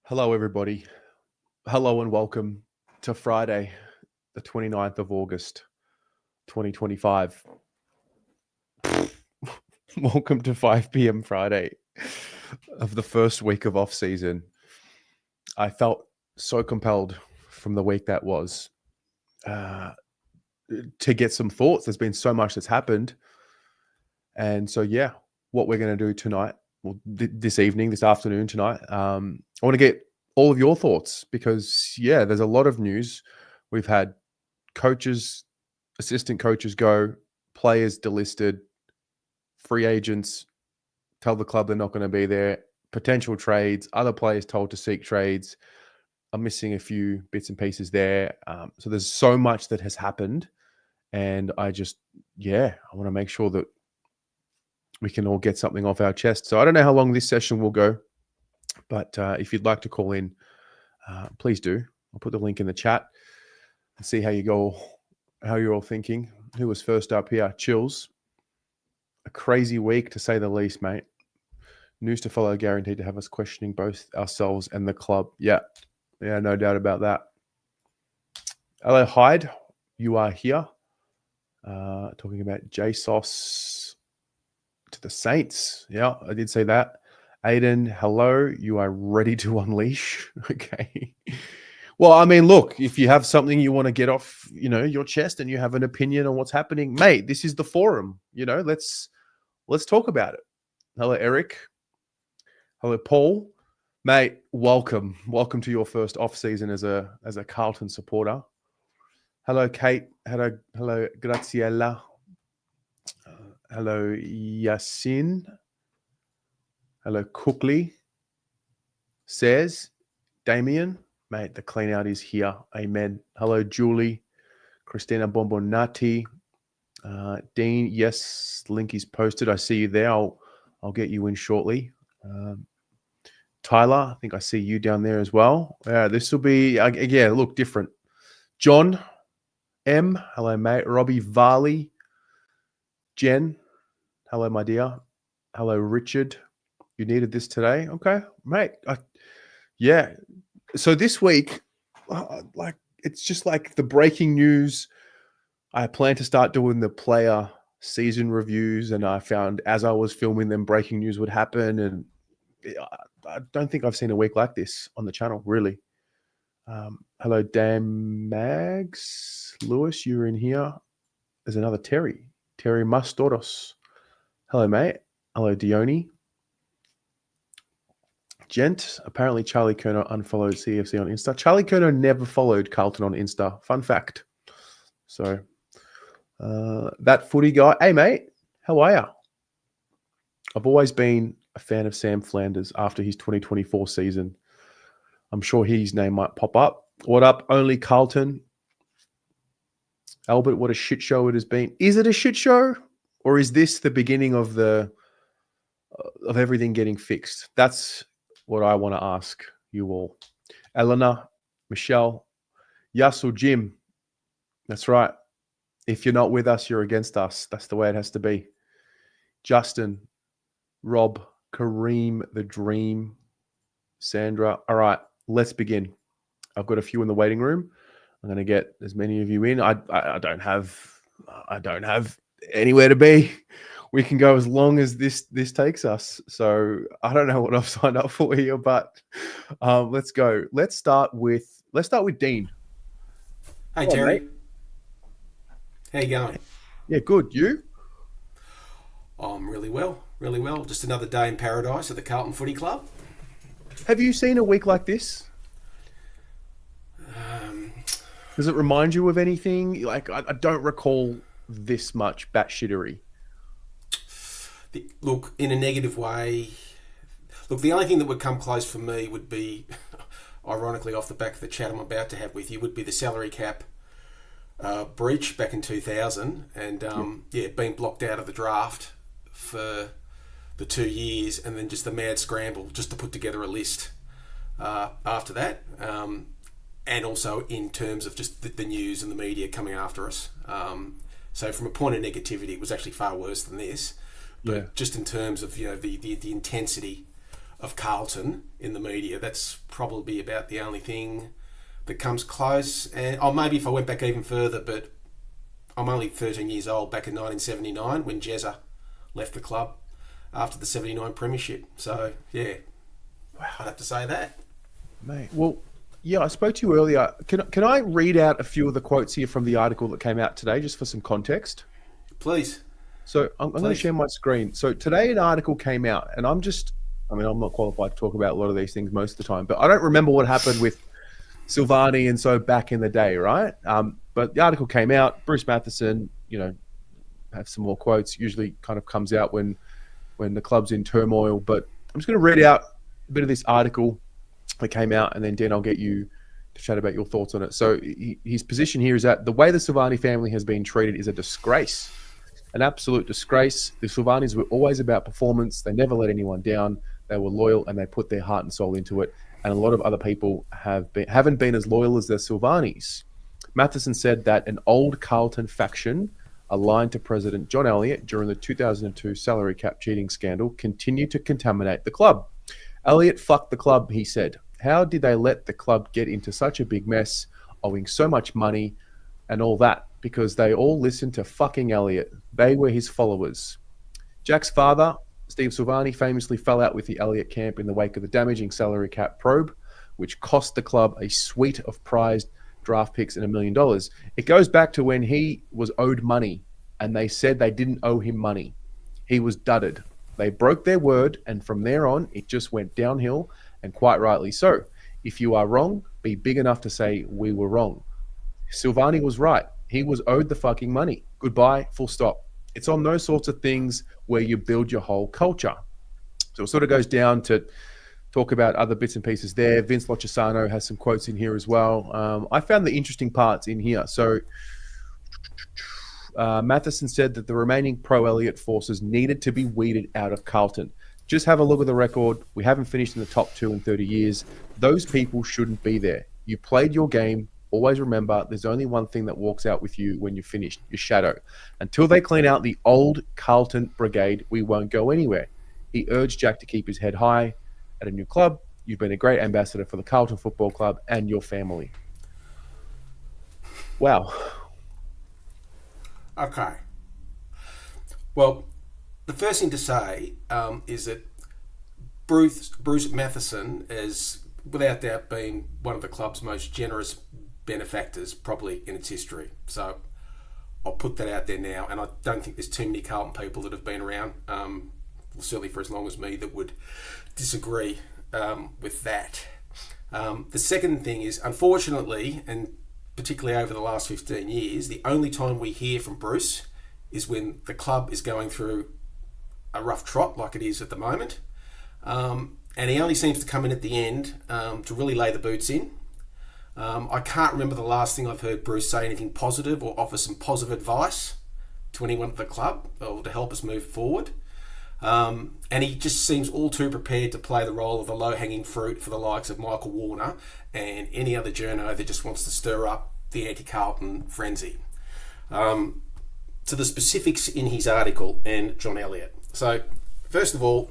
Hello, everybody. Hello and welcome to Friday, the 29th of August, 2025. Welcome to 5 p.m. Friday of the first week of off-season. I felt so compelled from the week that was to get some thoughts. There's been so much that's happened. And so, yeah, what we're going to do tonight, well, this evening, this afternoon, tonight, I want to get all of your thoughts because, yeah, there's a lot of news. We've had coaches, assistant coaches go, players delisted, free agents tell the club they're not going to be there, potential trades, other players told to seek trades. I'm missing a few bits and pieces there. So there's so much that has happened. And I want to make sure that we can all get something off our chest. So I don't know how long this session will go, but if you'd like to call in, please do. I'll put the link in the chat and see how you're all thinking. Who was first up here? Chills. A crazy week to say the least, mate. News to follow, guaranteed to have us questioning both ourselves and the club. Yeah, no doubt about that. Hello, Hyde. You are here. Talking about JSOS to the Saints. Yeah, I did say that. Aiden, hello. You are ready to unleash. Okay. Well, I mean, look, if you have something you want to get off, your chest and you have an opinion on what's happening, mate, this is the forum. Let's talk about it. Hello, Eric. Hello, Paul. Mate, welcome. Welcome to your first off season as a Carlton supporter. Hello, Kate. Hello, Graciela. Hello, Yasin. Hello, Cookley. Says, Damien. Mate, the clean out is here. Amen. Hello, Julie. Christina Bombonati. Dean, yes, link is posted. I see you there. I'll get you in shortly. Tyler, I think I see you down there as well. This will be, look, different. John M. Hello, mate. Robbie Varley. Jen. Hello, my dear. Hello, Richard. You needed this today? Okay, mate. So this week, it's just like the breaking news. I plan to start doing the player season reviews, and I found as I was filming them, breaking news would happen. And I don't think I've seen a week like this on the channel, really. Hello, Dan Mags. Lewis, you're in here. There's another Terry. Terry Mustoros. Hello, mate. Hello, Dione. Gent, apparently Charlie Curnow unfollowed CFC on Insta. Charlie Curnow never followed Carlton on Insta. Fun fact. So that footy guy. Hey, mate, how are you? I've always been a fan of Sam Flanders after his 2024 season. I'm sure his name might pop up. What up, only Carlton? Albert, what a shit show it has been. Is it a shit show? Or is this the beginning of everything getting fixed? That's what I want to ask you all. Eleanor, Michelle, Yas or Jim. That's right. If you're not with us, you're against us. That's the way it has to be. Justin, Rob, Kareem, the Dream, Sandra. All right, let's begin. I've got a few in the waiting room. I'm going to get as many of you in. I don't have anywhere to be. We can go as long as this takes us. So I don't know what I've signed up for here, but let's go. Let's start with Dean. Hey, Terry. Mate. How you going? Yeah, good. You? I'm really well. Just another day in paradise at the Carlton Footy Club. Have you seen a week like this? Does it remind you of anything? Like, I don't recall this much batshittery. Look, in a negative way, the only thing that would come close for me would be, ironically, off the back of the chat I'm about to have with you, would be the salary cap breach back in 2000 and, being blocked out of the draft for the 2 years and then just the mad scramble just to put together a list after that. And also in terms of just the news and the media coming after us. So from a point of negativity, it was actually far worse than this. But just in terms of the intensity of Carlton in the media. That's probably about the only thing that comes close. And maybe if I went back even further, but I'm only 13 years old, back in 1979 when Jezza left the club after the 79 premiership. So, yeah, I'd have to say that. Mate, well, yeah, I spoke to you earlier. Can I read out a few of the quotes here from the article that came out today, just for some context? Please. So I'm going to share my screen. So today an article came out, and I'm not qualified to talk about a lot of these things most of the time, but I don't remember what happened with Silvani and so back in the day, right? But the article came out. Bruce Matheson, have some more quotes. Usually kind of comes out when the club's in turmoil. But I'm just going to read out a bit of this article that came out, and then Dan, I'll get you to chat about your thoughts on it. So his position here is that the way the Silvani family has been treated is a disgrace. An absolute disgrace. The Silvanis were always about performance. They never let anyone down. They were loyal and they put their heart and soul into it. And a lot of other people haven't been as loyal as the Silvanis. Matheson said that an old Carlton faction aligned to President John Elliott during the 2002 salary cap cheating scandal continued to contaminate the club. Elliott fucked the club, he said. How did they let the club get into such a big mess, owing so much money and all that? Because they all listened to fucking Elliott. They were his followers. Jack's father, Steve Silvani, famously fell out with the Elliott camp in the wake of the damaging salary cap probe, which cost the club a suite of prized draft picks and $1 million. It goes back to when he was owed money, and they said they didn't owe him money. He was dudded. They broke their word, and from there on, it just went downhill, and quite rightly so. If you are wrong, be big enough to say, we were wrong. Silvani was right. He was owed the fucking money. Goodbye, full stop. It's on those sorts of things where you build your whole culture. So it sort of goes down to talk about other bits and pieces there. Vince Lochisano has some quotes in here as well. I found the interesting parts in here. So Matheson said that the remaining pro-Elliott forces needed to be weeded out of Carlton. Just have a look at the record. We haven't finished in the top 2 in 30 years. Those people shouldn't be there. You played your game. Always remember, there's only one thing that walks out with you when you're finished, your shadow. Until they clean out the old Carlton brigade, we won't go anywhere. He urged Jack to keep his head high at a new club. You've been a great ambassador for the Carlton Football Club and your family. Wow. Okay. Well, the first thing to say is that Bruce Matheson is, without doubt, been one of the club's most generous benefactors probably in its history. So I'll put that out there now, and I don't think there's too many Carlton people that have been around, certainly for as long as me, that would disagree with that. The second thing is, unfortunately, and particularly over the last 15 years, the only time we hear from Bruce is when the club is going through a rough trot like it is at the moment. And he only seems to come in at the end to really lay the boots in. I can't remember the last thing I've heard Bruce say anything positive or offer some positive advice to anyone at the club or to help us move forward. And he just seems all too prepared to play the role of a low-hanging fruit for the likes of Michael Warner and any other journo that just wants to stir up the anti-Carlton frenzy. To the specifics in his article and John Elliott. So, first of all,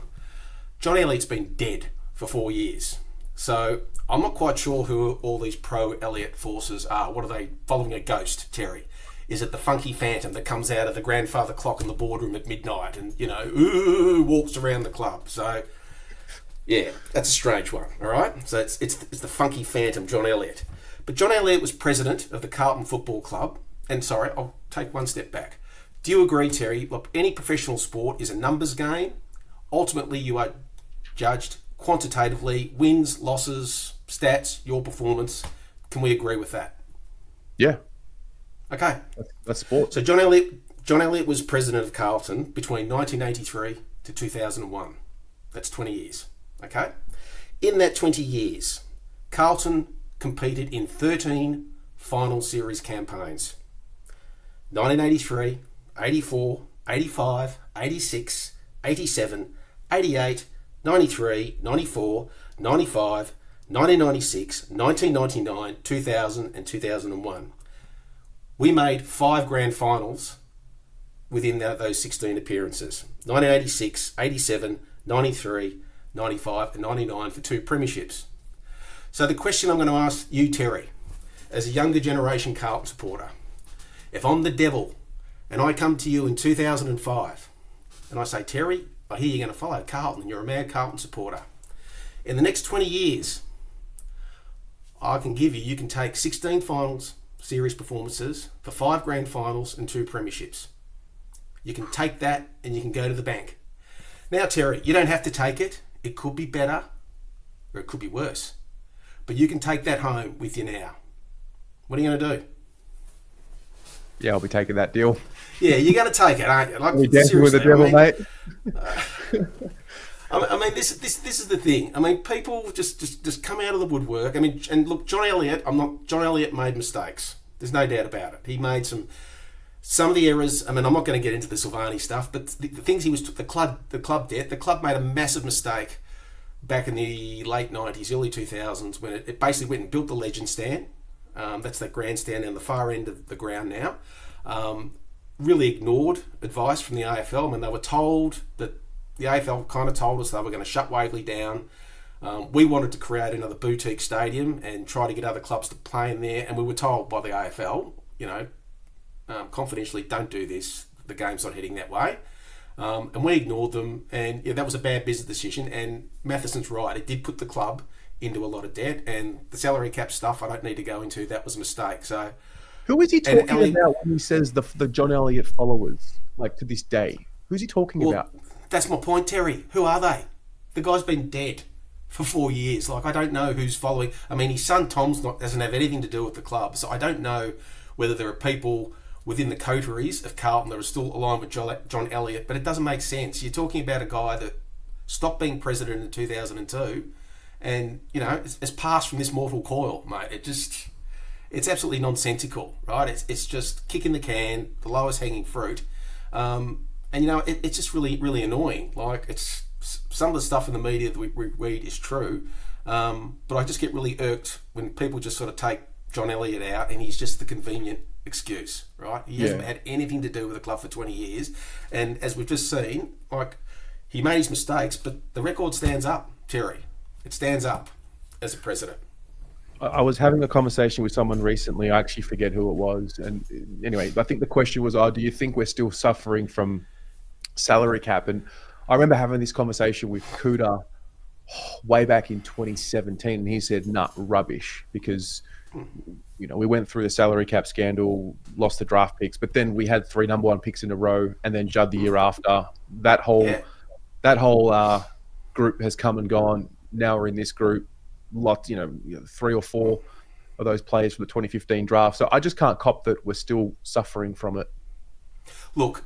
John Elliott's been dead for 4 years. So, I'm not quite sure who all these pro-Elliott forces are. What are they, following a ghost, Terry? Is it the funky phantom that comes out of the grandfather clock in the boardroom at midnight and, walks around the club? So, yeah, that's a strange one, all right? So it's the funky phantom, John Elliott. But John Elliott was president of the Carlton Football Club. And sorry, I'll take one step back. Do you agree, Terry? Look, any professional sport is a numbers game. Ultimately, you are judged quantitatively, wins, losses, stats, your performance. Can we agree with that? Yeah. Okay. That's sport. So John Elliott was president of Carlton between 1983 to 2001. That's 20 years. Okay. In that 20 years, Carlton competed in 13 final series campaigns. 1983, 84, 85, 86, 87, 88, 93, 94, 95, 1996, 1999, 2000 and 2001. We made 5 grand finals within those 16 appearances. 1986, 87, 93, 95 and 99 for 2 premierships. So the question I'm going to ask you, Terry, as a younger generation Carlton supporter, if I'm the devil and I come to you in 2005 and I say, Terry, I hear you're going to follow Carlton and you're a mad Carlton supporter. In the next 20 years, I can give you can take 16 finals series performances for 5 grand finals and 2 premierships. You can take that and you can go to the bank. Now, Terry, you don't have to take it. It could be better or it could be worse. But you can take that home with you now. What are you going to do? Yeah, I'll be taking that deal. Yeah, you're going to take it, aren't you? Like, You're dancing with the devil, mate. I mean, this is the thing. I mean, people just come out of the woodwork. I mean, and look, John Elliott made mistakes. There's no doubt about it. He made some of the errors. I mean, I'm not going to get into the Silvani stuff, but the things the club debt. The club made a massive mistake back in the late 90s, early 2000s, when it basically went and built the Legend Stand. That's that grandstand on the far end of the ground now. Really ignored advice from the AFL. I mean, they were told that the AFL kind of told us they were going to shut Waverley down. We wanted to create another boutique stadium and try to get other clubs to play in there, and we were told by the AFL, confidentially, don't do this. The game's not heading that way. And we ignored them, and that was a bad business decision. And Matheson's right; it did put the club into a lot of debt, and the salary cap stuff I don't need to go into. That was a mistake. So, who is he talking about when he says the John Elliott followers, like to this day? Who's he talking about? That's my point, Terry. Who are they? The guy's been dead for 4 years. Like, I don't know who's following. I mean, his son Tom's doesn't have anything to do with the club, so I don't know whether there are people within the coteries of Carlton that are still aligned with John Elliott, but it doesn't make sense. You're talking about a guy that stopped being president in 2002 and, it's passed from this mortal coil, mate. It's absolutely nonsensical, right? It's just kicking the can, the lowest hanging fruit. It's just really, really annoying. Like, it's some of the stuff in the media that we read is true, but I just get really irked when people just sort of take John Elliott out and he's just the convenient excuse, right? He hasn't had anything to do with the club for 20 years, and as we've just seen, like, he made his mistakes, but the record stands up, Terry. It stands up as a president. I was having a conversation with someone recently. I actually forget who it was, and anyway, I think the question was, do you think we're still suffering from salary cap? And I remember having this conversation with Kuda way back in 2017, and he said, nah, rubbish, because we went through the salary cap scandal, lost the draft picks, but then we had 3 number 1 picks in a row, and then Judd the year after. That whole group has come and gone. Now we're in this group. 3 or 4 of those players from the 2015 draft. So I just can't cop that we're still suffering from it. Look,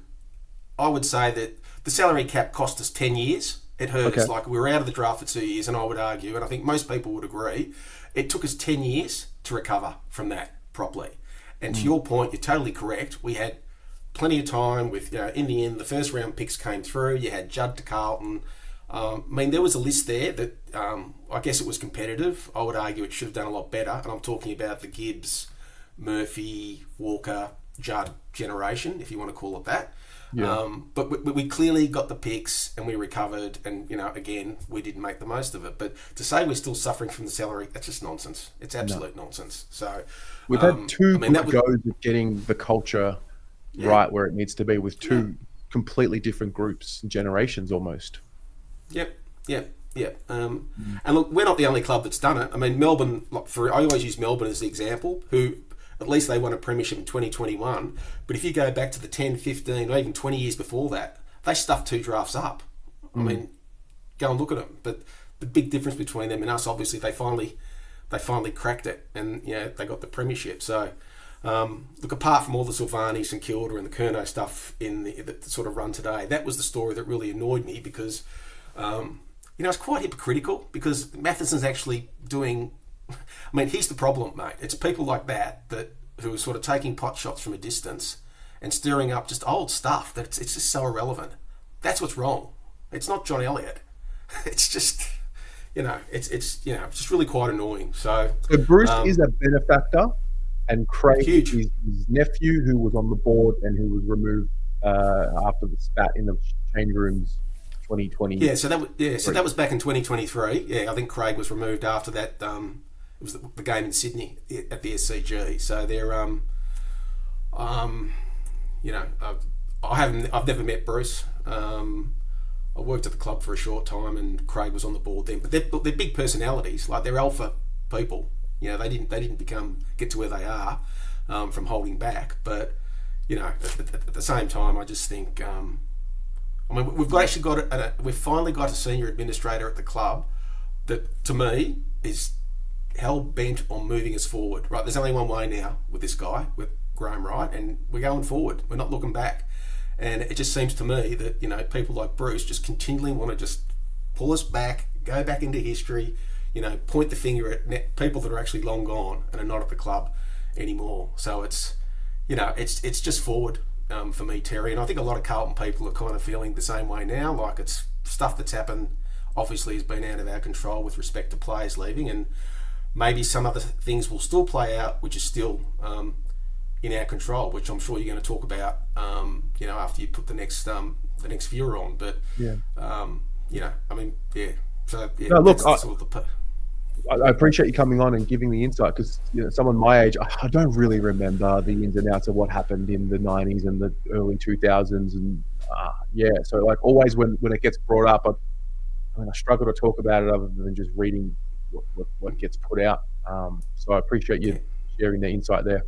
I would say that the salary cap cost us 10 years. It hurt us. Like, we were out of the draft for 2 years, and I would argue, and I think most people would agree, it took us 10 years to recover from that properly. And to your point, you're totally correct. We had plenty of time with, in the end, the first round picks came through. You had Judd to Carlton. There was a list there that I guess it was competitive. I would argue it should have done a lot better. And I'm talking about the Gibbs, Murphy, Walker, Judd generation, if you want to call it that. Yeah. But we clearly got the picks and we recovered, and again, we didn't make the most of it. But to say we're still suffering from the salary, that's just nonsense. It's absolute nonsense. So we've had 2 good goes at getting the culture right where it needs to be, with 2 completely different groups and generations almost. Yep. And look, we're not the only club that's done it. I mean, Melbourne, I always use Melbourne as the example, who at least they won a premiership in 2021. But if you go back to the 10, 15, or even 20 years before that, they stuffed 2 drafts up. I mean, go and look at them. But the big difference between them and us, obviously, they finally cracked it, and they got the premiership. So, look, apart from all the Silvani, St Kilda, and the Curnow stuff that sort of run today, that was the story that really annoyed me, because it's quite hypocritical, because Matheson's actually doing. I mean, here's the problem, mate. It's people like that who are sort of taking pot shots from a distance and stirring up just old stuff that it's just so irrelevant. That's what's wrong. It's not John Elliott. It's just, it's just really quite annoying. So Bruce is a benefactor, and Craig is his nephew, who was on the board and who was removed after the spat in the change rooms 2020. Yeah, so that was back in 2023. Yeah, I think Craig was removed after that. It was the game in Sydney at the SCG. So they're I've never met Bruce. I worked at the club for a short time, and Craig was on the board then. But they're big personalities, like they're alpha people. You know, they didn't get to where they are from holding back. But you know, at the same time, I just think. I mean, we've finally got a senior administrator at the club that, to me, is hell bent on moving us forward. Right, there's only one way now with this guy, with Graham Wright, and we're going forward. We're not looking back. And it just seems to me that, you know, people like Bruce just continually want to just pull us back, go back into history, you know, point the finger at people that are actually long gone and are not at the club anymore. So it's just forward. For me, Terry, and I think a lot of Carlton people are kind of feeling the same way now. Like, it's stuff that's happened, obviously, has been out of our control with respect to players leaving, and maybe some other things will still play out, which is still in our control, which I'm sure you're going to talk about, after you put the next viewer on. But yeah, I mean, yeah. So yeah, no, look, I appreciate you coming on and giving the insight, because someone my age, I don't really remember the ins and outs of what happened in the 90s and the early 2000s. And so like always when it gets brought up, I struggle to talk about it other than just reading what gets put out. So I appreciate you sharing the insight there.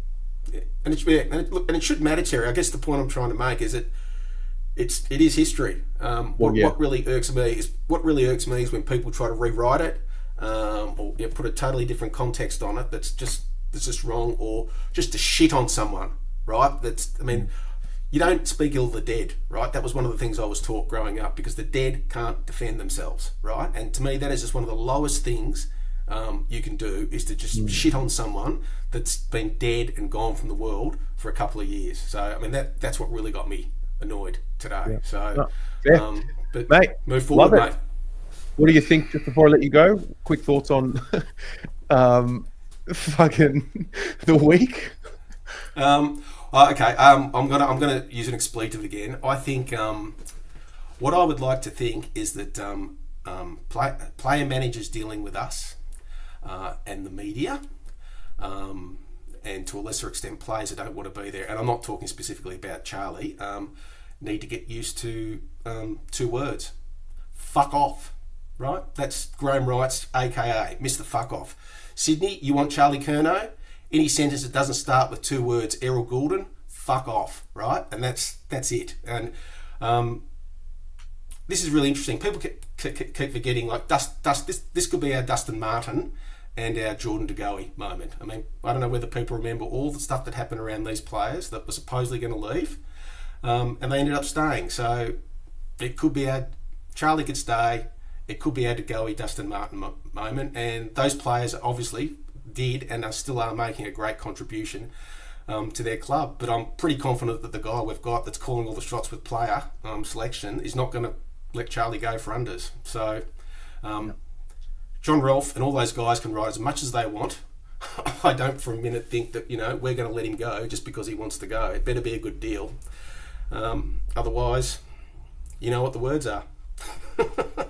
Yeah. And it should matter, Terry. I guess the point I'm trying to make is that it is history. What really irks me is when people try to rewrite it. Or put a totally different context on it that's just wrong, or just to shit on someone, right? You don't speak ill of the dead, right? That was one of the things I was taught growing up, because the dead can't defend themselves, right? And to me, that is just one of the lowest things you can do, is to just shit on someone that's been dead and gone from the world for a couple of years. So, I mean, that's what really got me annoyed today. Yeah. So, but mate, move forward, mate. What do you think, just before I let you go? Quick thoughts on fucking the week? Okay. I'm gonna use an expletive again. I think what I would like to think is that player managers dealing with us and the media, and to a lesser extent players that don't want to be there, and I'm not talking specifically about Charlie, need to get used to 2 words: fuck off. Right? That's Graham Wright's AKA, Mr. Fuck Off. Sydney, you want Charlie Curnow? Any sentence that doesn't start with 2 words, Errol Goulden, fuck off, right? And that's it. And this is really interesting. People keep forgetting, like, this could be our Dustin Martin and our Jordan De Goey moment. I mean, I don't know whether people remember all the stuff that happened around these players that were supposedly going to leave, and they ended up staying. So it could be our Charlie could stay. It could be our De Goey, Dustin Martin moment, and those players obviously did and still are making a great contribution to their club. But I'm pretty confident that the guy we've got that's calling all the shots with player selection is not going to let Charlie go for unders. So John Ralph and all those guys can ride as much as they want. I don't for a minute think that we're going to let him go just because he wants to go. It better be a good deal. Otherwise, you know what the words are.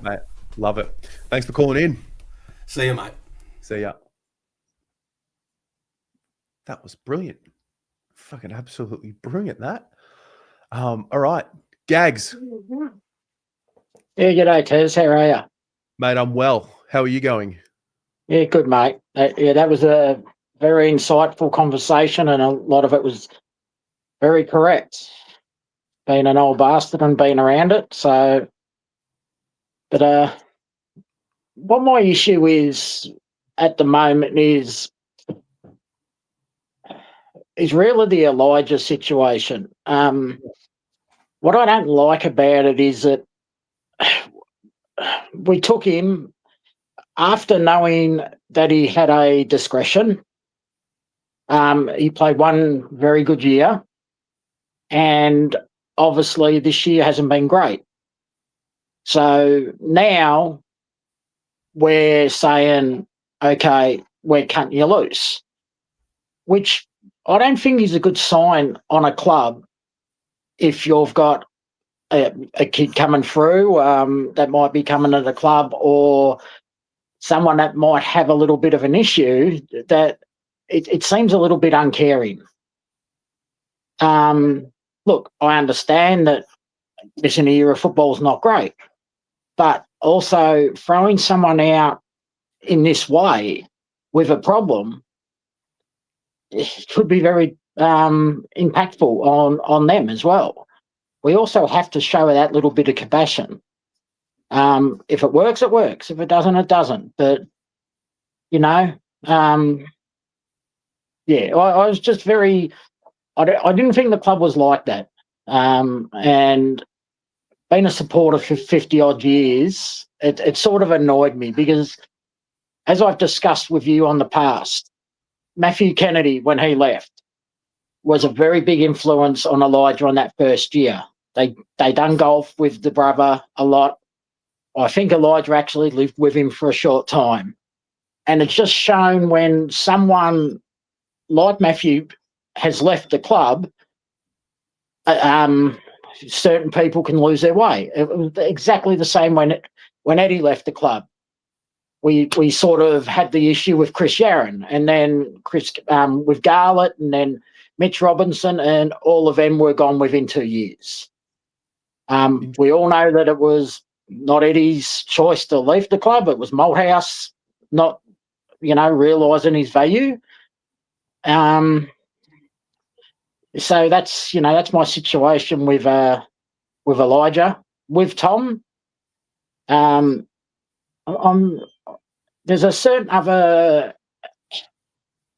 Mate. Love it. Thanks for calling in. See you, mate. See ya. That was brilliant. Fucking absolutely brilliant, that. All right. Gags. Yeah, g'day, Tez. How are you? Mate, I'm well. How are you going? Yeah, good, mate. That was a very insightful conversation, and a lot of it was very correct. Being an old bastard and being around it, so... But what my issue is at the moment is really the Elijah situation. What I don't like about it is that we took him after knowing that he had a discretion. He played one very good year, and obviously this year hasn't been great. So now we're saying, okay, we're cutting you loose, which I don't think is a good sign on a club if you've got a kid coming through that might be coming to the club, or someone that might have a little bit of an issue, that it seems a little bit uncaring. Look, I understand that missing a year of football is not great, but also throwing someone out in this way with a problem could be very impactful on them as well. We also have to show that little bit of compassion. If it works, it works. If it doesn't, it doesn't. But, I was just very... I didn't think the club was like that. And being a supporter for 50-odd years, it sort of annoyed me because, as I've discussed with you on the past, Matthew Kennedy, when he left, was a very big influence on Elijah on that first year. They done golf with the brother a lot. I think Elijah actually lived with him for a short time. And it's just shown when someone like Matthew has left the club, certain people can lose their way. It was exactly the same when Eddie left the club. We sort of had the issue with Chris Yaron, and then Chris with Garlett, and then Mitch Robinson, and all of them were gone within 2 years. We all know that it was not Eddie's choice to leave the club. It was Malthouse not, realising his value. So that's my situation with Elijah. With Tom, there's a certain other,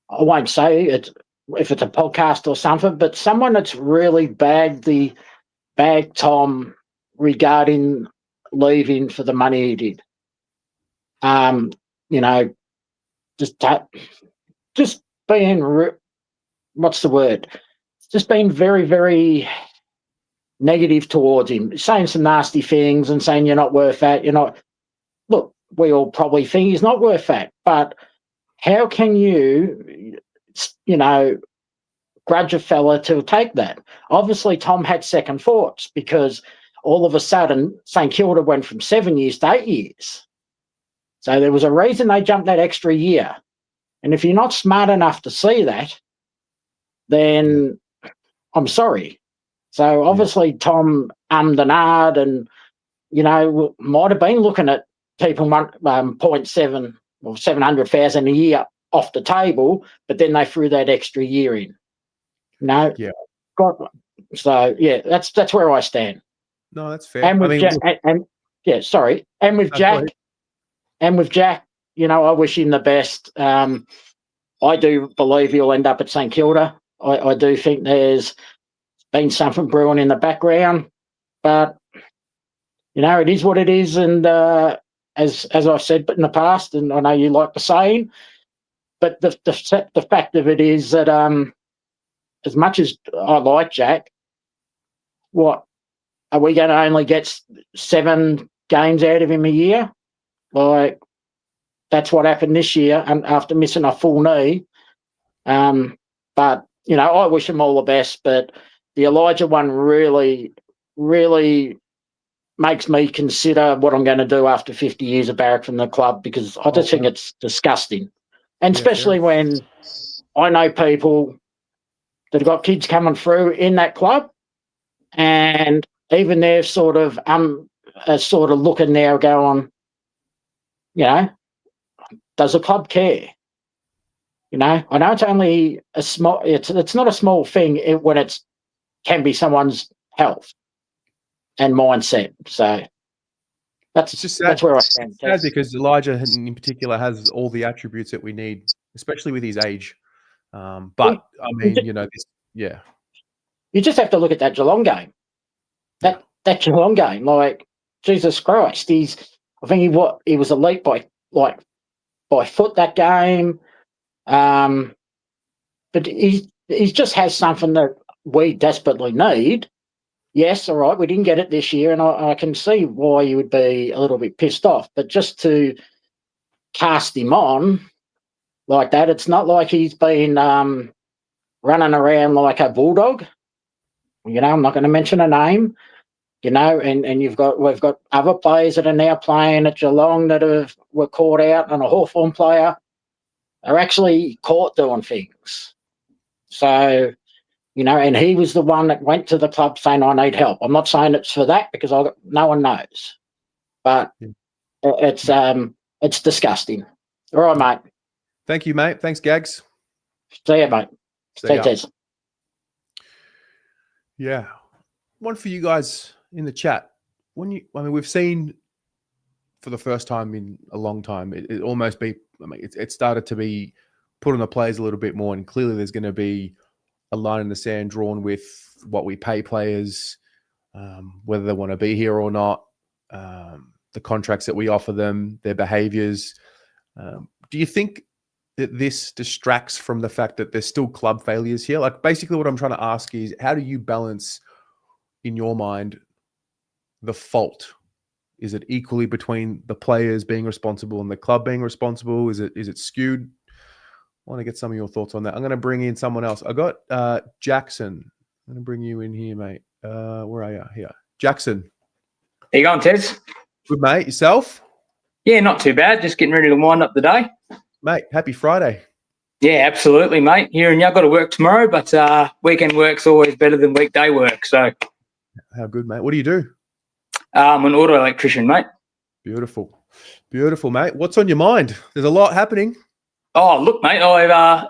I won't say it if it's a podcast or something, but someone that's really bagged Tom regarding leaving for the money he did. Just being, what's the word? Just being very, very negative towards him, saying some nasty things and saying you're not worth that. You're not. Look, we all probably think he's not worth that, but how can you, grudge a fella to take that? Obviously, Tom had second thoughts because all of a sudden St Kilda went from 7 years to 8 years. So there was a reason they jumped that extra year. And if you're not smart enough to see that, then I'm sorry. So obviously Tom and ahed and, might have been looking at people 0.7 or 700,000 a year off the table, but then they threw that extra year in. Yeah. So that's where I stand. No, that's fair. And with Jack, and with Jack, I wish him the best. I do believe he'll end up at St Kilda. I do think there's been something brewing in the background, but it is what it is. And as I've said in the past, and I know you like the saying, but the fact of it is that as much as I like Jack, what are we going to only get 7 games out of him a year? Like, that's what happened this year, and after missing a full knee. But I wish him all the best. But the Elijah one really, really makes me consider what I'm going to do after 50 years of barrack from the club, because I just think it's disgusting. And especially when I know people that have got kids coming through in that club, and even they're sort of looking now going, does the club care? I know it's only a small, it's not a small thing when it can be someone's health and mindset. So that's where I stand. It's sad because Elijah in particular has all the attributes that we need, especially with his age. But you just have to look at that Geelong game. That Geelong game, like, Jesus Christ, I think he was elite by foot that game. But he just has something that we desperately need. Yes, all right, we didn't get it this year, and I can see why you would be a little bit pissed off. But just to cast him on like that, it's not like he's been running around like a bulldog. I'm not going to mention a name, and we've got other players that are now playing at Geelong that were caught out, and a Hawthorn player are actually caught doing things. So, and he was the one that went to the club saying, I need help. I'm not saying it's for that because no one knows. But it's disgusting. All right, mate. Thank you, mate. Thanks, Gags. See you, mate. See ya. Yeah. One for you guys in the chat. We've seen for the first time in a long time, it started to be put on the players a little bit more, and clearly there's going to be a line in the sand drawn with what we pay players, whether they want to be here or not, the contracts that we offer them, their behaviors. Do you think that this distracts from the fact that there's still club failures here? Like, basically what I'm trying to ask is, how do you balance, in your mind, the fault? Is it equally between the players being responsible and the club being responsible? Is it skewed? I want to get some of your thoughts on that. I'm going to bring in someone else. I got Jackson. I'm going to bring you in here, mate. Where are you? Here. Jackson. How you going, Tez? Good, mate. Yourself? Yeah, not too bad. Just getting ready to wind up the day. Mate, happy Friday. Yeah, absolutely, mate. Here and you, I've got to work tomorrow, but weekend work's always better than weekday work. So, how good, mate. What do you do? I'm an auto electrician, mate. Beautiful. Beautiful, mate. What's on your mind? There's a lot happening. Oh, look, mate, I've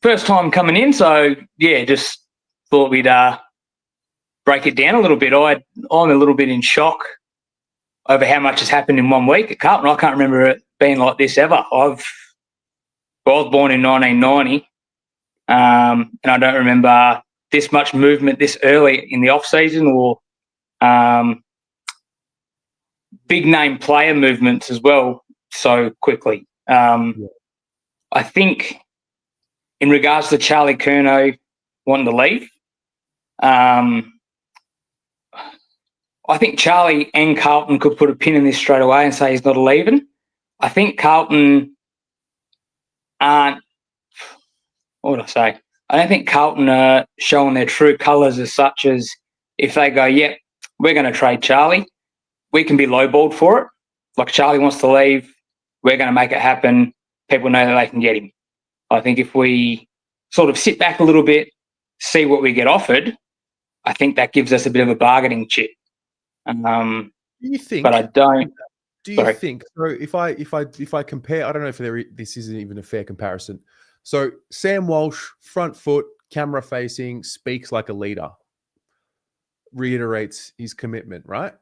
first time coming in, so, yeah, just thought we'd break it down a little bit. I'm a little bit in shock over how much has happened in 1 week at Carlton. I can't remember it being like this ever. I was born in 1990, and I don't remember this much movement this early in the off-season, or big-name player movements as well so quickly. I think in regards to Charlie Curnow wanting to leave, I think Charlie and Carlton could put a pin in this straight away and say he's not leaving. I think Carlton aren't, what would I say? I don't think Carlton are showing their true colours as such as if they go, yep, we're going to trade Charlie, we can be lowballed for it. Like, Charlie wants to leave, we're going to make it happen. People know that they can get him. I think if we sort of sit back a little bit, see what we get offered, I think that gives us a bit of a bargaining chip. Do you think? But I don't. Do you think? So if I compare, I don't know if this isn't even a fair comparison. So Sam Walsh, front foot, camera facing, speaks like a leader, reiterates his commitment, right?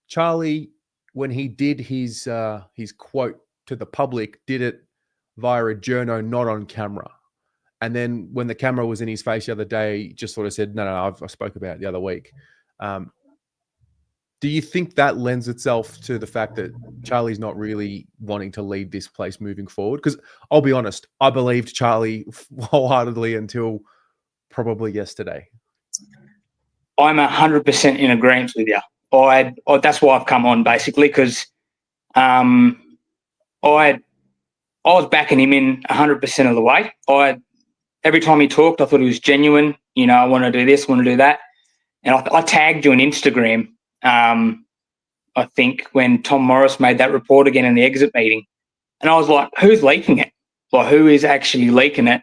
Charlie, when he did his quote to the public, did it via a journo, not on camera. And then when the camera was in his face the other day, just sort of said, no, I spoke about it the other week. Do you think that lends itself to the fact that Charlie's not really wanting to lead this place moving forward? Because I'll be honest, I believed Charlie wholeheartedly until probably yesterday. I'm 100% in agreement with you. That's why I've come on, basically, because I was backing him in 100% of the way. Every time he talked, I thought he was genuine. I want to do this, want to do that. And I tagged you on Instagram, I think, when Tom Morris made that report again in the exit meeting. And I was like, who's leaking it? Like, who is actually leaking it?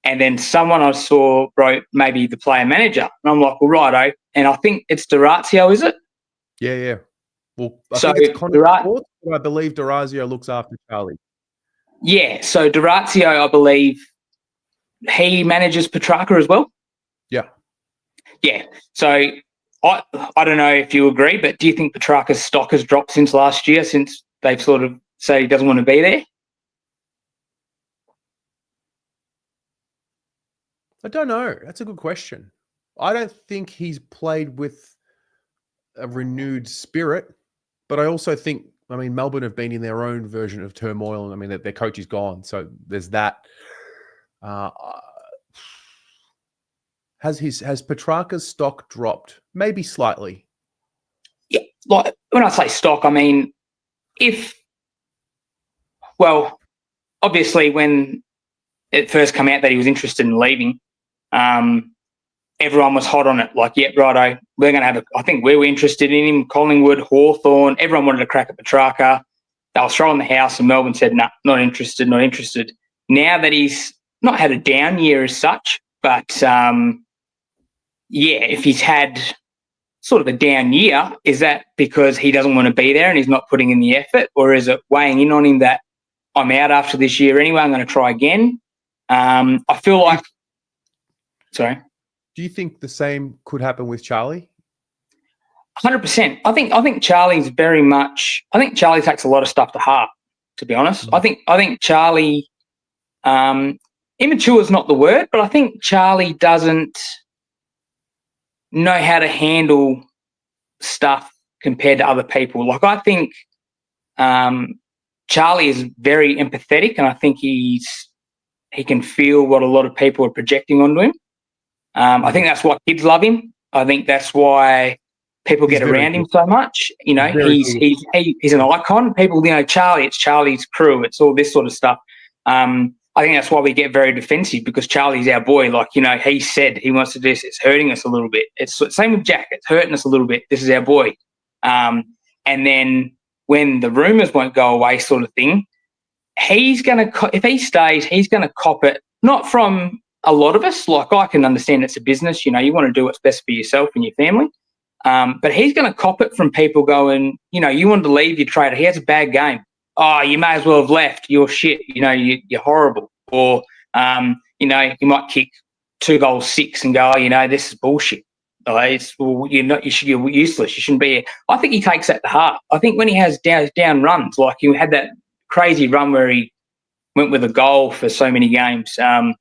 And then someone I saw wrote maybe the player manager. And I'm like, well, righto. And I think it's Durazio, is it? Yeah. Well, I think it's Connor, I believe Durazio looks after Charlie. Yeah, so Durazio, I believe, he manages Petrarca as well? Yeah. Yeah, so I don't know if you agree, but do you think Petrarca's stock has dropped since last year, since they've sort of said he doesn't want to be there? I don't know. That's a good question. I don't think he's played with a renewed spirit, but I also think, Melbourne have been in their own version of turmoil, and their coach is gone, so there's that. Has Petrarca's stock dropped? Maybe slightly. Yeah, like when I say stock, obviously when it first came out that he was interested in leaving, everyone was hot on it. Like, yep, righto, we're going to have I think we were interested in him, Collingwood, Hawthorn. Everyone wanted to crack at Petrarca. They were throwing the house, and Melbourne said, no, not interested, not interested. Now that he's not had a down year as such, but, if he's had sort of a down year, is that because he doesn't want to be there and he's not putting in the effort, or is it weighing in on him that I'm out after this year anyway, I'm going to try again? I feel like – sorry. Do you think the same could happen with Charlie? 100%. I think Charlie's very much – I think Charlie takes a lot of stuff to heart, to be honest. I think Charlie immature is not the word, but I think Charlie doesn't know how to handle stuff compared to other people. Like, I think Charlie is very empathetic, and I think he can feel what a lot of people are projecting onto him. I think that's why kids love him. I think that's why people get around him so much. You know, he's an icon. People, Charlie, it's Charlie's crew. It's all this sort of stuff. I think that's why we get very defensive, because Charlie's our boy. Like, he said he wants to do this. It's hurting us a little bit. It's same with Jack. It's hurting us a little bit. This is our boy. And then when the rumours won't go away sort of thing, if he stays, he's going to cop it, not from a lot of us. Like, I can understand it's a business. You want to do what's best for yourself and your family. But he's going to cop it from people going, you wanted to leave your trader. He has a bad game. Oh, you may as well have left. You're shit. You're horrible. Or, you might kick 2 goals 6 and go, oh, this is bullshit. You're useless. You shouldn't be here. I think he takes that to heart. I think when he has down runs, like he had that crazy run where he went with a goal for so many games, and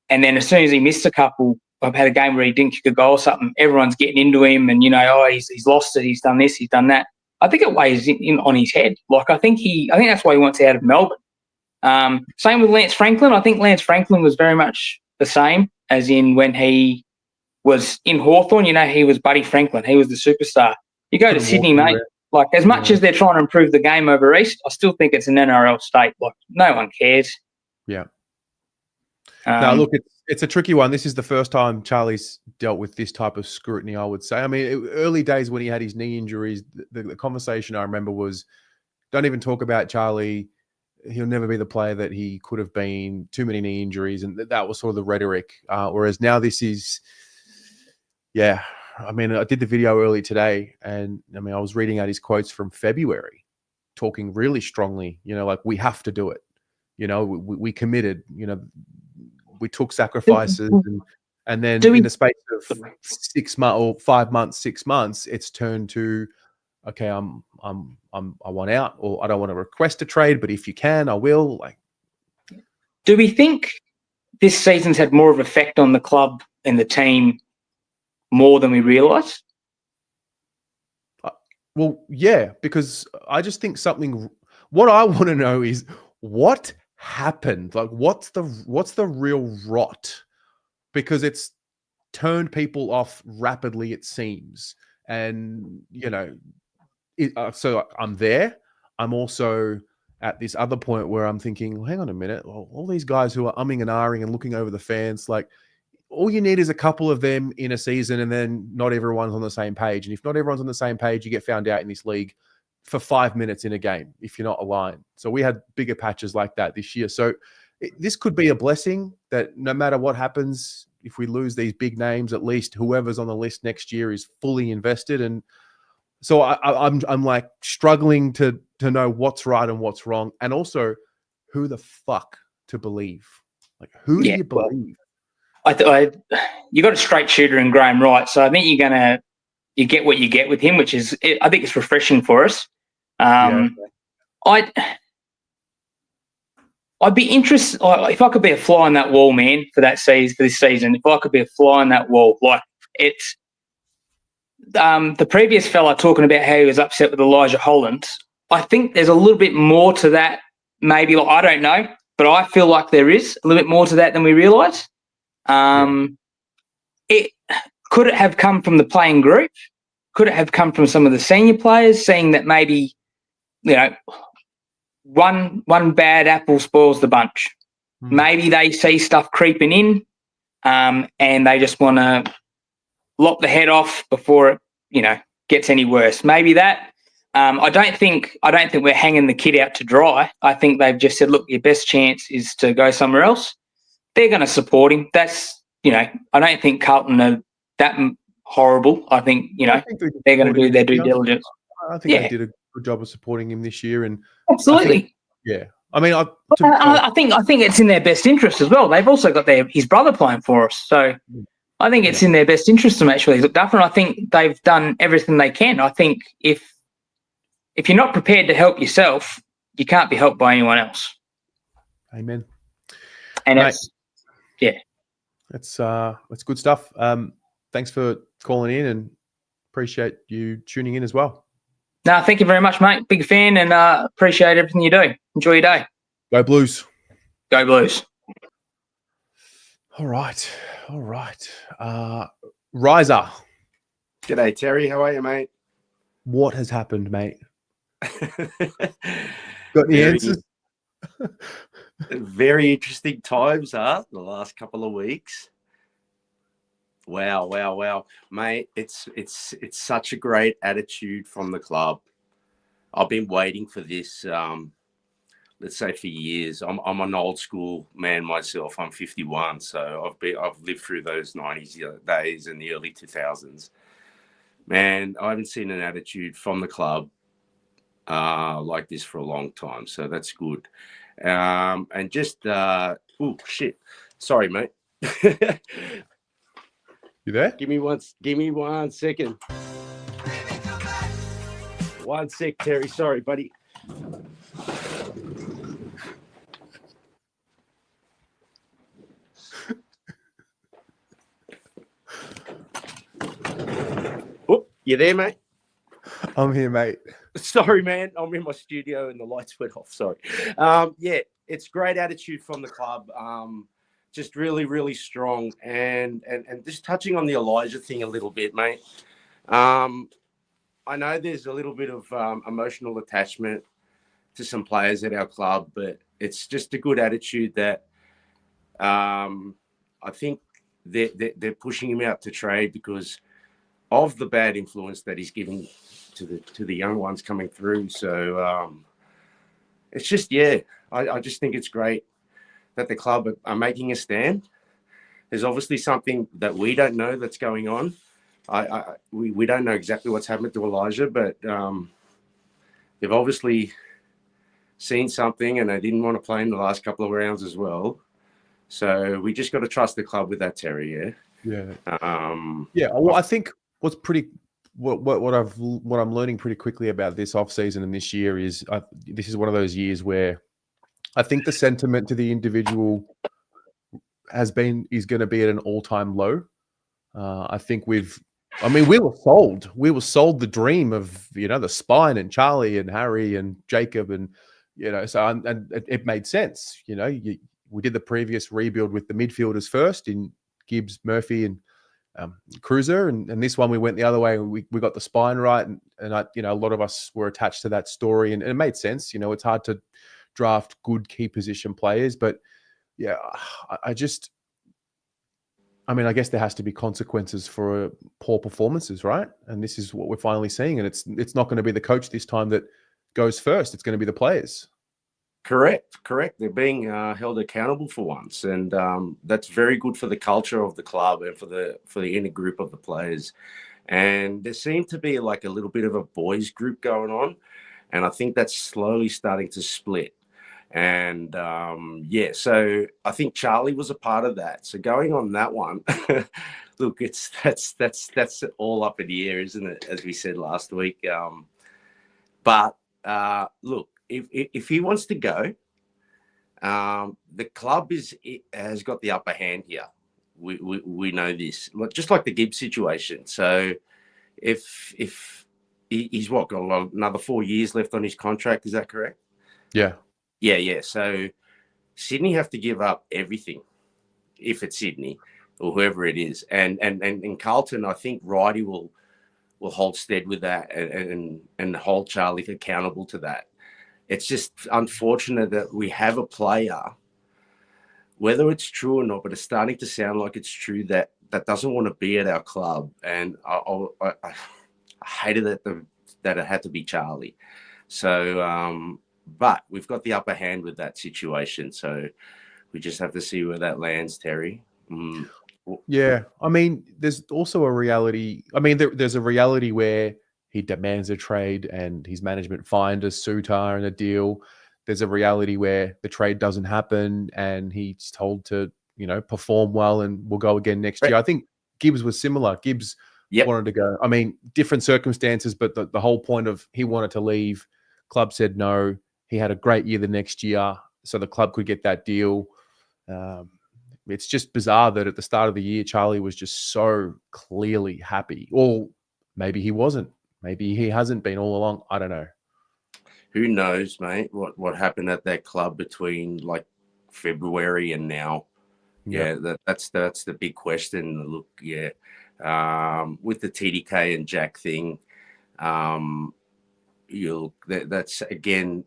then as soon as he missed a couple, I've had a game where he didn't kick a goal or something, everyone's getting into him and, he's lost it, he's done this, he's done that. I think it weighs in on his head. Like, I think that's why he wants out of Melbourne. Same with Lance Franklin. I think Lance Franklin was very much the same, as in when he was in Hawthorn, he was Buddy Franklin. He was the superstar. You go to Sydney, mate, like, as much as they're trying to improve the game over East, I still think it's an NRL state. Like, no one cares. Yeah. Now, look, it's a tricky one. This is the first time Charlie's dealt with this type of scrutiny, I would say. I mean, early days when he had his knee injuries, the conversation I remember was, don't even talk about Charlie. He'll never be the player that he could have been. Too many knee injuries. And that was sort of the rhetoric. Whereas now this is, I mean, I did the video early today, and I mean, I was reading out his quotes from February, talking really strongly, like, we have to do it. We committed, we took sacrifices, and then in the space of 6 months or 5 months, 6 months, it's turned to, okay, I want out, or I don't want to request a trade, but if you can, I will. Like, do we think this season's had more of an effect on the club and the team more than we realise? Well, yeah, because I just think what I want to know is what happened. Like, what's the real rot? Because it's turned people off rapidly, it seems. And, so I'm there. I'm also at this other point where I'm thinking, well, hang on a minute. Well, all these guys who are umming and ahhing and looking over the fence, like, all you need is a couple of them in a season, and then not everyone's on the same page. And if not everyone's on the same page, you get found out in this league for 5 minutes in a game if you're not aligned. So we had bigger patches like that this year. So this could be a blessing that no matter what happens, if we lose these big names, at least whoever's on the list next year is fully invested. And so I'm like struggling to know what's right and what's wrong, and also who the fuck to believe. Like, who do you believe? You got a straight shooter in Graham Wright, so I think you get what you get with him, which is, I think it's refreshing for us. I'd be interested if I could be a fly on that wall, man, for this season. If I could be a fly on that wall, like, it's the previous fella talking about how he was upset with Elijah Hollands. I think there's a little bit more to that. Maybe, like, I don't know, but I feel like there is a little bit more to that than we realise. Could it have come from the playing group? Could it have come from some of the senior players, seeing that maybe, one bad apple spoils the bunch? Maybe they see stuff creeping in, and they just want to lop the head off before it, gets any worse. Maybe that. I don't think we're hanging the kid out to dry. I think they've just said, look, your best chance is to go somewhere else. They're going to support him. That's, I don't think Carlton are that horrible. I think, they're going to do their due diligence. I think they did a good job of supporting him this year. And absolutely. I mean, I think it's in their best interest as well. They've also got his brother playing for us. So I think it's in their best interest to make sure he's looked after. And I think they've done everything they can. I think if you're not prepared to help yourself, you can't be helped by anyone else. Amen. And it's good stuff. Thanks for calling in and appreciate you tuning in as well. No, thank you very much, mate. Big fan and appreciate everything you do. Enjoy your day. Go Blues. Go Blues. All right. Riser. G'day, Terry. How are you, mate? What has happened, mate? Got any answers? Very interesting times, the last couple of weeks. Wow. Mate, it's such a great attitude from the club. I've been waiting for this, let's say for years. I'm an old school man myself. I'm 51, so I've lived through those 90s days and the early 2000s. Man, I haven't seen an attitude from the club like this for a long time, so that's good. And just sorry, mate. You there? Give me one second. 1 sec, Terry. Sorry, buddy. Oh, you there, mate? I'm here, mate. Sorry, man. I'm in my studio and the lights went off. Sorry. It's great attitude from the club. Just really, really strong. And just touching on the Elijah thing a little bit, mate. I know there's a little bit of emotional attachment to some players at our club, but it's just a good attitude that I think they're pushing him out to trade because of the bad influence that he's giving to the young ones coming through. So it's just, I just think it's great that the club are making a stand. There's obviously something that we don't know that's going on. We don't know exactly what's happened to Elijah, but they've obviously seen something and they didn't want to play in the last couple of rounds as well. So we just got to trust the club with that, Terry. Yeah. Well, I think what's what I'm learning pretty quickly about this offseason and this year is this is one of those years where I think the sentiment to the individual is going to be at an all-time low. I think we were sold. We were sold the dream of, the spine and Charlie and Harry and Jacob and, so it made sense. We did the previous rebuild with the midfielders first in Gibbs, Murphy and Cruiser. And this one, we went the other way. We got the spine right. And a lot of us were attached to that story and it made sense. It's hard to draft good key position players, but I guess there has to be consequences for poor performances, right? And this is what we're finally seeing. And it's not going to be the coach this time that goes first. It's going to be the players. Correct. They're being held accountable for once, and that's very good for the culture of the club and for the inner group of the players. And there seemed to be like a little bit of a boys group going on, and I think that's slowly starting to split. And so I think Charlie was a part of that. So going on that one, look, that's all up in the air, isn't it? As we said last week. But look, if he wants to go, the club has got the upper hand here. We know this, just like the Gibbs situation. So if he's got another 4 years left on his contract, is that correct? Yeah. Yeah. So Sydney have to give up everything if it's Sydney or whoever it is. And in Carlton, I think Righty will hold stead with that and hold Charlie accountable to that. It's just unfortunate that we have a player, whether it's true or not, but it's starting to sound like it's true, that that doesn't want to be at our club, and I hated that it had to be Charlie. So, but we've got the upper hand with that situation, so we just have to see where that lands, Terry. Yeah, I mean, there's also a reality. I mean, there's a reality where he demands a trade and his management find a suitor and a deal. There's a reality where the trade doesn't happen and he's told to, perform well and we'll go again next year. I think Gibbs was similar. Gibbs wanted to go. I mean, different circumstances, but the whole point of he wanted to leave. Club said no. He had a great year the next year, so the club could get that deal. It's just bizarre that at the start of the year, Charlie was just so clearly happy. Or maybe he wasn't. Maybe he hasn't been all along. I don't know. Who knows, mate, what happened at that club between like February and now. Yeah, that's the big question. Look, with the TDK and Jack thing, that's again,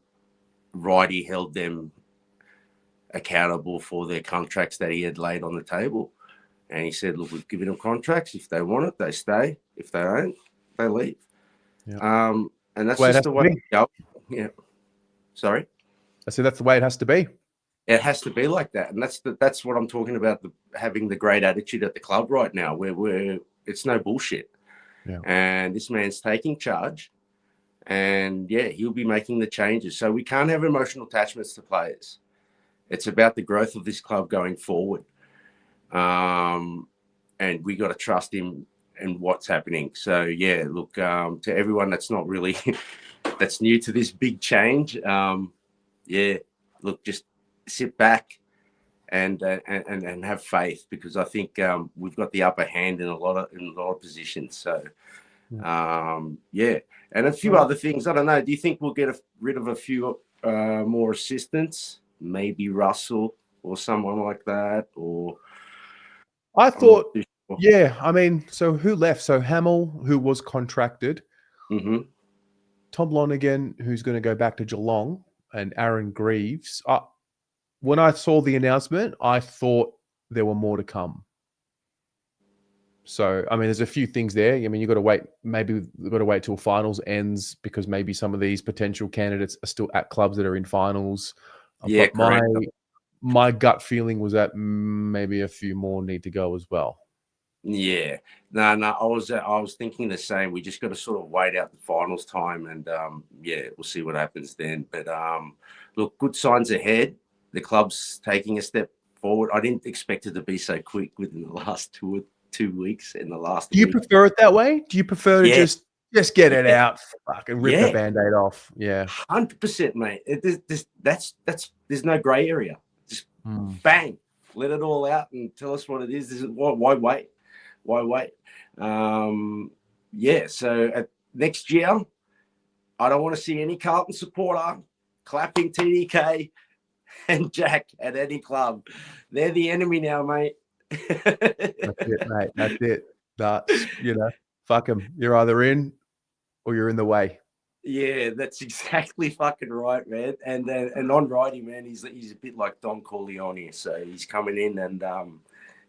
Righty held them accountable for their contracts that he had laid on the table, and he said, "Look, we've given them contracts. If they want it, they stay. If they don't, they leave." Yeah. And that's just the way it goes. Yeah. Sorry. I said that's the way it has to be. It has to be like that, and that's what I'm talking about. Having the great attitude at the club right now, where it's no bullshit. Yeah. And this man's taking charge, and he'll be making the changes. So we can't have emotional attachments to players. It's about the growth of this club going forward, and we got to trust him and what's happening. So look, to everyone that's not really that's new to this big change, look, just sit back and have faith, because I think we've got the upper hand in a lot of positions. So and a few other things. I don't know. Do you think we'll get rid of a few more assistants? Maybe Russell or someone like that, or I thought, I mean, so who left? So Hamill, who was contracted, Tom Lonergan, who's going to go back to Geelong, and Aaron Greaves. When I saw the announcement, I thought there were more to come. So, I mean, there's a few things there. I mean, you've got to wait. Maybe we've got to wait till finals ends, because maybe some of these potential candidates are still at clubs that are in finals. Yeah, but my gut feeling was that maybe a few more need to go as well. Yeah, no, I was thinking the same. We just got to sort of wait out the finals time, and we'll see what happens then. But look, good signs ahead. The club's taking a step forward. I didn't expect it to be so quick within the last 2 weeks. In the last, do you prefer it that way? Do you prefer to just get it out, fucking rip the Band-Aid off? Yeah, 100%, mate. There's no grey area. Just bang, let it all out and tell us what it is. This is why wait? Why wait? So next year, I don't want to see any Carlton supporter clapping TDK and Jack at any club. They're the enemy now, mate. That's it, mate. That's it. But, fuck them. You're either in or you're in the way. Yeah, that's exactly fucking right, man. And on Righty, man, he's a bit like Don Corleone. So he's coming in and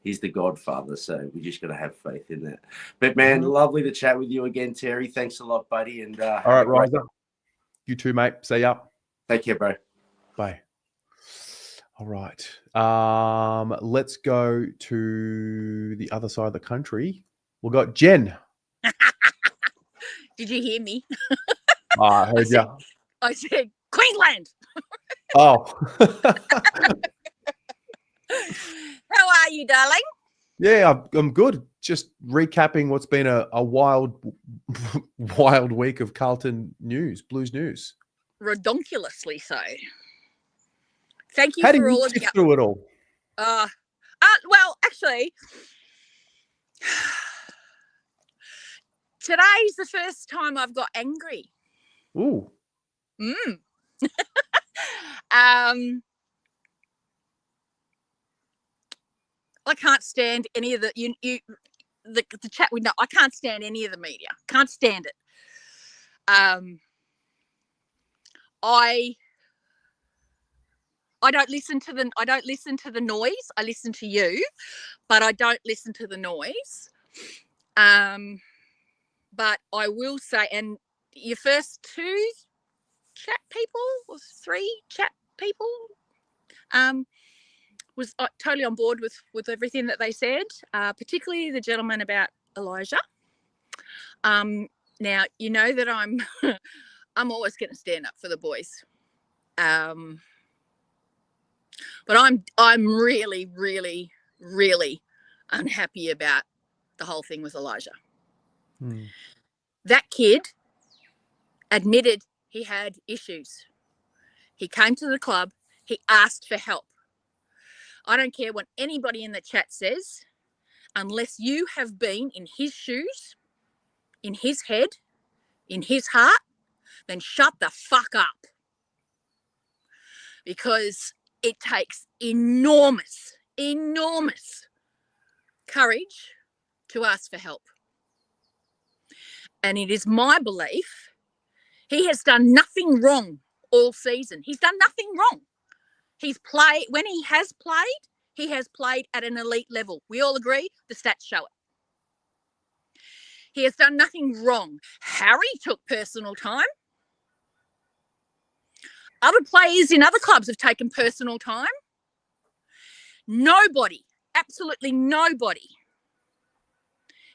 he's the godfather. So we just got to have faith in that. But, man, lovely to chat with you again, Terry. Thanks a lot, buddy. And all right, Riser. You too, mate. See ya. Take care, bro. Bye. All right. Let's go to the other side of the country. We've got Jen. Did you hear me? I heard you. I said Queensland. Oh. How are you, darling? Yeah, I'm good. Just recapping what's been a wild week of Carlton news, Blues news. Redonkulously so. Thank you How for all you of you. Through it all. Well, actually, today's the first time I've got angry. Ooh. I can't stand any of the the chat with I can't stand any of the media. Can't stand it. I don't listen to the noise. I listen to you, but I don't listen to the noise. But I will say, and your first two chat people or three chat people, was totally on board with everything that they said, particularly the gentleman about Elijah. Now you know that I'm I'm always going to stand up for the boys, but I'm really, really, really unhappy about the whole thing with Elijah. That kid admitted he had issues. He came to the club. He asked for help. I don't care what anybody in the chat says, unless you have been in his shoes, in his head, in his heart, then shut the fuck up. Because it takes enormous courage to ask for help. And it is my belief he has done nothing wrong all season. He's done nothing wrong. When he has played at an elite level. We all agree, the stats show it. He has done nothing wrong. Harry took personal time. Other players in other clubs have taken personal time. Nobody, absolutely nobody,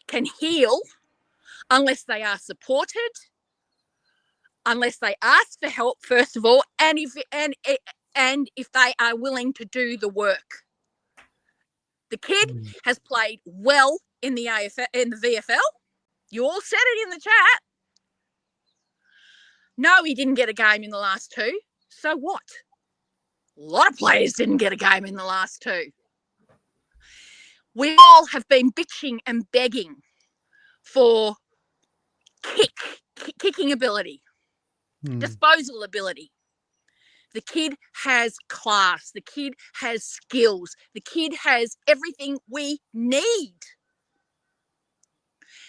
can heal unless they are supported, unless they ask for help, first of all, and if they are willing to do the work. The kid has played well in the VFL. You all said it in the chat. No, he didn't get a game in the last two. So what? A lot of players didn't get a game in the last two. We all have been bitching and begging for kicking ability, disposal ability. The kid has class. The kid has skills. The kid has everything we need.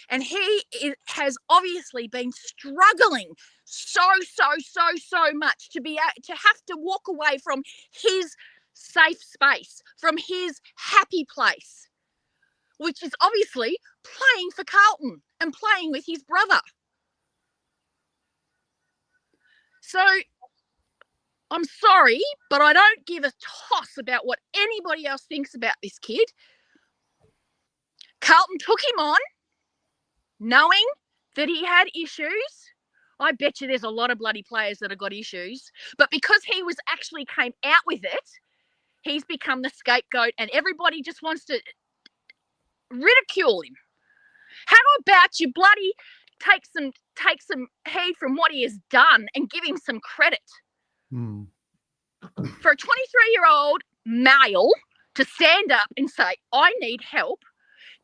And he has obviously been struggling so much to have to walk away from his safe space, from his happy place, which is obviously playing for Carlton and playing with his brother. So I'm sorry, but I don't give a toss about what anybody else thinks about this kid. Carlton took him on, knowing that he had issues. I bet you there's a lot of bloody players that have got issues. But because he actually came out with it, he's become the scapegoat and everybody just wants to ridicule him. How about you bloody take some heed from what he has done and give him some credit? For a 23-year-old male to stand up and say, I need help,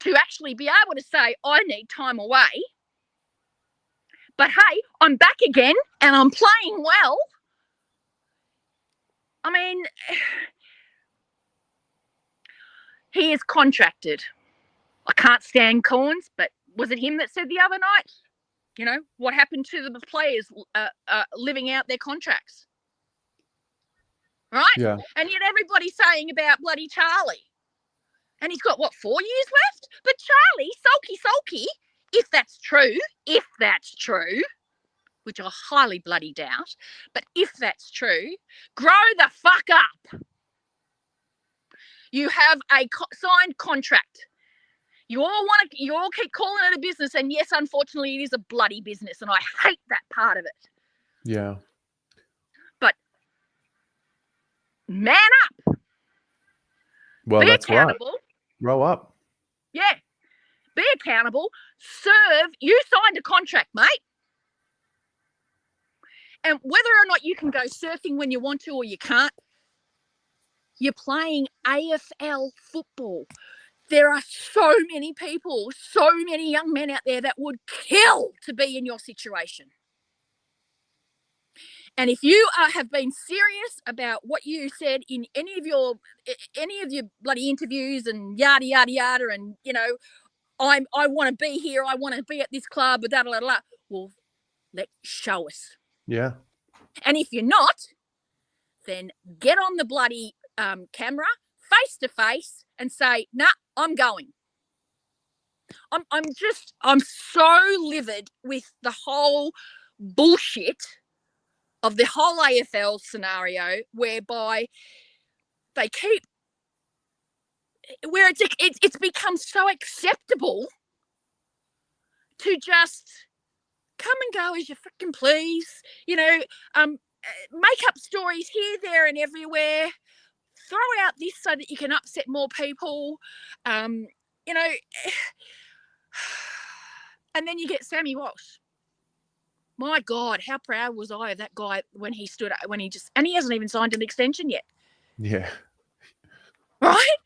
to actually be able to say, I need time away, but hey, I'm back again and I'm playing well. I mean, he is contracted. I can't stand Corns, but was it him that said the other night, you know, what happened to the players living out their contracts? Right? Yeah. And yet everybody's saying about bloody Charlie. And he's got, 4 years left? But Charlie, sulky, if that's true, which I highly bloody doubt, but if that's true, grow the fuck up. You have a signed contract. You all keep calling it a business, and yes, unfortunately, it is a bloody business, and I hate that part of it. Yeah. But man up. Well, Be that's accountable. right. Grow up. Yeah. Be accountable. Serve. You signed a contract, mate. And whether or not you can go surfing when you want to or you can't, you're playing AFL football. There are so many people, so many young men out there that would kill to be in your situation. And if you have been serious about what you said in any of your bloody interviews and yada yada yada, and you know, I want to be here, I want to be at this club, blah blah blah. Well, show us. Yeah. And if you're not, then get on the bloody camera face to face and say, nah, I'm going. I'm so livid with the whole bullshit of the whole AFL scenario, whereby they keep, where it's become so acceptable to just come and go as you freaking please, make up stories here, there, and everywhere. Throw out this so that you can upset more people, and then you get Sammy Walsh. My God, how proud was I of that guy when he and he hasn't even signed an extension yet. Yeah. Right?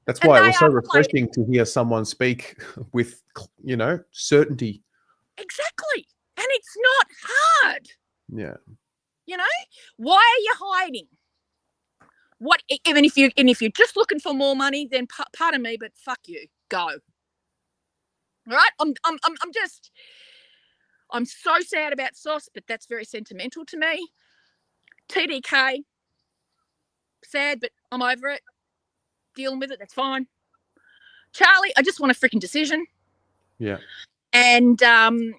That's why it was so refreshing to hear someone speak with, certainty. Exactly. And it's not hard. Yeah. Why are you hiding? What, even if you're just looking for more money, then pardon me, but fuck you. Go. All right? I'm so sad about Sauce, but that's very sentimental to me. TDK, sad, but I'm over it. Dealing with it, that's fine. Charlie, I just want a freaking decision. Yeah. And can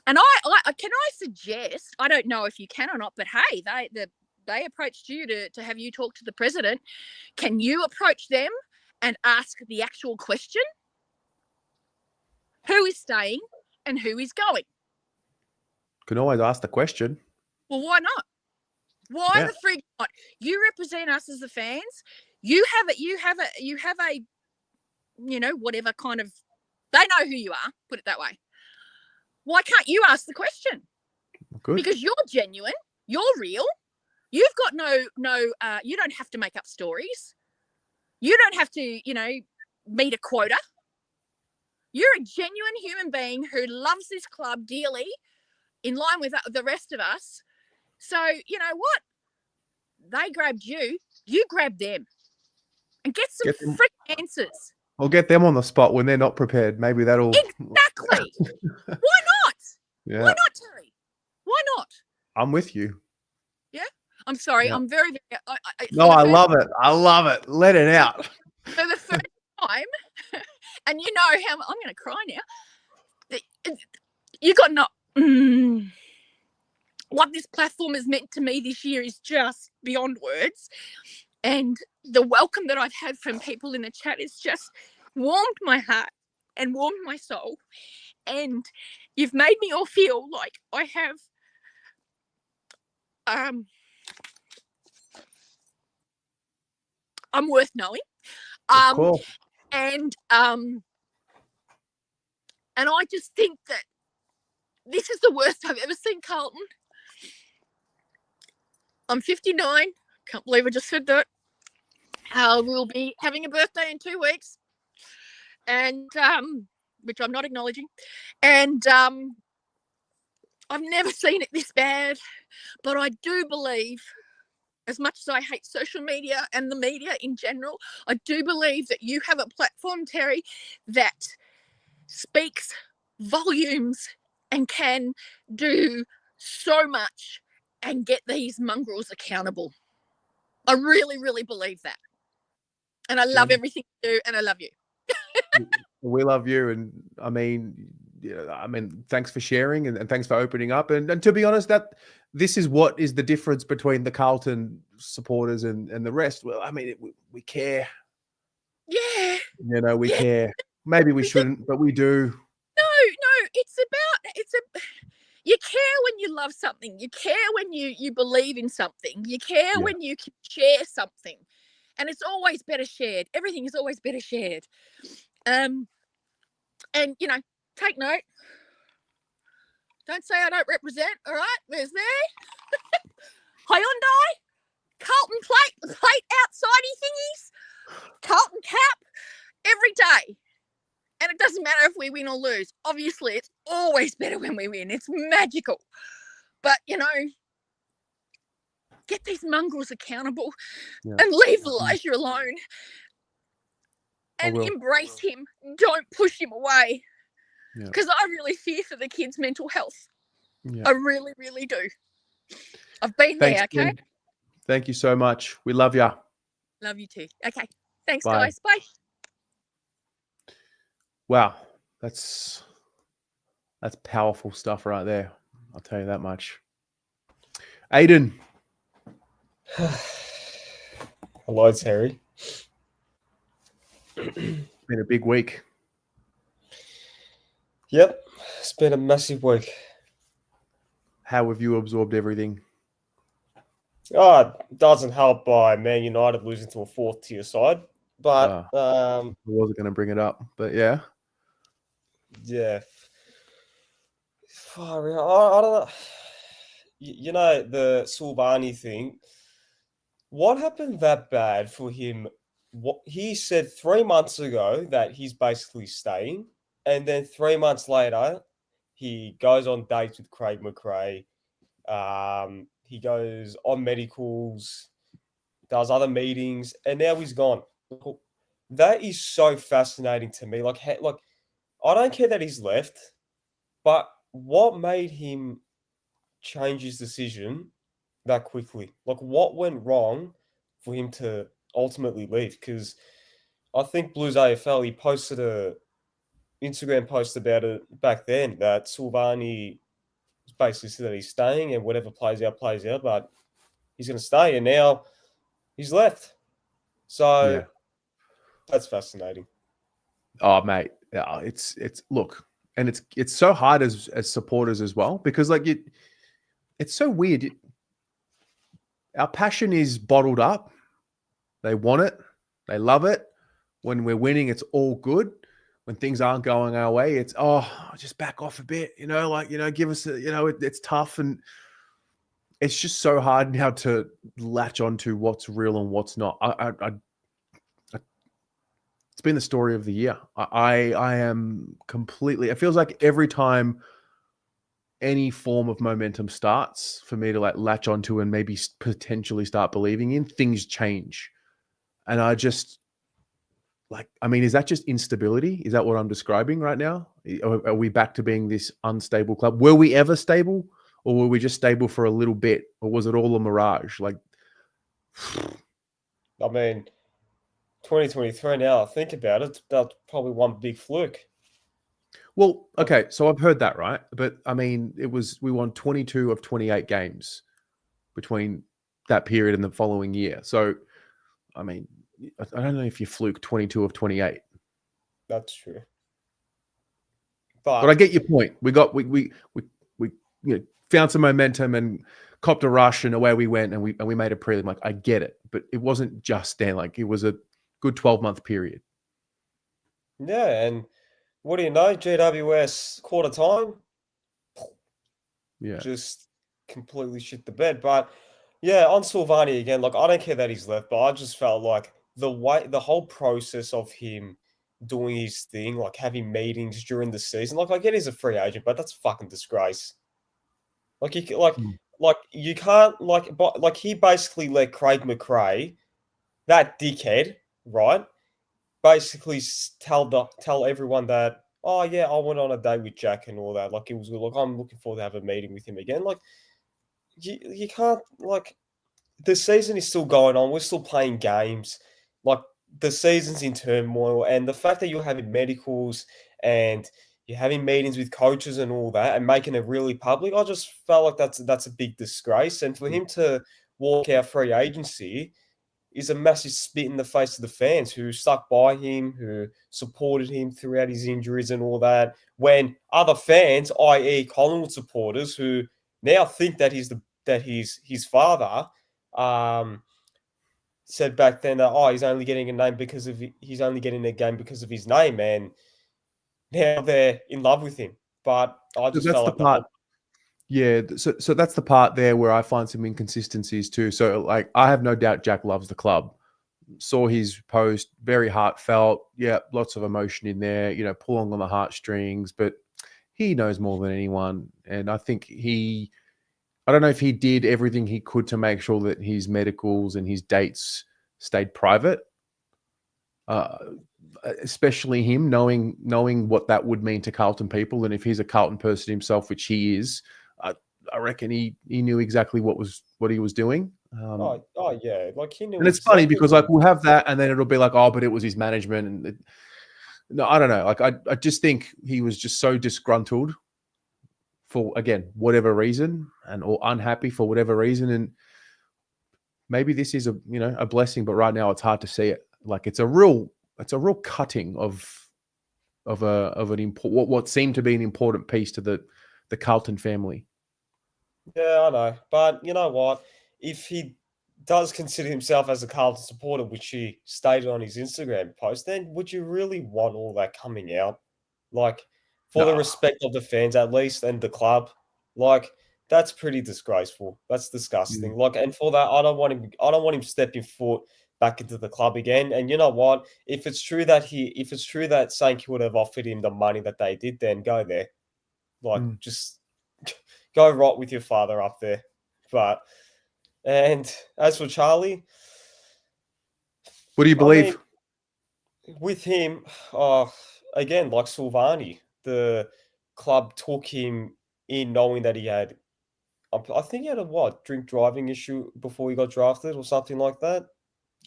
I suggest, I don't know if you can or not, but hey, they approached you to have you talk to the president. Can you approach them and ask the actual question? Who is staying and who is going? Can always ask the question. Well, why not? Why the frig not? You represent us as the fans. You have a whatever kind of, they know who you are, put it that way. Why can't you ask the question? Good. Because you're genuine, you're real. You've got no you don't have to make up stories. You don't have to, meet a quota. You're a genuine human being who loves this club dearly, in line with the rest of us. So, you know what? They grabbed you, you grabbed them. And get some freaking answers. I'll get them on the spot when they're not prepared. Maybe that'll... Exactly. Why not? Yeah. Why not, Terry? Why not? I'm with you. Yeah? I'm sorry. Yeah. I'm very, very... I love it. I love it. Let it out. For the first time, and you know how... I'm going to cry now. You got not... what this platform has meant to me this year is just beyond words. And the welcome that I've had from people in the chat has just warmed my heart and warmed my soul. And you've made me all feel like I have I'm worth knowing. Cool. And I just think that this is the worst I've ever seen Carlton. I'm 59. Can't believe I just said that. We'll be having a birthday in 2 weeks, and which I'm not acknowledging. And I've never seen it this bad, but I do believe, as much as I hate social media and the media in general, I do believe that you have a platform, Terry, that speaks volumes and can do so much and get these mongrels accountable. I really, really believe that. And I love everything you do, and I love you. We love you. And I mean, thanks for sharing and thanks for opening up. And to be honest, that this is what is the difference between the Carlton supporters and the rest. Well, I mean, we care. Yeah. We care. Maybe we shouldn't, but we do. No, you care when you love something. You care when you believe in something. You care when you can share something. And it's always better shared. Everything is always better shared. And, take note. Don't say I don't represent, all right? There's there. Hyundai, Carlton plate outsidey thingies, Carlton cap, every day. And it doesn't matter if we win or lose. Obviously, it's always better when we win. It's magical. But, get these mongrels accountable and leave Elijah alone. And embrace him. Don't push him away. Because I really fear for the kids' mental health. I really, really do. I've been there, okay? Thank you so much. We love you. Love you too. Okay. Thanks, Bye. guys. Bye. Wow, that's powerful stuff right there. I'll tell you that much. Aiden. Hello, Terry. Been a big week. Yep, it's been a massive week. How have you absorbed everything? Oh, it doesn't help by Man United losing to a fourth-tier side, but I wasn't going to bring it up, but yeah. Yeah. Far out. I don't know. You know, the Silvani thing. What happened that bad for him? What he said 3 months ago that he's basically staying, and then 3 months later, he goes on dates with Craig McRae. He goes on medicals, does other meetings, and now he's gone. That is so fascinating to me. Like I don't care that he's left, but what made him change his decision that quickly? Like, what went wrong for him to ultimately leave? Because I think Blues AFL, he posted a Instagram post about it back then that Silvani basically said that he's staying and whatever plays out, but he's going to stay, and now he's left. So Yeah. that's fascinating. Oh, mate, it's look, and it's so hard as supporters as well, because like it's so weird. Our passion is bottled up. They want it, they love it. When we're winning, it's all good. When things aren't going our way, it's just back off a bit, give us it's tough, and it's just so hard now to latch onto what's real and what's not. It's been the story of the year. I am completely. It feels like every time any form of momentum starts for me to like latch onto and maybe potentially start believing in, things change, and I just. Is that just instability? Is that what I'm describing right now? Are we back to being this unstable club? Were we ever stable, or were we just stable for a little bit, or was it all a mirage? Like, I mean, 2023 now, I think about it, that's probably one big fluke. Well, okay, so I've heard that, right? But I mean, we won 22 of 28 games between that period and the following year. So, I mean, I don't know if you fluke 22 of 28. That's true. But I get your point. We found some momentum and copped a rush, and away we went, and we made a prelim. Like, I get it, but it wasn't just then. Like, it was a good 12-month period. Yeah, and what do you know? GWS quarter time. Yeah, just completely shit the bed. But yeah, on Silvani again, like I don't care that he's left, but I just felt like the whole process of him doing his thing, like having meetings during the season, like I get he's a free agent, but that's a fucking disgrace. Like you can't but he basically let Craig McRae, that dickhead, right? Basically tell everyone that, oh yeah, I went on a date with Jack and all that. Like it was good. Like I'm looking forward to have a meeting with him again. Like you can't, like, the season is still going on. We're still playing games. Like the season's in turmoil, and the fact that you're having medicals and you're having meetings with coaches and all that and making it really public, I just felt like that's a big disgrace. And for him to walk out free agency is a massive spit in the face of the fans who stuck by him, who supported him throughout his injuries and all that. When other fans, i.e., Collingwood supporters, who now think that he's his father, said back then that he's only getting a name because of he's only getting a game because of his name, and now they're in love with him. But I just felt like the part. Yeah, so that's the part there where I find some inconsistencies too. So like, I have no doubt Jack loves the club. Saw his post, very heartfelt. Yeah, lots of emotion in there. Pulling on the heartstrings, but he knows more than anyone. And I think I don't know if he did everything he could to make sure that his medicals and his dates stayed private. Especially him knowing what that would mean to Carlton people, and if he's a Carlton person himself, which he is. I reckon he knew exactly what he was doing. Yeah, like he knew And it's funny exactly because what like we'll have that, and then it'll be like, oh, but it was his management, and no, I don't know. Like I just think he was just so disgruntled for, again, whatever reason, and or unhappy for whatever reason, and maybe this is a blessing, but right now it's hard to see it. Like it's a real cutting of what seemed to be an important piece to the Carlton family. Yeah, I know. But you know what? If he does consider himself as a Carlton supporter, which he stated on his Instagram post, then would you really want all that coming out? Like, for the No. respect of the fans at least and the club, like that's pretty disgraceful. That's disgusting. Mm. Like, and for that, I don't want him stepping foot back into the club again. And you know what? If it's true that St Kilda have offered him the money that they did, then go there. Like, Mm. just go right with your father up there. And as for Charlie, What do you I believe? mean, with him, again, like Silvani, the club took him in knowing that he had, I think he had a drink driving issue before he got drafted or something like that.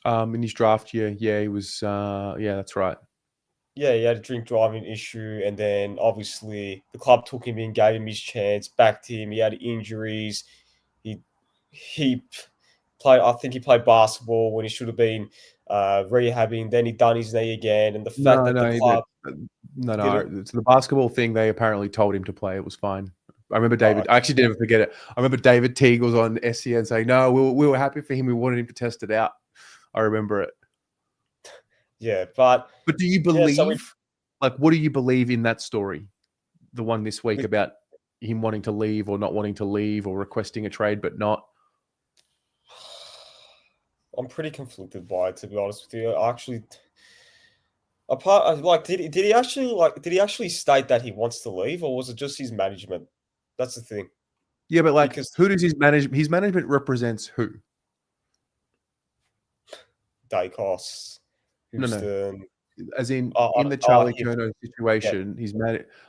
In his draft year, yeah, he was. Yeah, that's right. Yeah, he had a drink driving issue, and then obviously the club took him in, gave him his chance, backed him. He had injuries. He played. I think he played basketball when he should have been rehabbing. Then he done his knee again, and the fact No, that the no, club no. It's the basketball thing. They apparently told him to play. It was fine. I remember Oh, David. I actually didn't forget it. I remember David Teague was on SCN saying, "No, we were happy for him. We wanted him to test it out." I remember it. yeah, but But do you yeah. So believe? Like, what do you believe in that story? The one this week with about him wanting to leave or not wanting to leave or requesting a trade but not. I'm pretty conflicted by it, to be honest with you. I actually, apart like, did he actually state that he wants to leave, or was it just his management? That's the thing. Yeah, but like, Because who does his management? His management represents who? Dacos, No. Houston, As in I the Charlie him, Curnow yeah, situation,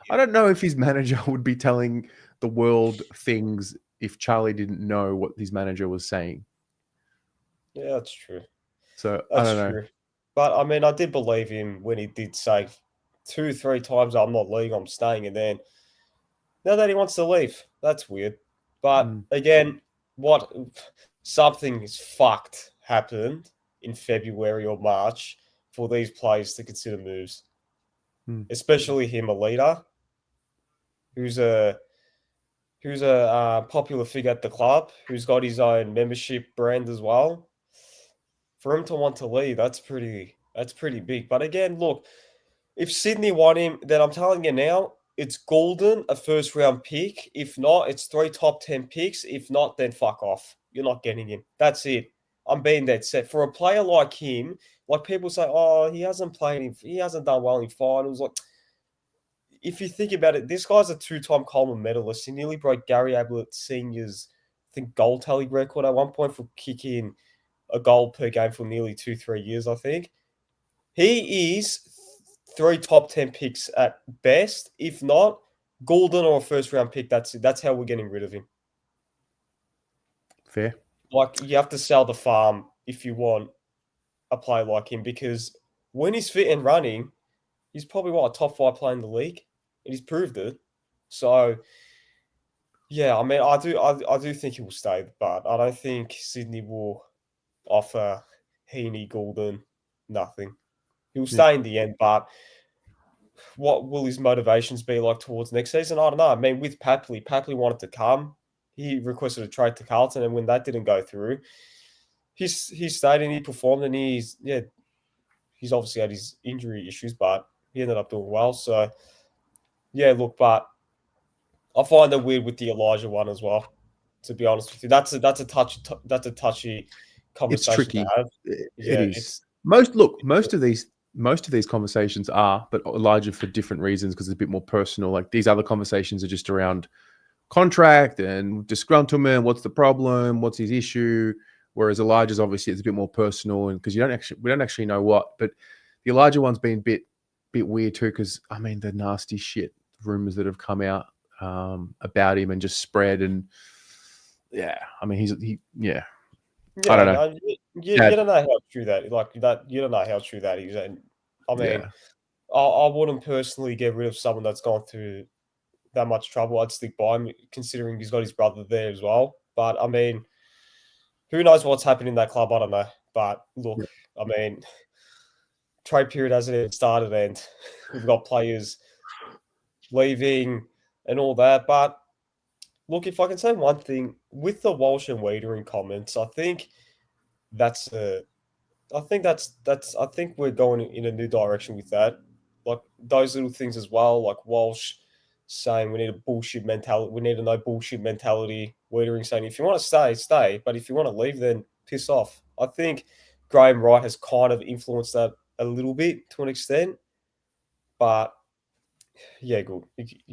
I don't know if his manager would be telling the world things if Charlie didn't know what his manager was saying. yeah, that's true. So I That's don't know. true. But I mean, I did believe him when he did say 2, 3 times, "I'm not leaving, I'm staying," and then now that he wants to leave, that's weird. But Mm. again, what something is fucked happened in February or March for these players to consider moves, especially him, a leader who's a popular figure at the club, who's got his own membership brand as well. For him to want to leave, that's pretty big. But again, look, if Sydney want him, then I'm telling you now, it's golden, a first round pick. If not, it's 3 top 10 picks. If not, then fuck off. You're not getting him. That's it. I'm being dead set. For a player like him, like people say, oh, he hasn't done well in finals. Like, if you think about it, this guy's a 2-time Coleman medalist. He nearly broke Gary Ablett Sr.'s, I think, goal tally record at one point for kicking a goal per game for nearly 2-3 years, I think. He is 3 top 10 picks at best. If not, golden or a first round pick. That's it. That's how we're getting rid of him. Fair. Like, you have to sell the farm if you want a player like him, because when he's fit and running, he's probably a top 5 player in the league, and he's proved it. So, yeah, I mean, I do think he will stay, but I don't think Sydney will offer Heaney, Goulden, nothing. He'll stay in the end, but what will his motivations be like towards next season? I don't know. I mean, with Papley wanted to come. He requested a trade to Carlton, and when that didn't go through, he stayed and he performed, and he's obviously had his injury issues, but he ended up doing well. So, yeah, look, but I find it weird with the Elijah one as well, to be honest with you. That's a touchy It's conversation to tricky. have. It Yeah, is. Most of these conversations are, but Elijah for different reasons, because it's a bit more personal. Like these other conversations are just around contract and disgruntlement. What's the problem? What's his issue? Whereas Elijah's obviously it's a bit more personal, and because we don't actually know what. But the Elijah one's been a bit weird too, because I mean the nasty shit rumors that have come out about him and just spread, and yeah, I mean I don't know. no, you don't know how true that, like that. You don't know how true that is, and I mean, I wouldn't personally get rid of someone that's gone through that much trouble. I'd stick by him, considering he's got his brother there as well. But I mean, who knows what's happening in that club? I don't know. But look, I mean, trade period hasn't even started, and we've got players leaving and all that. But look, if I can say one thing with the Walsh and Wiedering comments, I think that's I think we're going in a new direction with that. Like those little things as well, like Walsh saying we need a bullshit mentality, we need a no bullshit mentality. Wiedering saying if you want to stay, stay, but if you want to leave, then piss off. I think Graham Wright has kind of influenced that a little bit to an extent, but yeah, good.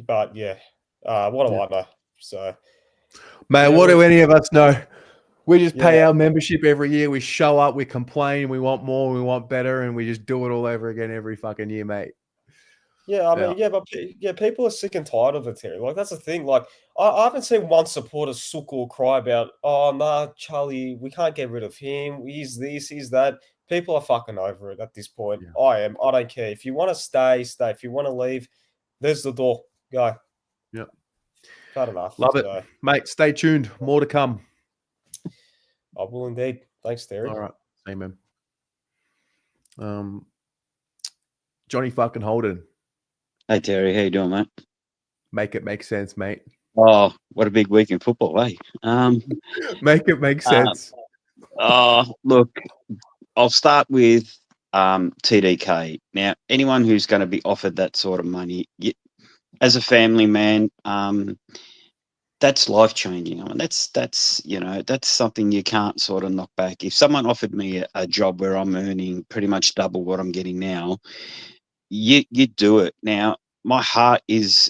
But yeah, what do I know? So, mate, yeah, what do any of us know? We just pay Yeah. our membership every year. We show up, we complain, we want more, we want better, and we just do it all over again every fucking year, mate. Yeah, I mean, people are sick and tired of it, Terry. Like, that's the thing. Like, I haven't seen one supporter suck or cry about, oh, nah, Charlie, we can't get rid of him. He's this, he's that. People are fucking over it at this point. Yeah. I am. I don't care. If you want to stay, stay. If you want to leave, there's the door. Go. Yep. Fair enough. Love it. Mate, stay tuned. More to come. I will indeed. Thanks, Terry. All right. Same, man. Johnny fucking Holden. Hey, Terry. How you doing, mate? Make it make sense, mate. Oh, what a big week in football, eh? Make it make sense. Look, I'll start with TDK. Now, anyone who's going to be offered that sort of money, as a family man, that's life changing. I mean, that's something you can't sort of knock back. If someone offered me a job where I'm earning pretty much double what I'm getting now, you do it. Now, my heart is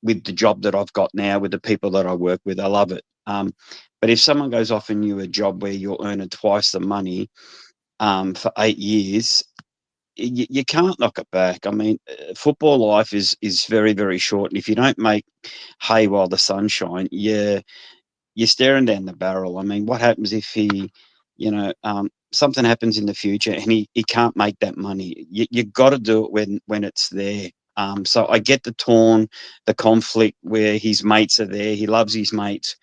with the job that I've got now, with the people that I work with. I love it. But if someone goes offering you a job where you're earning twice the money for 8 years, you can't knock it back. I mean, football life is very, very short. And if you don't make hay while the sun shines, you're staring down the barrel. I mean, what happens if something happens in the future and he can't make that money? You got to do it when it's there. So I get the conflict where his mates are there. He loves his mates,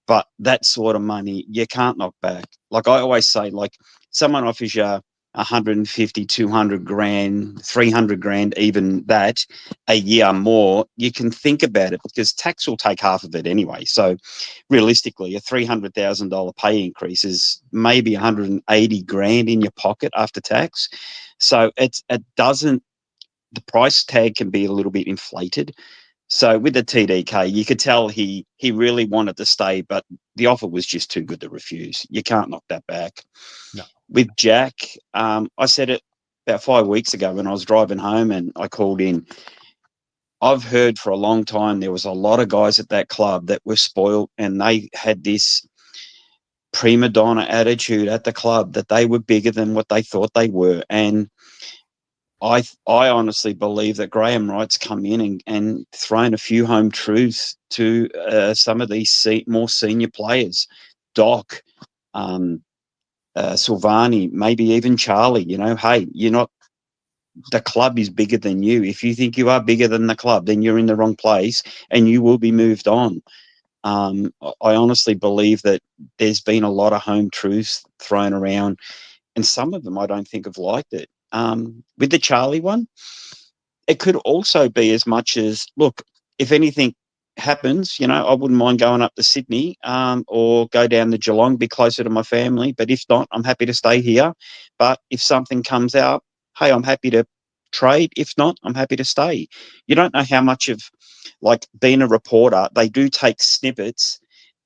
but that sort of money you can't knock back. Like I always say, like someone offers you 150, 200 grand, 300 grand, even that a year more, you can think about it because tax will take half of it anyway. So realistically, a $300,000 pay increase is maybe 180 grand in your pocket after tax. So the price tag can be a little bit inflated. So with the TDK, you could tell he really wanted to stay, but the offer was just too good to refuse. You can't knock that back. No. With Jack, I said it about 5 weeks ago when I was driving home and I called in. I've heard for a long time there was a lot of guys at that club that were spoiled and they had this prima donna attitude at the club that they were bigger than what they thought they were. And I honestly believe that Graham Wright's come in and thrown a few home truths to some of these more senior players. Doc, Silvani, maybe even Charlie, hey, the club is bigger than you. If you think you are bigger than the club, then you're in the wrong place and you will be moved on. I honestly believe that there's been a lot of home truths thrown around and some of them I don't think have liked it. With the Charlie one, it could also be as much as, look, if anything happens, I wouldn't mind going up to Sydney or go down to Geelong, be closer to my family. But if not, I'm happy to stay here. But if something comes out, hey, I'm happy to trade. If not, I'm happy to stay. You don't know how much of, like, being a reporter, they do take snippets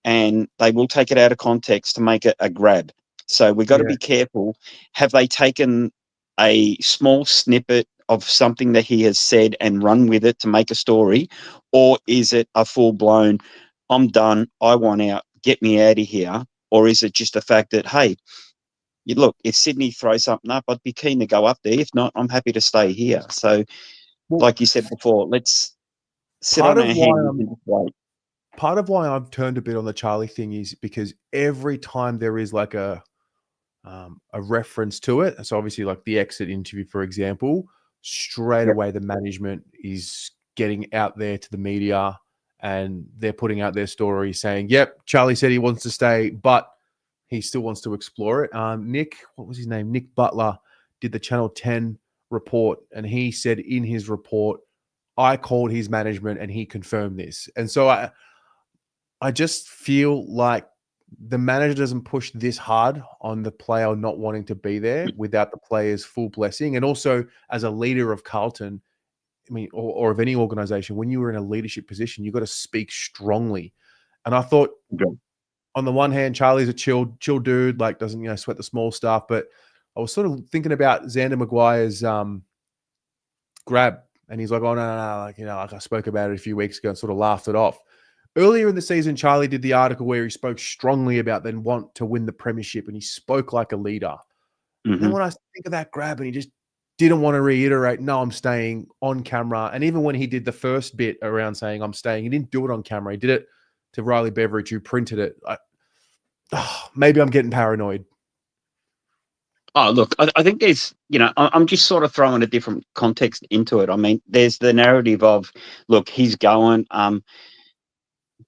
and they will take it out of context to make it a grab. So we've got to be careful. Have they taken a small snippet of something that he has said and run with it to make a story, or is it a full-blown, I'm done, I want out, get me out of here? Or is it just a fact that, hey, look, if Sydney throws something up, I'd be keen to go up there. If not, I'm happy to stay here. So, like you said before, let's sit on our hands and just wait. part of why I've turned a bit on the Charlie thing is because every time there is like a reference to it, so obviously like the exit interview, for example, straight away the management is getting out there to the media and they're putting out their story saying, yep, Charlie said he wants to stay, but he still wants to explore it. Nick, what was his name? Nick Butler did the Channel 10 report, and he said in his report, I called his management and he confirmed this. And so I just feel like the manager doesn't push this hard on the player not wanting to be there without the player's full blessing. And also, as a leader of Carlton, I mean, or of any organization, when you were in a leadership position, you've got to speak strongly. And I thought, on the one hand, Charlie's a chill dude, like doesn't sweat the small stuff. But I was sort of thinking about Xander Maguire's grab, and he's like, "Oh no, like like I spoke about it a few weeks ago and sort of laughed it off." Earlier in the season, Charlie did the article where he spoke strongly about then want to win the premiership, and he spoke like a leader. And then when I think of that grab, and he just didn't want to reiterate, "No, I'm staying," on camera. And even when he did the first bit around saying I'm staying, he didn't do it on camera. He did it to Riley Beveridge, who printed it. Maybe I'm getting paranoid. Oh, look, I think there's, I'm just sort of throwing a different context into it. I mean, there's the narrative of, look, he's going.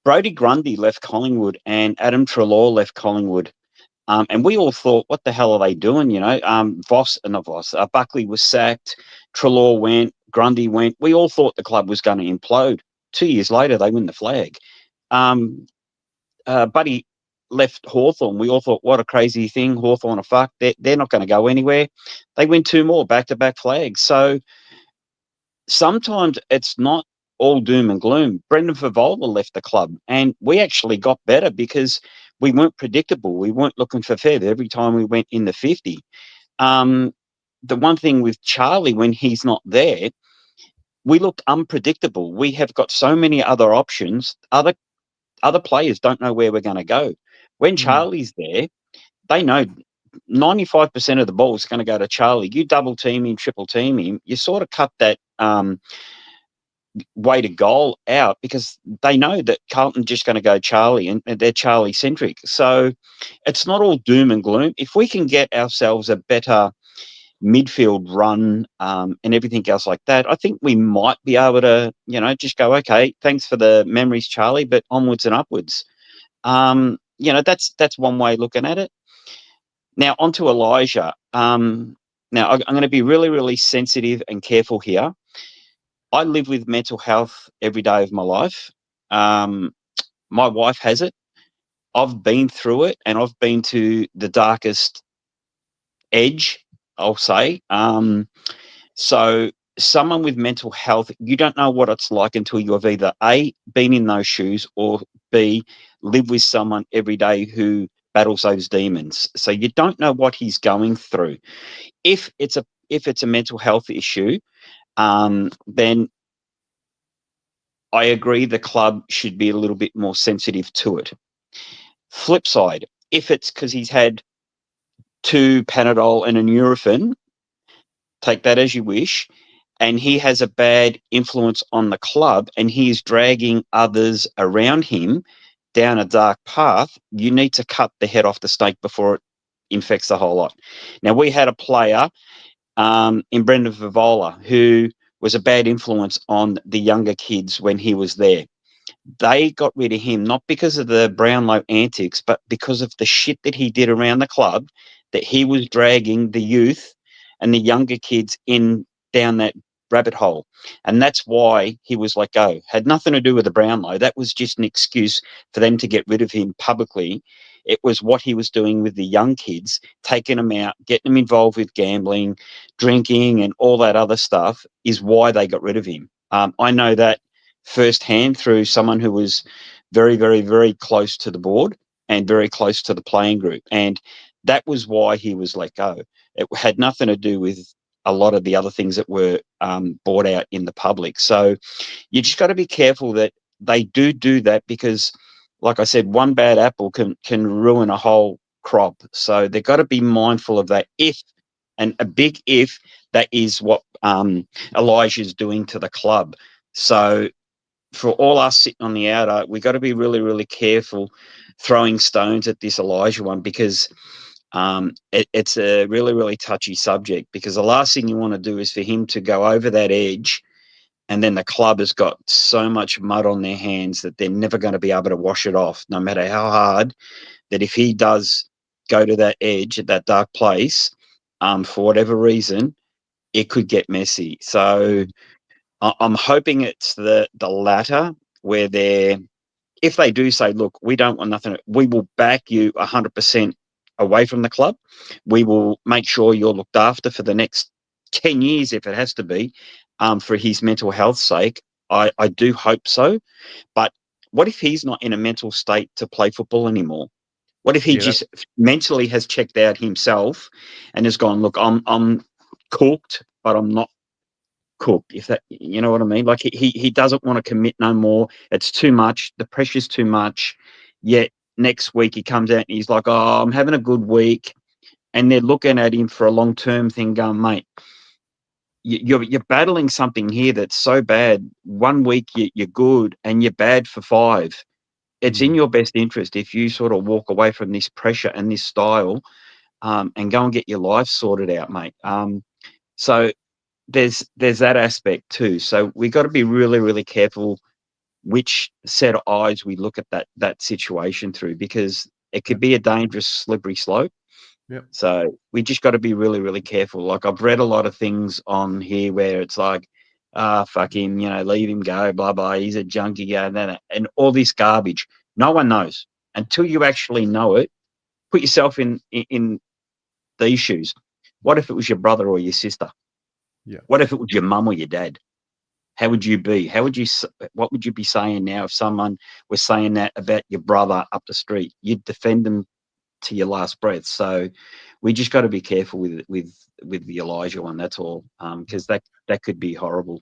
Brodie Grundy left Collingwood and Adam Treloar left Collingwood. And we all thought, what the hell are they doing? Buckley was sacked, Treloar went, Grundy went. We all thought the club was going to implode. 2 years later, they win the flag. Buddy left Hawthorn. We all thought, what a crazy thing. Hawthorn are fucked. They're not going to go anywhere. They win 2 more back-to-back flags. So sometimes it's not all doom and gloom. Brendan Favola left the club, and we actually got better because we weren't predictable. We weren't looking for Fev every time we went in the 50. The one thing with Charlie, when he's not there, we looked unpredictable. We have got so many other options. Other players don't know where we're going to go. When Charlie's there, they know 95% of the ball is going to go to Charlie. You double team him, triple team him, you sort of cut that way to goal out because they know that Carlton just going to go Charlie and they're Charlie centric. So it's not all doom and gloom. If we can get ourselves a better midfield run and everything else like that, I think we might be able to, just go, okay, thanks for the memories, Charlie, but onwards and upwards. That's one way of looking at it. Now, on to Elijah. Now, I'm going to be really, really sensitive and careful here. I live with mental health every day of my life. My wife has it. I've been through it, and I've been to the darkest edge, I'll say. So someone with mental health, you don't know what it's like until you have either A, been in those shoes, or B, live with someone every day who battles those demons. So you don't know what he's going through. If it's a mental health issue, then I agree the club should be a little bit more sensitive to it. Flip side, if it's because he's had 2 Panadol and a Nurofen, take that as you wish, and he has a bad influence on the club and he is dragging others around him down a dark path, you need to cut the head off the snake before it infects the whole lot. Now, we had a player in Brendan Favola who was a bad influence on the younger kids when he was there. They got rid of him not because of the Brownlow antics, but because of the shit that he did around the club, that he was dragging the youth and the younger kids in down that rabbit hole. And that's why he was let go. Had nothing to do with the Brownlow. That was just an excuse for them to get rid of him publicly. It was what he was doing with the young kids, taking them out, getting them involved with gambling, drinking, and all that other stuff is why they got rid of him. I know that firsthand through someone who was very, very, very close to the board and very close to the playing group. And that was why he was let go. It had nothing to do with a lot of the other things that were brought out in the public. So you just got to be careful that they do that because, like I said, one bad apple can ruin a whole crop. So they've got to be mindful of that. If, and a big if, that is what Elijah's doing to the club. So for all us sitting on the outer, we got to be really, really careful throwing stones at this Elijah one, because it's a really, really touchy subject, because the last thing you want to do is for him to go over that edge, and then the club has got so much mud on their hands that they're never going to be able to wash it off, no matter how hard, that if he does go to that edge at that dark place, for whatever reason, it could get messy. So I'm hoping it's the latter, where if they do say, look, we don't want nothing, we will back you 100% away from the club. We will make sure you're looked after for the next 10 years if it has to be, for his mental health's sake. I do hope so. But what if he's not in a mental state to play football anymore? What if he just mentally has checked out himself and has gone, look, I'm cooked, but I'm not cooked, if that, you know what I mean? Like he doesn't want to commit no more. It's too much. The pressure's too much. Yet next week he comes out and he's like, oh, I'm having a good week. And they're looking at him for a long-term thing going, mate, you're battling something here that's so bad. 1 week you're good and you're bad for 5. It's in your best interest if you sort of walk away from this pressure and this style, and go and get your life sorted out, mate. So there's that aspect too. So we got to be really, really careful which set of eyes we look at that situation through, because it could be a dangerous, slippery slope. Yep. So we just got to be really, really careful. Like, I've read a lot of things on here where it's like, fuck him, leave him go, blah, blah, he's a junkie, and all this garbage. No one knows. Until you actually know it, put yourself in these shoes. What if it was your brother or your sister? Yeah. What if it was your mum or your dad? How would you be? What would you be saying now if someone was saying that about your brother up the street? You'd defend them to your last breath. So we just got to be careful with the Elijah one. That's all, because that could be horrible.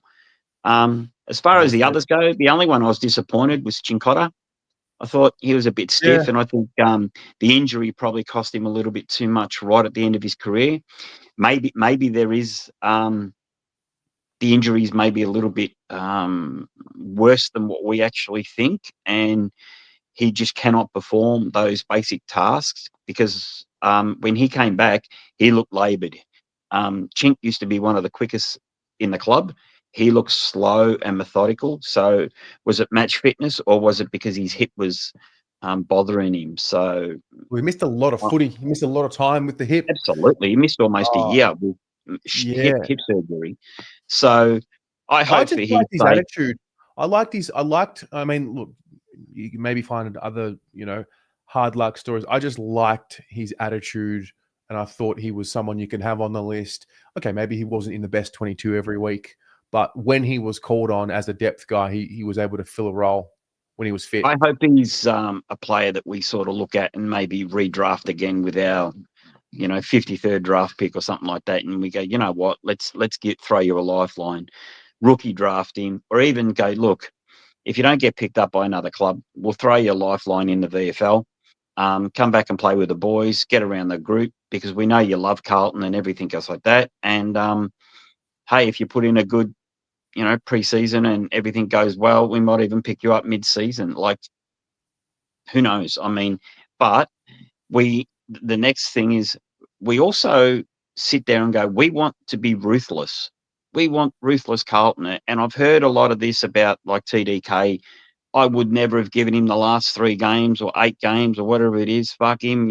As far as the others go, the only one I was disappointed was Chincotta. I thought he was a bit stiff, and I think the injury probably cost him a little bit too much right at the end of his career. Maybe there is the injuries may be a little bit worse than what we actually think, and he just cannot perform those basic tasks, because when he came back, he looked laboured. Chink used to be one of the quickest in the club. He looked slow and methodical. So was it match fitness, or was it because his hip was bothering him? So we missed a lot of footy. He missed a lot of time with the hip. Absolutely. He missed almost a year with hip surgery. So I hope for his liked his sake. attitude. I mean, look, you can maybe find other, hard luck stories. I just liked his attitude, and I thought he was someone you can have on the list. Okay, maybe he wasn't in the best 22 every week, but when he was called on as a depth guy, he was able to fill a role when he was fit. I hope he's a player that we sort of look at and maybe redraft again with our 53rd draft pick or something like that, and we go, you know what, let's throw you a lifeline, rookie draft him, or even go, look, if you don't get picked up by another club, we'll throw you a lifeline in the VFL. Come back and play with the boys, get around the group, because we know you love Carlton and everything else like that. And hey, if you put in a good, pre-season and everything goes well, we might even pick you up mid-season. Like, who knows? I mean, but the next thing is, we also sit there and go, we want to be ruthless. We want ruthless Carlton. And I've heard a lot of this about, like, TDK. I would never have given him the last 3 games or 8 games or whatever it is. Fuck him.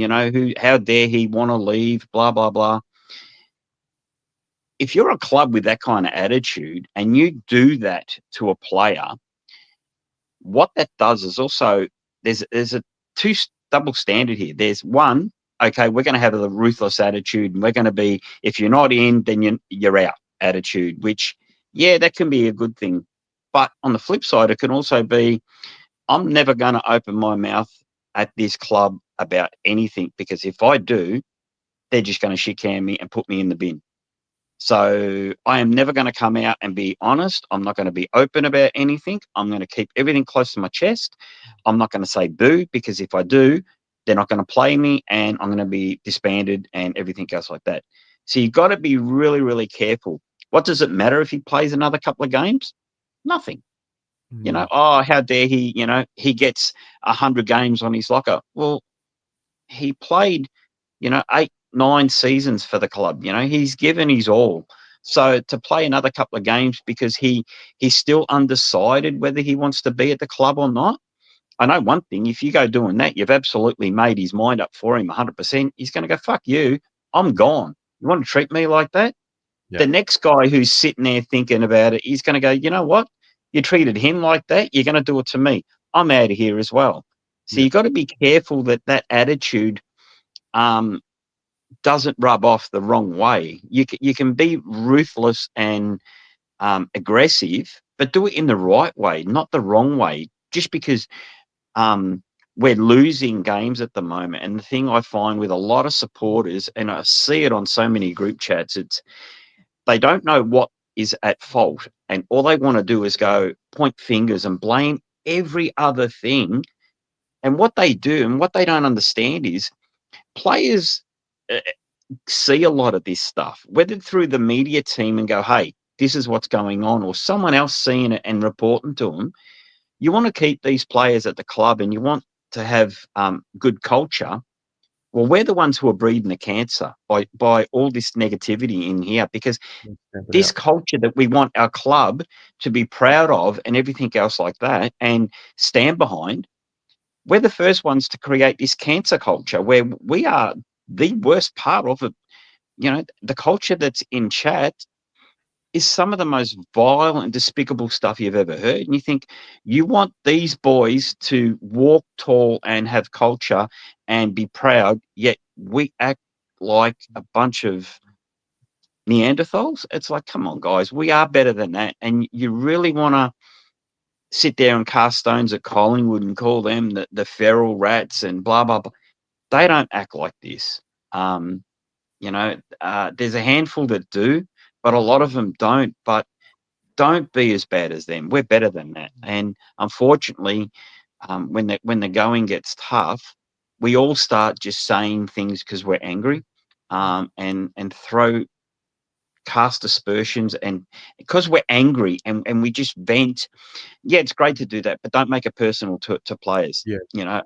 How dare he want to leave, blah, blah, blah. If you're a club with that kind of attitude and you do that to a player, what that does is also, there's a double standard here. There's one, okay, we're going to have a ruthless attitude, and we're going to be, if you're not in, then you're out attitude, which, yeah, that can be a good thing. But on the flip side, it can also be, I'm never going to open my mouth at this club about anything, because if I do, they're just going to shit can me and put me in the bin. So I am never going to come out and be honest. I'm not going to be open about anything. I'm going to keep everything close to my chest. I'm not going to say boo, because if I do, they're not going to play me, and I'm going to be disbanded and everything else like that. So you've got to be really, really careful. What does it matter if he plays another couple of games? Nothing. You know, oh, how dare he? You know, he gets 100 games on his locker. Well, he played, 8, 9 seasons for the club. You know, he's given his all. So to play another couple of games because he's still undecided whether he wants to be at the club or not. I know one thing, if you go doing that, you've absolutely made his mind up for him 100%. He's going to go, fuck you, I'm gone. You want to treat me like that? Yeah. The next guy who's sitting there thinking about it, he's going to go, you know what? You treated him like that, you're going to do it to me. I'm out of here as well. So you've got to be careful that attitude doesn't rub off the wrong way. You can be ruthless and aggressive, but do it in the right way, not the wrong way. Just because we're losing games at the moment. And the thing I find with a lot of supporters, and I see it on so many group chats, it's they don't know what is at fault. And all they want to do is go point fingers and blame every other thing. And what they do and what they don't understand is players see a lot of this stuff, whether through the media team and go, hey, this is what's going on, or someone else seeing it and reporting to them. You want to keep these players at the club and you want to have good culture. Well, we're the ones who are breeding the cancer by all this negativity in here, because this culture that we want our club to be proud of and everything else like that and stand behind, we're the first ones to create this cancer culture where we are the worst part of it. You know, the culture that's in chat is some of the most vile and despicable stuff you've ever heard. And you think you want these boys to walk tall and have culture and be proud, yet we act like a bunch of Neanderthals. It's like, come on, guys, we are better than that. And you really want to sit there and cast stones at Collingwood and call them the feral rats and blah, blah, blah. They don't act like this. There's a handful that do, but a lot of them don't. But don't be as bad as them. We're better than that. And unfortunately, when the going gets tough, we all start just saying things because we're angry, and cast aspersions, and because we're angry and we just vent. Yeah, it's great to do that, but don't make it personal to players. Yeah.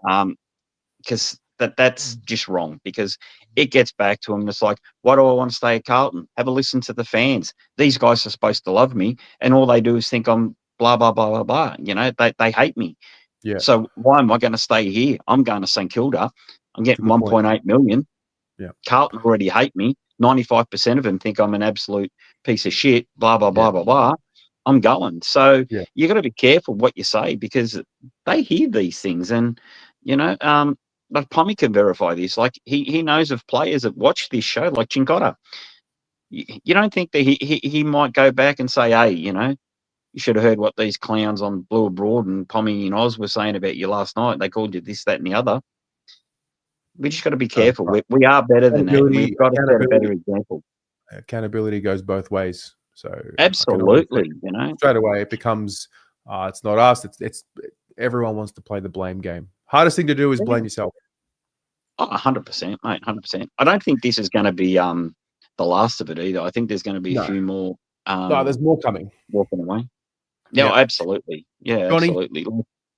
Because that's just wrong, because it gets back to them. It's like, why do I want to stay at Carlton? Have a listen to the fans. These guys are supposed to love me, and all they do is think I'm blah, blah, blah, blah, blah. You know, they hate me. Yeah. So why am I going to stay here? I'm going to St Kilda. I'm getting 1.8 million. Yeah. Carlton already hate me. 95% of them think I'm an absolute piece of shit, blah, blah, blah, blah, blah. I'm going. So you got to be careful what you say, because they hear these things. And, like Pommy can verify this. Like he knows of players that watch this show, like Chincotta. You don't think that he might go back and say, hey, you should have heard what these clowns on Blue Abroad and Pommy and Oz were saying about you last night. They called you this, that, and the other. We just got to be careful. Right. We are better than that. We've got to set a better example. Accountability goes both ways. So absolutely, straight away it becomes it's not us. It's everyone wants to play the blame game. Hardest thing to do is blame yourself. Oh, 100%, mate, 100%. I don't think this is going to be the last of it either. I think there's going to be a few more. No, there's more coming. Walking away. No, absolutely. Yeah, Johnny, absolutely.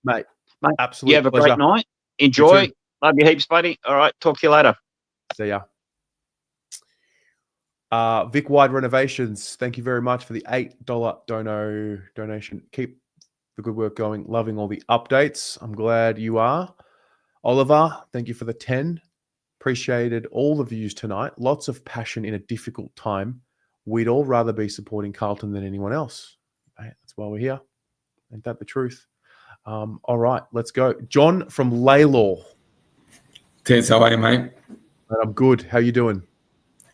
Mate, absolutely. You have a great night. Enjoy. Love you heaps, buddy. All right, talk to you later. See ya. Vic Wide Renovations, thank you very much for the $8 donation. Keep the good work going. Loving all the updates. I'm glad you are. Oliver, thank you for the 10. Appreciated all the views tonight. Lots of passion in a difficult time. We'd all rather be supporting Carlton than anyone else. Right, that's why we're here. Ain't that the truth? All right, let's go. John from Laylaw. Tess, how are you, mate? I'm good. How you doing?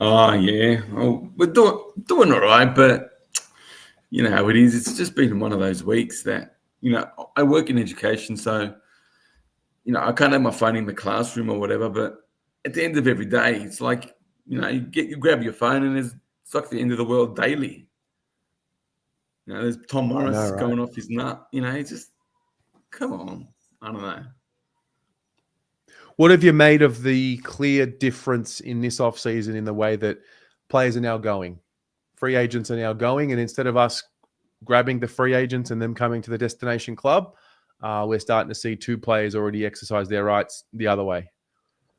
Oh, yeah. Well, we're doing all right, but you know how it is. It's just been one of those weeks that, I work in education, so, I can't have my phone in the classroom or whatever, but at the end of every day, it's like, you grab your phone and it's like the end of the world daily. There's Tom Morris going off his nut. It's just, come on. I don't know. What have you made of the clear difference in this offseason in the way that players are now going? Free agents are now going, and instead of us grabbing the free agents and them coming to the destination club, we're starting to see 2 players already exercise their rights the other way.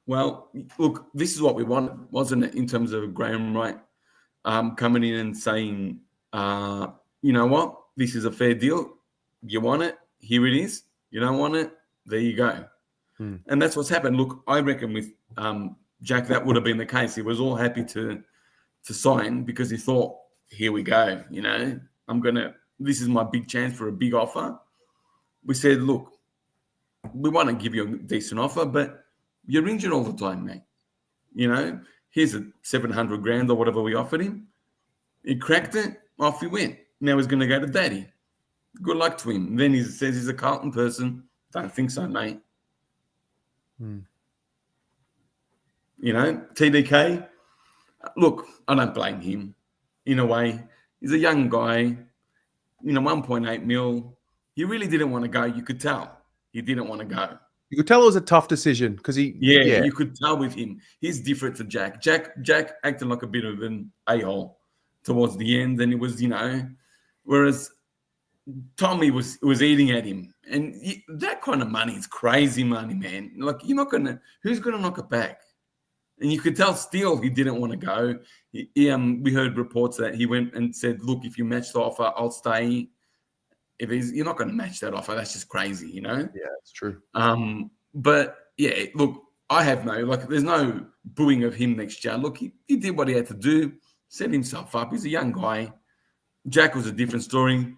Well, look, this is what we wanted, wasn't it, in terms of Graham Wright coming in and saying, you know what, this is a fair deal. You want it, here it is. You don't want it, there you go. And that's what's happened. Look, I reckon with Jack, that would have been the case. He was all happy to sign because he thought, here we go, you know, this is my big chance for a big offer. We said, look, we want to give you a decent offer, but you're injured all the time, mate. You know, here's a 700 grand or whatever we offered him. He cracked it, off he went. Now he's going to go to daddy. Good luck to him. Then he says he's a Carlton person. Don't think so, mate. You know, TDK, look, I don't blame him in a way. He's a young guy, you know, 1.8 mil. He really didn't want to go. You could tell he didn't want to go. You could tell it was a tough decision because you could tell with him. He's different to Jack. Jack acted like a bit of an a-hole towards the end, and it was, you know, whereas Tommy was eating at him. And that kind of money is crazy money, man. Like, who's going to knock it back? And you could tell still he didn't want to go. We heard reports that he went and said, look, if you match the offer, I'll stay. You're not going to match that offer. That's just crazy, you know? Yeah, it's true. But, yeah, look, there's no booing of him next year. Look, he did what he had to do, set himself up. He's a young guy. Jack was a different story.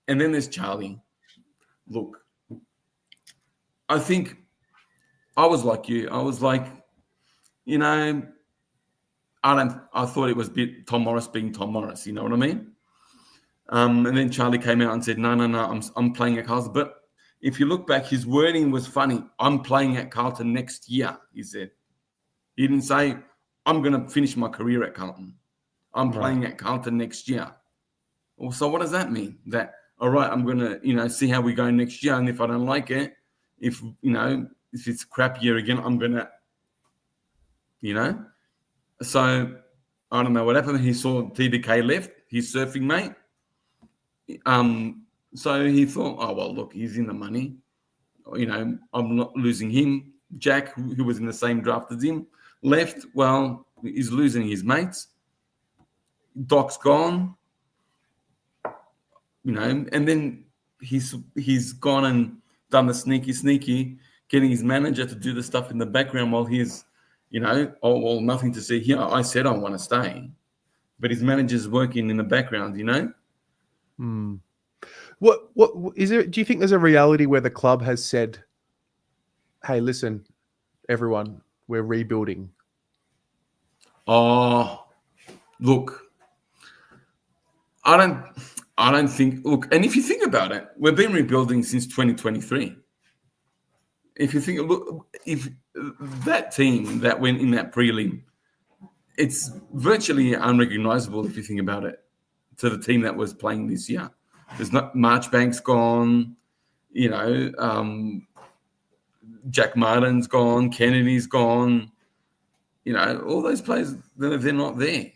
And then there's Charlie. Look, I think I was like you. I was like, you know, I thought it was a bit Tom Morris being Tom Morris. You know what I mean? And then Charlie came out and said, no, I'm playing at Carlton. But if you look back, his wording was funny. I'm playing at Carlton next year, he said. He didn't say, I'm going to finish my career at Carlton. I'm playing at Carlton next year. Well, so what does that mean? That, all right, I'm going to, you know, see how we go next year. And if I don't like it, if it's a crap year again, I'm going to, you know. So I don't know what happened. He saw TDK left, his surfing mate. So he thought, oh, well, look, he's in the money. You know, I'm not losing him. Jack, who was in the same draft as him, left. Well, he's losing his mates. Doc's gone. You know, and then he's gone and done the sneaky, getting his manager to do the stuff in the background while he's, you know, oh, well, nothing to see here. I said I want to stay. But his manager's working in the background, you know? What is there? Do you think there's a reality where the club has said, hey, listen, everyone, we're rebuilding? Oh, look, I don't think, look, and if you think about it, we've been rebuilding since 2023. If you think, look, if that team that went in that prelim, it's virtually unrecognizable if you think about it to the team that was playing this year. There's not Marchbank's gone, you know, Jack Martin's gone, Kennedy's gone, you know, all those players, they're not there.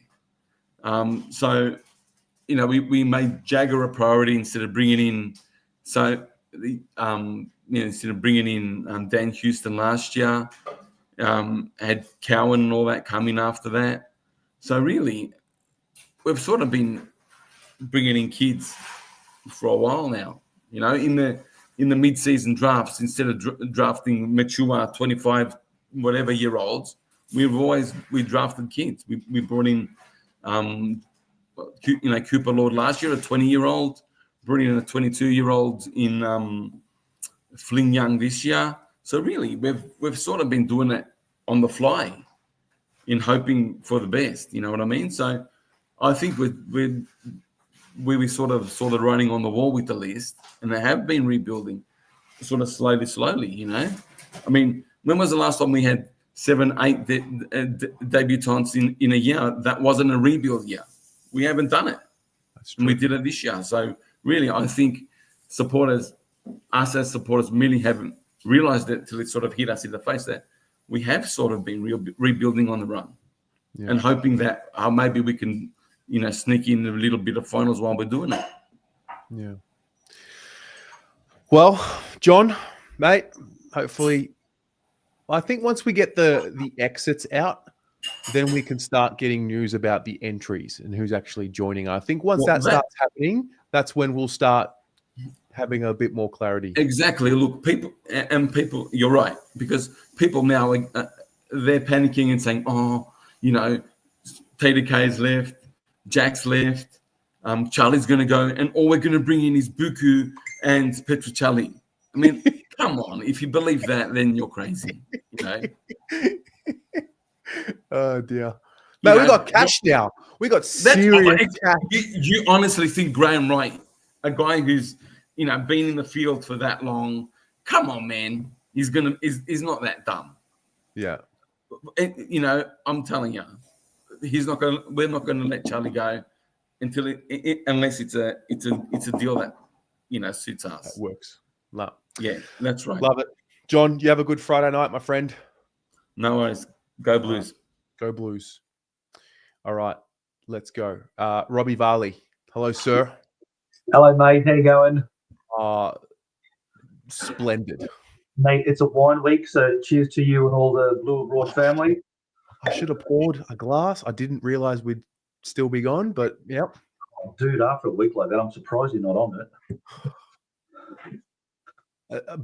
So, you know, we made Jagger a priority instead of bringing in, instead of bringing in Dan Houston last year, had Cowan and all that coming after that. So really, we've sort of been bringing in kids for a while now. You know, in the mid-season drafts, instead of drafting mature 25 whatever year olds, we drafted kids. We brought in, Cooper Lord last year, a 20-year-old, brought in a 22-year-old in Fling Young this year. So really, we've sort of been doing it on the fly, in hoping for the best. You know what I mean? So I think we sort of saw the writing on the wall with the list, and they have been rebuilding, sort of slowly. You know, I mean, when was the last time we had 7-8 debutants in a year? That wasn't a rebuild year. We haven't done it. That's true. And we did it this year. So really, I think us as supporters really haven't realized it till it sort of hit us in the face that we have sort of been rebuilding on the run, and hoping that maybe we can, you know, sneak in a little bit of finals while we're doing it. Yeah. Well, John, mate, hopefully, I think once we get the exits out, then we can start getting news about the entries and who's actually joining. I think once that starts happening, that's when we'll start having a bit more clarity. Exactly. Look, people, you're right, because people now, they're panicking and saying, oh, you know, TDK's left, Jack's left, Charlie's going to go, and all we're going to bring in is Buku and Petrucciali. I mean, come on. If you believe that, then you're crazy, you know. Oh, dear. Mate, we got cash now. We got serious cash. You honestly think Graham Wright, a guy who's, you know, been in the field for that long, come on, man, he's not that dumb. Yeah. You know, I'm telling you, we're not going to let Charlie go until unless it's a deal that, you know, suits us. That works. No. Yeah, that's right. Love it. John, you have a good Friday night, my friend. No worries. Go Blues. Go Blues. All right, let's go. Robbie Varley. Hello, sir. Hello, mate. How you going? Splendid. Mate, it's a wine week, so cheers to you and all the Blue Abroad family. I should have poured a glass. I didn't realize we'd still be gone, but yep. Oh, dude, after a week like that, I'm surprised you're not on it.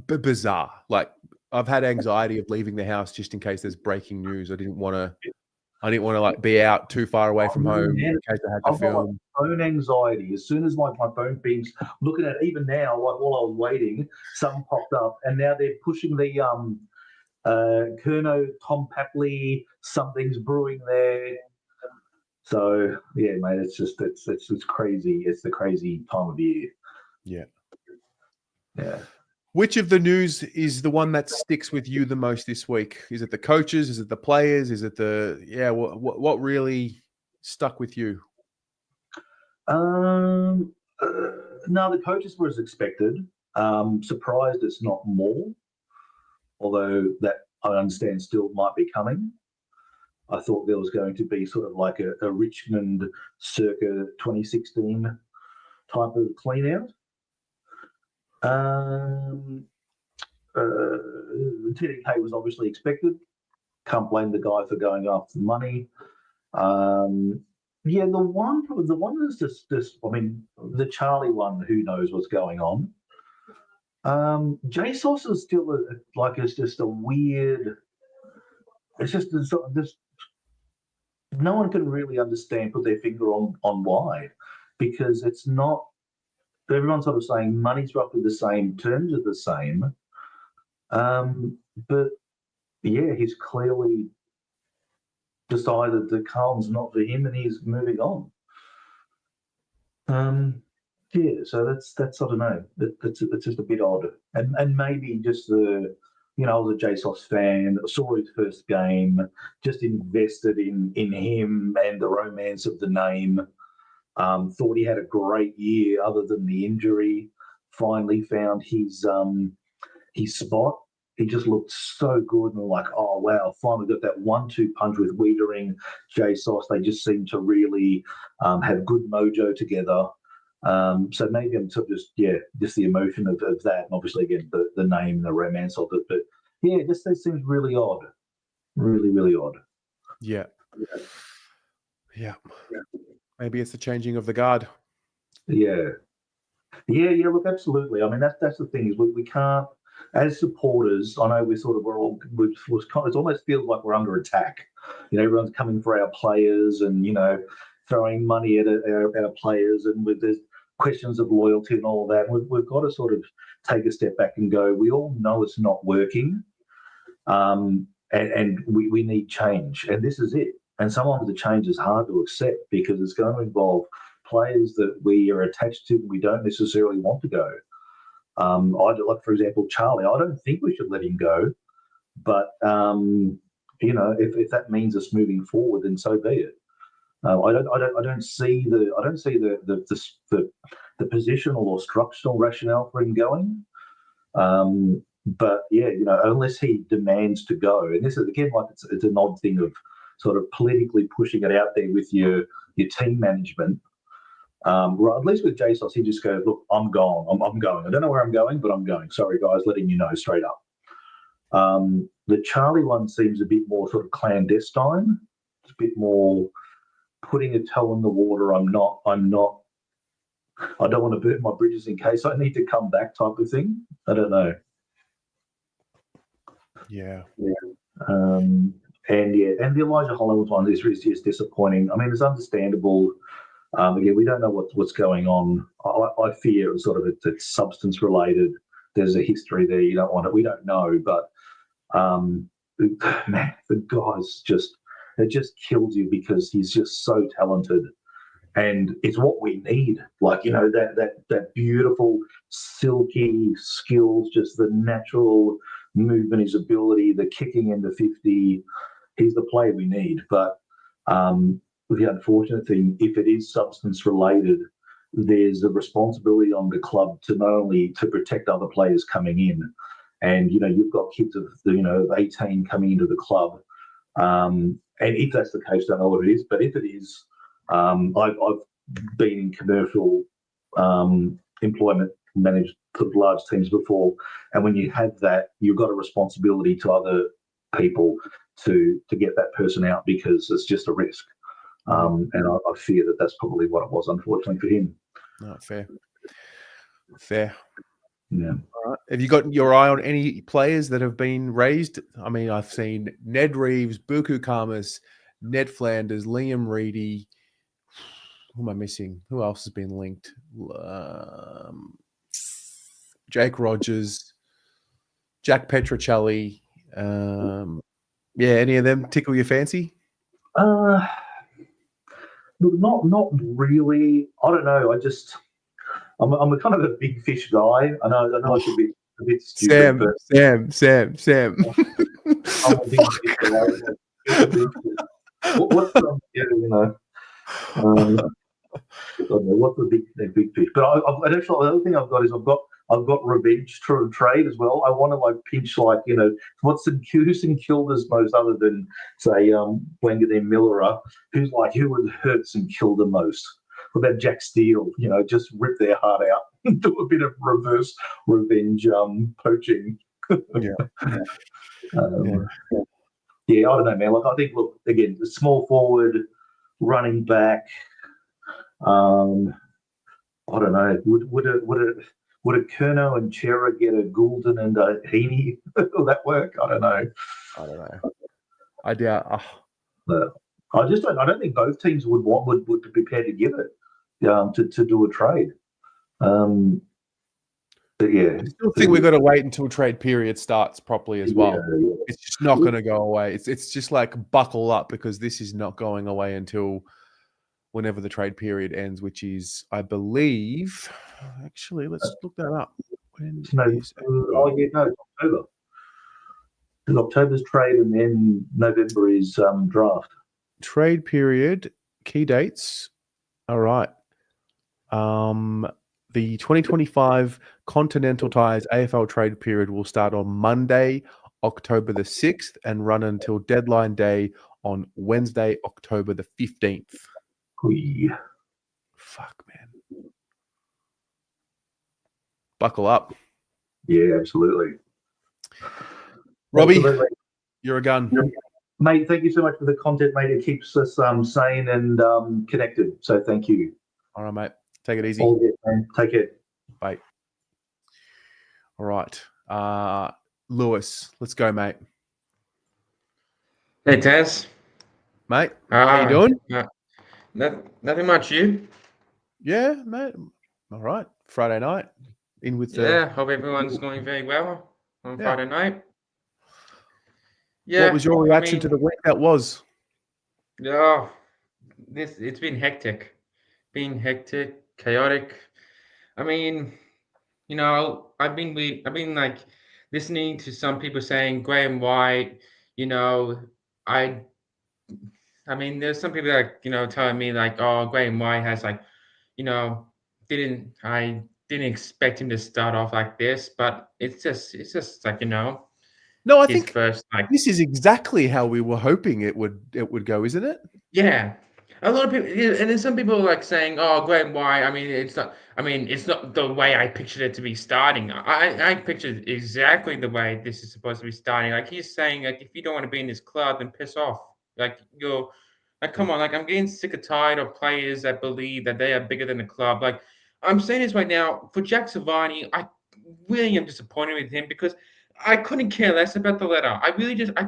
Bizarre. Like, I've had anxiety of leaving the house just in case there's breaking news. I didn't want to like be out too far away from home in case I had to film. My own anxiety. As soon as my phone beeps, looking at it, even now, like while I was waiting, something popped up, and now they're pushing the Curnow, Tom Papley, something's brewing there. So yeah, mate, it's crazy. It's the crazy time of year. Yeah. Yeah. Which of the news is the one that sticks with you the most this week? Is it the coaches? Is it the players? Is it what really stuck with you? No, the coaches were as expected. Surprised it's not more, although that I understand still might be coming. I thought there was going to be sort of like a Richmond circa 2016 type of clean out. TDK was obviously expected. Can't blame the guy for going after the money. Yeah, the one is just I mean, the Charlie one, who knows what's going on. JSOS is still it's just a weird. It's just no one can really put their finger on why, because it's not. Everyone's sort of saying money's roughly the same, terms are the same, but yeah, he's clearly decided that Carlton's not for him and he's moving on. Yeah, so that's I don't know. It's just a bit odd, and maybe just the. You know, I was a JSOS fan, saw his first game, just invested in him and the romance of the name. Thought he had a great year other than the injury. Finally found his spot. He just looked so good, and like, oh wow, finally got that 1-2 punch with Wiedering, JSOS. They just seem to really have good mojo together. So maybe I'm sort of just the emotion of that, and obviously again the name and the romance of it. But yeah, just that seems really odd, really, really odd. Yeah. Maybe it's the changing of the guard. Yeah. Look, absolutely. I mean, that's the thing is we can't, as supporters. I know it almost feels like we're under attack. You know, everyone's coming for our players, and you know, throwing money at our players, and there's questions of loyalty and all that. We've got to sort of take a step back and go. We all know it's not working, and we need change, and this is it. And sometimes the change is hard to accept because it's going to involve players that we are attached to and we don't necessarily want to go. Like, for example, Charlie, I don't think we should let him go. But, you know, if that means us moving forward, then so be it. I don't see the positional or structural rationale for him going. But, yeah, you know, unless he demands to go. And this is, again, like it's an odd thing of sort of politically pushing it out there with your team management. Right, at least with JSOS, he just goes, look, I'm gone. I'm going. I don't know where I'm going, but I'm going. Sorry, guys, letting you know straight up. The Charlie one seems a bit more sort of clandestine. It's a bit more putting a toe in the water. I don't want to burn my bridges in case I need to come back type of thing. I don't know. Yeah. And the Elijah Hollands one is disappointing. I mean, it's understandable. Again, we don't know what's going on. I fear it's sort of it's substance related. There's a history there. You don't want it. We don't know, but man, the guy's it just kills you because he's just so talented, and it's what we need. Like, you know, that beautiful, silky skills, just the natural movement, his ability, the kicking into 50. He's the player we need, but. The unfortunate thing, if it is substance related, there's a responsibility on the club to not only to protect other players coming in, and you know you've got kids of 18 coming into the club, and if that's the case, don't know what it is, but if it is, I've been in commercial employment, managed large teams before, and when you have that, you've got a responsibility to other people to get that person out because it's just a risk. And I fear that's probably what it was, unfortunately, for him. No, fair. Yeah. All right. Have you got your eye on any players that have been raised? I mean, I've seen Ned Reeves, Buku Kamas, Ned Flanders, Liam Reedy. Who am I missing? Who else has been linked? Jake Rogers, Jack Petrocelli. Any of them tickle your fancy? Look, not really. I don't know. I'm a kind of a big fish guy. I know it's a bit stupid. Sam. I'm a big fish guy. What's what's the big fish? But I've actually, the other thing I've got is I've got revenge trade as well. I want to pinch what's St Kilda's most, other than say Wangadine Millera, who would hurt St Kilda most? What about Jack Steele? Just rip their heart out and do a bit of reverse revenge poaching. Yeah. I don't know, man. I think, look, again, the small forward, running back. I don't know. Would a Curnow and Chera get a Goulden and a Heaney? Will that work? I don't know. I doubt. I don't think both teams would be prepared to give it to do a trade. But yeah, I still think we've got to wait until trade period starts properly as well. Yeah. It's just not going to go away. It's just like buckle up, because this is not going away until whenever the trade period ends, which is, I believe, actually, let's look that up. It's October. It's October's trade, and then November is draft. Trade period, key dates. All right. The 2025 Continental Tires AFL trade period will start on Monday, October the 6th, and run until deadline day on Wednesday, October the 15th. Fuck, man. Buckle up. Yeah, absolutely. Robbie, Absolutely. You're a gun. Mate, thank you so much for the content, mate. It keeps us sane and connected. So thank you. All right, mate. Take it easy. All good, man. Take care. Bye. All right. Lewis, let's go, mate. Hey, Taz. Mate, how you doing? Nothing much, you? Yeah, mate. All right. Friday night. In with the... Yeah, hope everyone's going very well on Friday night. Yeah. What was your reaction to the week that was? Yeah, it's been hectic. Chaotic. I mean, I've been like listening to some people saying Graham White, I mean, there's some people that, telling me oh, Graham White has I didn't expect him to start off like this, but it's just No, I his think first this is exactly how we were hoping it would go, isn't it? Yeah. A lot of people, and then some people are like saying, "Oh, Graham, why?" I mean, it's not. I mean, it's not the way I pictured it to be starting. I pictured exactly the way this is supposed to be starting. Like he's saying, like if you don't want to be in this club, then piss off. Like you're, like come on. Like I'm getting sick and tired of players that believe that they are bigger than the club. Like I'm saying this right now for Jack Savani. I really am disappointed with him because I couldn't care less about the letter. I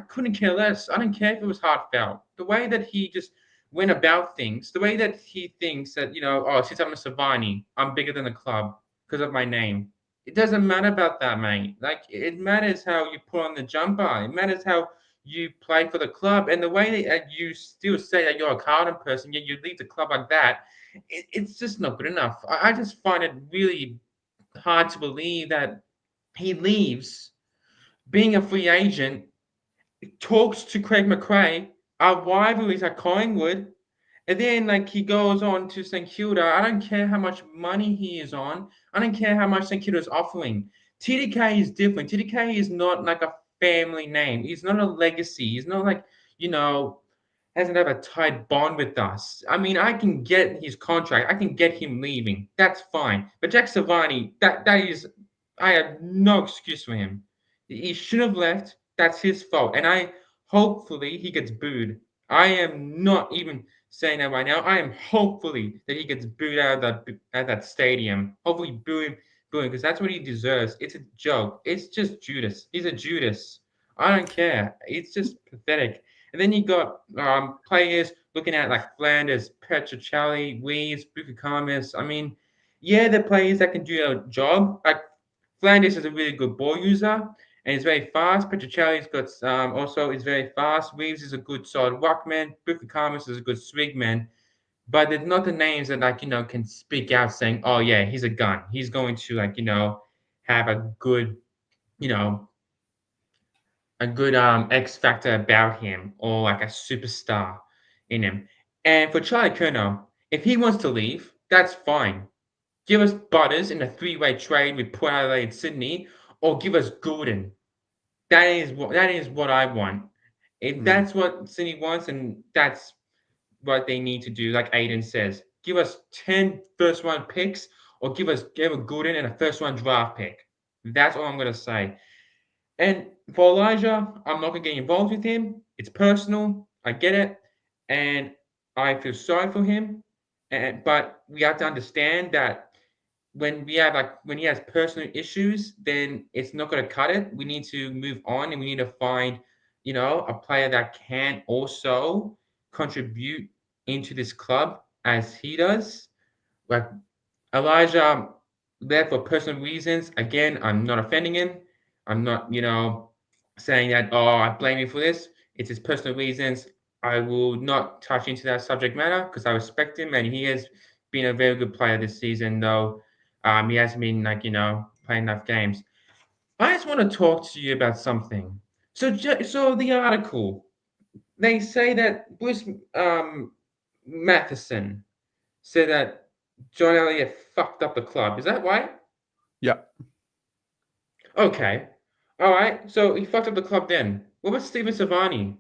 couldn't care less. I didn't care if it was heartfelt. The way that he just went about things, the way that he thinks that, oh, since I'm a Savani, I'm bigger than the club because of my name. It doesn't matter about that, mate. Like, it matters how you put on the jumper. It matters how you play for the club. And the way that you still say that you're a Carlton person, yet you leave the club like that, it's just not good enough. I just find it really hard to believe that he leaves being a free agent, talks to Craig McRae, our rivalries at Collingwood, and then like he goes on to St Kilda. I don't care how much money he is on. I don't care how much St Kilda is offering. TDK is different. TDK is not like a family name. He's not a legacy. He's not like, hasn't have a tight bond with us. I mean, I can get his contract. I can get him leaving. That's fine. But Jack Savani, that is, I have no excuse for him. He should have left. That's his fault. And hopefully he gets booed. I am not even saying that right now. I am hopefully that he gets booed out of that stadium. Hopefully boo him, because that's what he deserves. It's a joke. It's just Judas. He's a Judas. I don't care. It's just pathetic. And then you got players looking at like Flanders, Petrocelli, Weaves, Bukakarmis. I mean, yeah, they're players that can do a job. Like Flanders is a really good ball user and he's very fast. Petrocelli's got also is very fast. Weaves is a good solid ruckman. Bukakarmis is a good swingman. But they're not the names that can speak out saying, "Oh yeah, he's a gun. He's going to have a good X factor about him or like a superstar in him." And for Charlie Curnow, if he wants to leave, that's fine. Give us Butters in a three-way trade with Port Adelaide, Sydney, or give us Gordon. That is what I want. If that's what Sydney wants, and that's what they need to do, like Aiden says, give us 10 first-round picks, or give a Gordon and a first-round draft pick. That's all I'm gonna say. And for Elijah, I'm not going to get involved with him. It's personal. I get it. And I feel sorry for him. But we have to understand that when he has personal issues, then it's not going to cut it. We need to move on and we need to find, a player that can also contribute into this club as he does. Like Elijah left for personal reasons. Again, I'm not offending him. I'm not, saying that, oh, I blame you for this. It's his personal reasons. I will not touch into that subject matter because I respect him and he has been a very good player this season, though he hasn't been playing enough games. I just want to talk to you about something. So the article, they say that Bruce Matheson said that John Elliott fucked up the club. Is that right? Yeah. Okay. All right. So he fucked up the club then. What about Stephen Savani?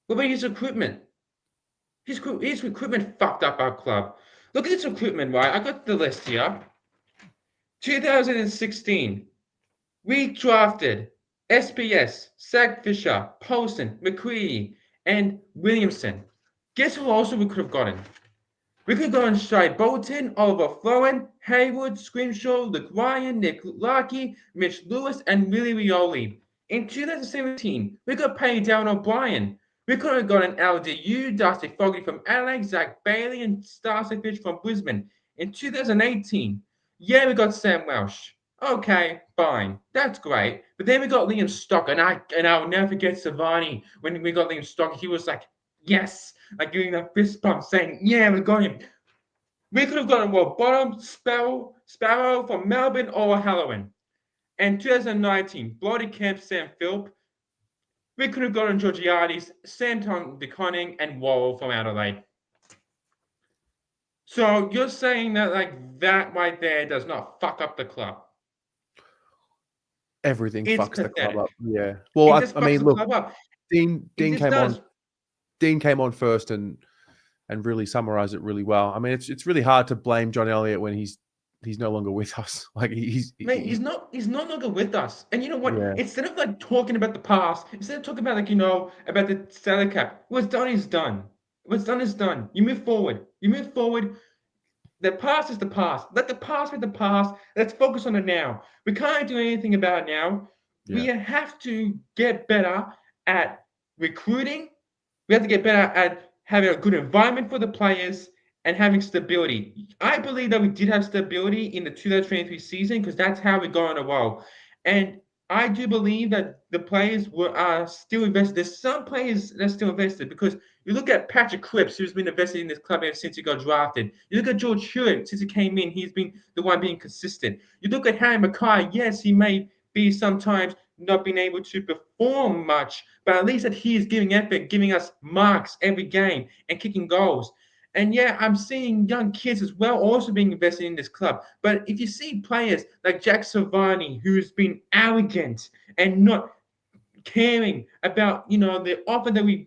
What about his recruitment? His recruitment fucked up our club. Look at his recruitment, right? I got the list here. 2016, we drafted SPS, Zach Fisher, Paulson, McCready, and Williamson. Guess who also we could have gotten? We could go and try Bolton, Oliver Flowen, Haywood, Scrimshaw, Luke Ryan, Nick Larkey, Mitch Lewis, and Willie Rioli. In 2017, we got paid Darren O'Brien. We could have got an LDU, Dusty Fogarty from Adelaide, Zach Bailey, and Starcevich from Brisbane. In 2018, yeah, we got Sam Welsh. Okay, fine. That's great. But then we got Liam Stock, and I'll never forget Savani. When we got Liam Stock, he was like, yes, like giving a fist bump saying, yeah, we got him. We could have gotten Bottom, Sparrow from Melbourne or Hallowen. And 2019, Bloody Camp, Sam Philp. We could have gotten Georgiades, Santon DeConning, and Worrell from Adelaide. So you're saying that that right there does not fuck up the club? Everything It's fucks the club pathetic. up. Yeah. Well, It just I fucks mean, the look, club up. Dean It just came does. on. Dean came on first and and really summarized it really well. I mean, it's really hard to blame John Elliott when he's no longer with us. Like he's He's no longer with us. And you know what? Yeah. Instead of like talking about the past, instead of talking about like, you know, about the salary cap, what's done is done. What's done is done. You move forward. You move forward. The past is the past. Let the past be the past. Let's focus on the now. We can't do anything about it now. We have to get better at recruiting. We have to get better at having a good environment for the players and having stability. I believe that we did have stability in the 2023 season because that's how we got on a roll. And I do believe that the players are still invested. There's some players that are still invested because you look at Patrick Cripps, who's been invested in this club ever since he got drafted. You look at George Hewitt, since he came in, he's been the one being consistent. You look at Harry Mackay, yes, he may be sometimes not being able to perform much, but at least that he is giving effort, giving us marks every game and kicking goals. And yeah, I'm seeing young kids as well also being invested in this club. But if you see players like Jack Savani, who's been arrogant and not caring about, you know, the offer that we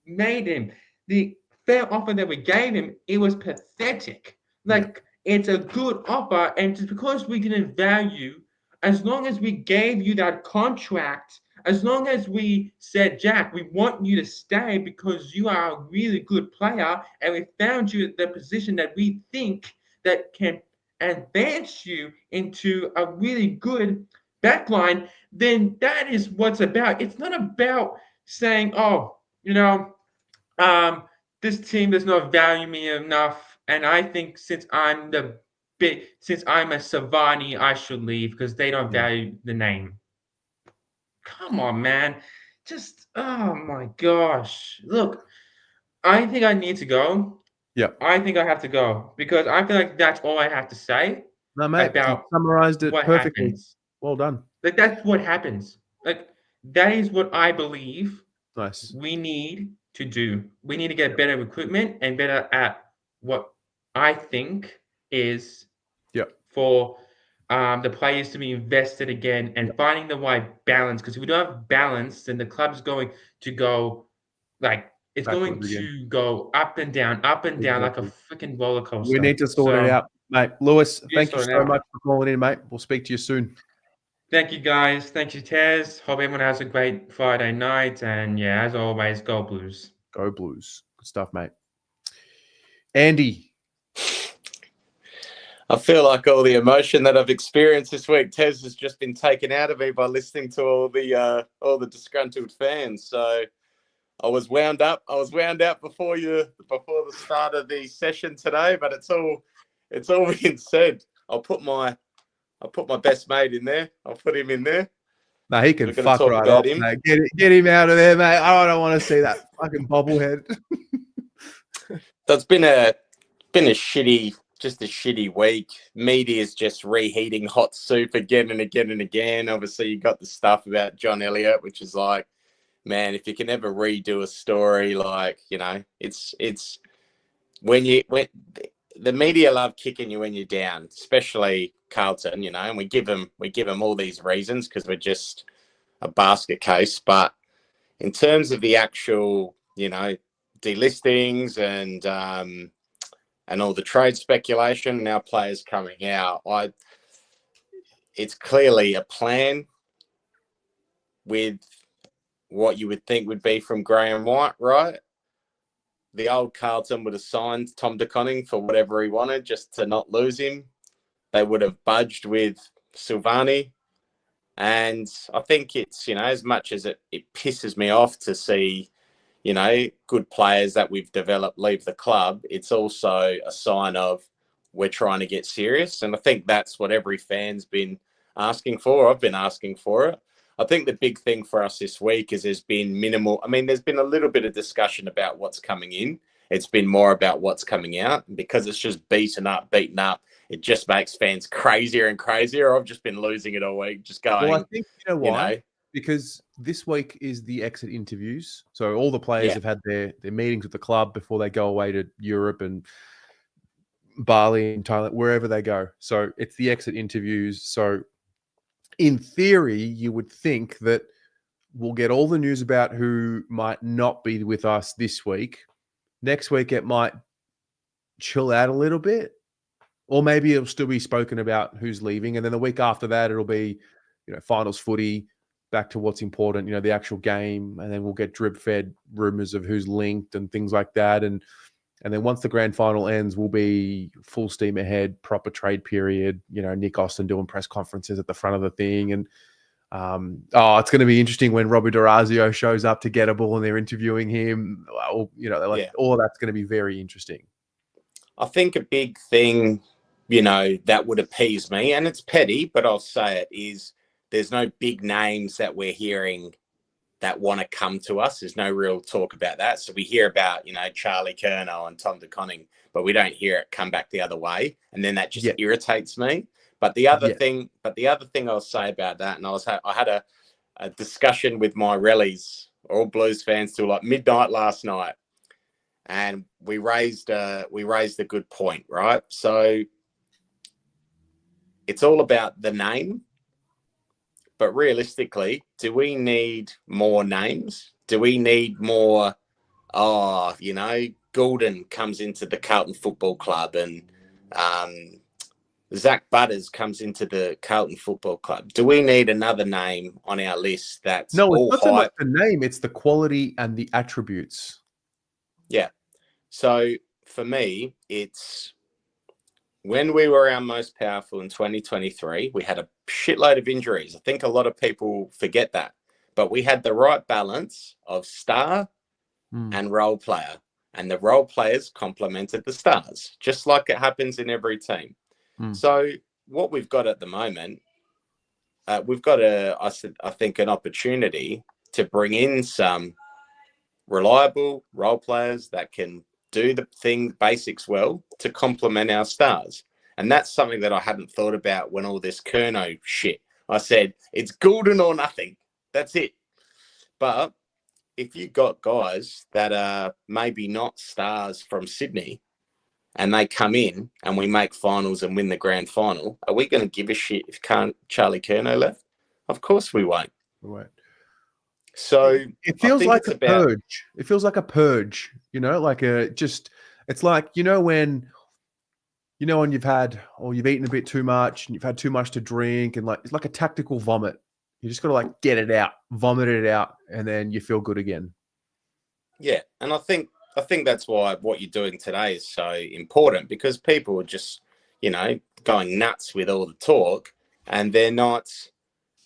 made him, the fair offer that we gave him, it was pathetic. Like, it's a good offer, and just because we didn't value, as long as we gave you that contract, as long as we said, Jack, we want you to stay because you are a really good player, and we found you the position that we think that can advance you into a really good backline, then that is what's about. It's not about saying, oh, you know, this team does not value me enough, and I think since I'm a Savani, I should leave because they don't value the name. Come on, man. Just, oh my gosh. Look, I think I need to go. Yeah. I think I have to go because I feel like that's all I have to say No, mate, you about summarized it what perfectly. happens. Well done. Like, that's what happens. Like, that is what I believe Nice. we need to do. We need to get better recruitment and better at what I think is for the players to be invested again and finding the right balance. Because if we don't have balance, then the club's going to go like it's going Backwards again. to go up and down like a freaking roller coaster. We need to sort it out, mate. Lewis, thank you sort it so out. much for calling in, mate. We'll speak to you soon. Thank you, guys. Thank you, Tez. Hope everyone has a great Friday night. And yeah, as always, go Blues. Go Blues. Good stuff, mate. Andy. I feel like all the emotion that I've experienced this week, Tez, has just been taken out of me by listening to all the disgruntled fans. So I was wound up. I was wound out before the start of the session today, but it's all been said. I'll put my best mate in there. I'll put him in there. No, he can fuck right off, mate. Get him out of there, mate. I don't want to see that fucking bobblehead. So it's been a shitty week. Media's just reheating hot soup again and again and again. Obviously, you got the stuff about John Elliott, which is like, man, if you can ever redo a story, like, you know, it's when the media love kicking you when you're down, especially Carlton, you know, and we give them all these reasons because we're just a basket case. But in terms of the actual, you know, delistings and all the trade speculation, now players coming out, it's clearly a plan with what you would think would be from Graham White, right? The old Carlton would have signed Tom de Koning for whatever he wanted just to not lose him. They would have budged with Silvani. And I think it's, you know, as much as it pisses me off to see, you know, good players that we've developed leave the club, it's also a sign of we're trying to get serious. And I think that's what every fan's been asking for. I've been asking for it. I think the big thing for us this week is there's been minimal. I mean, there's been a little bit of discussion about what's coming in. It's been more about what's coming out. And because it's just beaten up, it just makes fans crazier and crazier. I've just been losing it all week, just going. Well, I think, you know why? You know, because this week is the exit interviews. So all the players have had their meetings with the club before they go away to Europe and Bali and Thailand, wherever they go. So it's the exit interviews. So in theory, you would think that we'll get all the news about who might not be with us this week. Next week, it might chill out a little bit, or maybe it'll still be spoken about who's leaving, and then the week after that it'll be, finals footy, back to what's important, the actual game, and then we'll get drip fed rumors of who's linked and things like that, and then once the grand final ends, we'll be full steam ahead, proper trade period. Nick Austin doing press conferences at the front of the thing, and it's going to be interesting when Robbie D'Orazio shows up to Gettable and they're interviewing him. All of that's going to be very interesting. I think a big thing, that would appease me, and it's petty, but I'll say it, is there's no big names that we're hearing that want to come to us. There's no real talk about that. So we hear about, Charlie Curnow and Tom DeConning, but we don't hear it come back the other way. And then that just irritates me. But the other thing I'll say about that, and I had a discussion with my rallies, all Blues fans, till like midnight last night. And we raised a good point, right? So it's all about the name. But realistically, do we need more names? Do we need more, Goulden comes into the Carlton Football Club, and Zach Butters comes into the Carlton Football Club? Do we need another name on our list that's No, all it's not so much hype? the name, it's the quality and the attributes. Yeah. So for me, it's when we were our most powerful in 2023, we had a shitload of injuries. I think a lot of people forget that. But we had the right balance of star and role player. And the role players complemented the stars, just like it happens in every team. So what we've got at the moment, we've got I think, an opportunity to bring in some reliable role players that can do the basics well to complement our stars. And that's something that I hadn't thought about when all this Curnow shit. I said, it's Goulden or nothing. That's it. But if you got guys that are maybe not stars from Sydney and they come in and we make finals and win the grand final, are we going to give a shit if Charlie Curnow left? Of course we won't. We won't. So it feels like a purge. It feels like a purge, it's like, when you've eaten a bit too much and you've had too much to drink, and it's like a tactical vomit. You just got to get it out, vomit it out, and then you feel good again. Yeah. And I think that's why what you're doing today is so important, because people are just, going nuts with all the talk, and they're not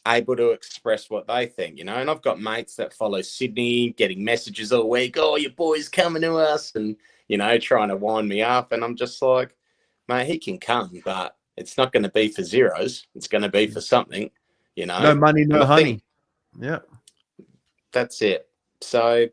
able to express what they think, and I've got mates that follow Sydney getting messages all week, oh, your boy's coming to us, and, trying to wind me up. And I'm just like, mate, he can come, but it's not going to be for zeros. It's going to be for something, No money, no honey. Yeah. That's it. So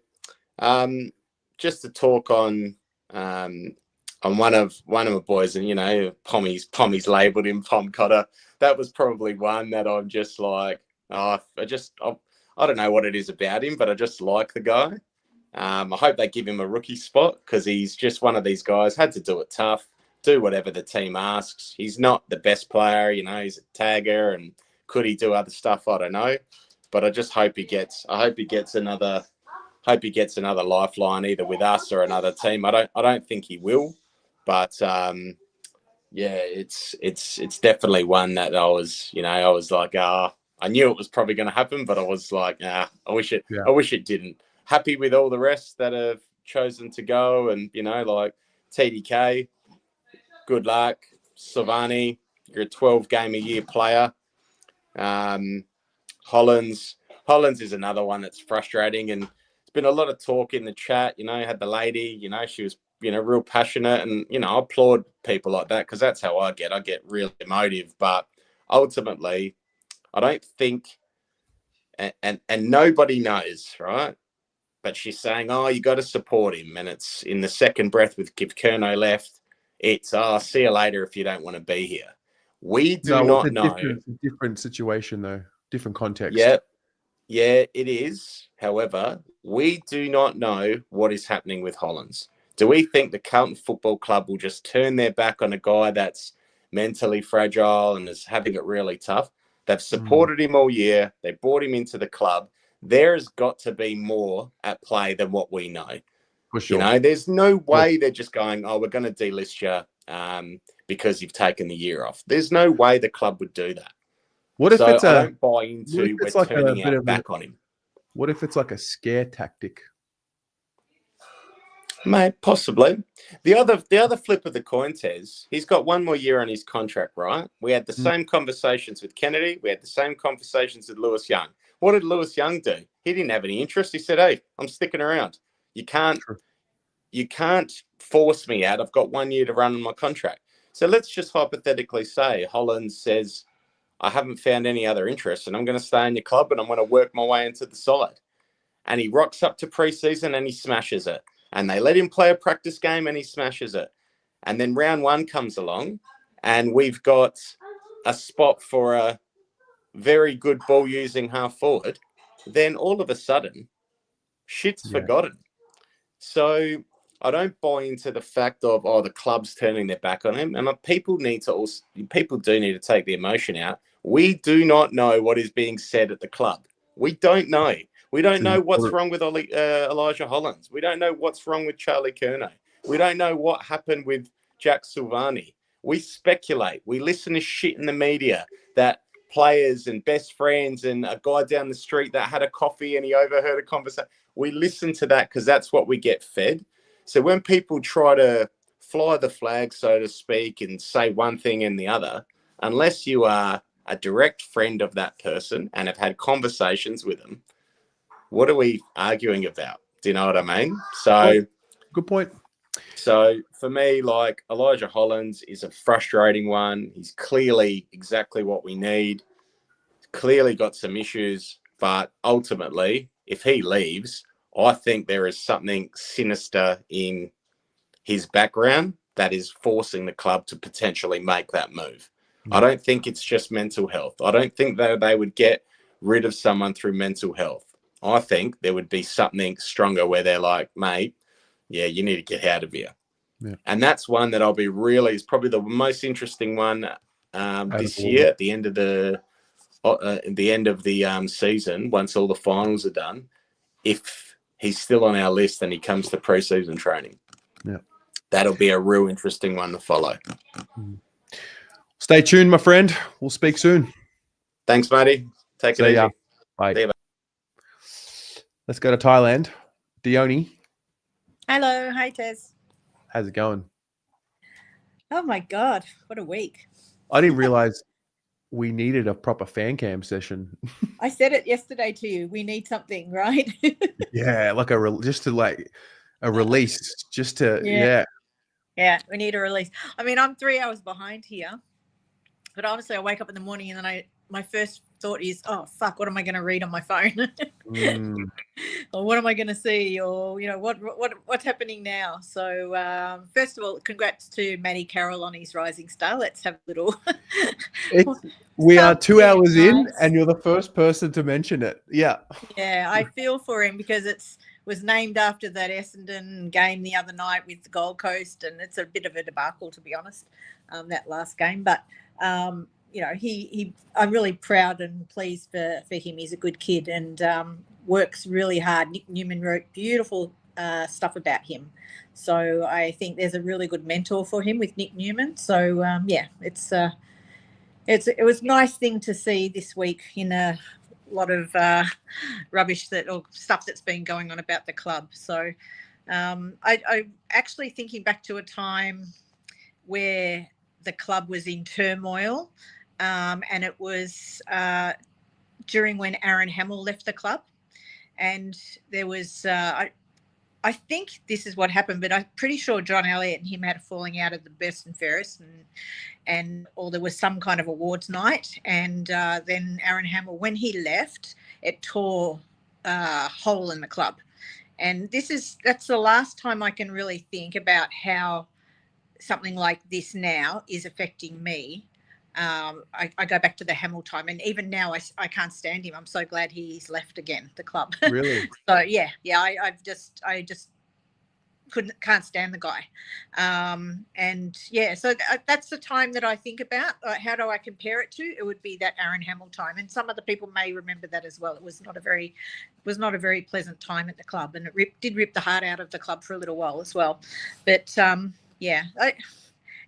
just to talk on one of my boys, and Pommy's labelled him Pom Cotter. That was probably one that I'm just like, I don't know what it is about him, but I just like the guy. I hope they give him a rookie spot, because he's just one of these guys, had to do it tough, do whatever the team asks. He's not the best player, he's a tagger, and could he do other stuff? I don't know, but I just hope he gets another lifeline, either with us or another team. I don't think he will, but it's definitely one that I was like, I knew it was probably going to happen, but I was like, I wish it didn't. Happy with all the rest that have chosen to go, and like TDK, good luck. Silvani, you're a 12 game a year player. Hollands is another one that's frustrating, and there's been a lot of talk in the chat. Had the lady, she was real passionate, and I applaud people like that, because that's how I get real emotive. But ultimately, I don't think, and nobody knows, right? But she's saying, oh, you got to support him, and it's in the second breath with if Curnow left, it's see you later if you don't want to be here. We do not know. Different situation though, different context. Yeah, it is. However, we do not know what is happening with Hollands. Do we think the Carlton Football Club will just turn their back on a guy that's mentally fragile and is having it really tough? They've supported him all year. They brought him into the club. There has got to be more at play than what we know. For sure. You know, there's no way they're just going, oh, we're going to delist you because you've taken the year off. There's no way the club would do that. What if it's I a? don't buy What if into we're it's like a turning bit our of back on him. What if it's like a scare tactic? Mate, possibly. The other flip of the coin, Tez, he's got one more year on his contract, right? We had the same conversations with Kennedy. We had the same conversations with Lewis Young. What did Lewis Young do? He didn't have any interest. He said, hey, I'm sticking around. You can't force me out. I've got 1 year to run on my contract. So let's just hypothetically say Hollands says, I haven't found any other interest and I'm going to stay in your club and I'm going to work my way into the side. And he rocks up to preseason and he smashes it. And they let him play a practice game and he smashes it. And then round one comes along and we've got a spot for a very good ball using half forward. Then all of a sudden, shit's forgotten. So I don't buy into the fact of, oh, the club's turning their back on him. And people do need to take the emotion out. We do not know what is being said at the club. We don't know. We don't know what's wrong with Elijah Hollands. We don't know what's wrong with Charlie Curnow. We don't know what happened with Jack Silvani. We speculate. We listen to shit in the media that players and best friends and a guy down the street that had a coffee and he overheard a conversation. We listen to that because that's what we get fed. So when people try to fly the flag, so to speak, and say one thing and the other, unless you are a direct friend of that person and have had conversations with them, what are we arguing about? Do you know what I mean? So, good point. So for me, like Elijah Hollands is a frustrating one. He's clearly exactly what we need. Clearly got some issues, but ultimately, if he leaves, I think there is something sinister in his background that is forcing the club to potentially make that move. I don't think it's just mental health. I don't think that they would get rid of someone through mental health. I think there would be something stronger where they're like, mate, yeah, you need to get out of here. Yeah. And that's one that is probably the most interesting one this year at the end of the season, once all the finals are done, if he's still on our list and he comes to preseason training. Yeah. That'll be a real interesting one to follow. Stay tuned, my friend. We'll speak soon. Thanks, matey. Take it easy. Bye. See ya. Let's go to Thailand. Dione, Hello. Hi, Tez. how's it going? Oh, my God. What a week. I didn't realize we needed a proper fan cam session. I said it yesterday to you. We need something, right? Yeah, like a release, just to Yeah, we need a release. I mean, I'm 3 hours behind here, but honestly, I wake up in the morning and then my first thought is, oh, fuck, what am I going to read on my phone? Or what am I going to see? Or, what's happening now? So, first of all, congrats to Matty Carroll on his rising star. Let's have a little. We are 2 hours in and you're the first person to mention it. Yeah. Yeah, I feel for him because was named after that Essendon game the other night with the Gold Coast, and it's a bit of a debacle, to be honest, that last game. But I'm really proud and pleased for him. He's a good kid and works really hard. Nick Newman wrote beautiful stuff about him. So I think there's a really good mentor for him with Nick Newman. So, it was a nice thing to see this week in a lot of rubbish or stuff that's been going on about the club. So I actually thinking back to a time where the club was in turmoil, and it was during when Aaron Hamill left the club, and there was I think this is what happened, but I'm pretty sure John Elliott and him had a falling out of the best and fairest, or there was some kind of awards night, and then Aaron Hamill, when he left, it tore a hole in the club, and that's the last time I can really think about how something like this now is affecting me. I go back to the Hamill time, and even now I can't stand him. I'm so glad he's left again the club. Really? So yeah. I just can't stand the guy. And yeah, so that's the time that I think about. How do I compare it to? It would be that Aaron Hamill time, and some other people may remember that as well. It was not a very pleasant time at the club, and it did rip the heart out of the club for a little while as well. But yeah,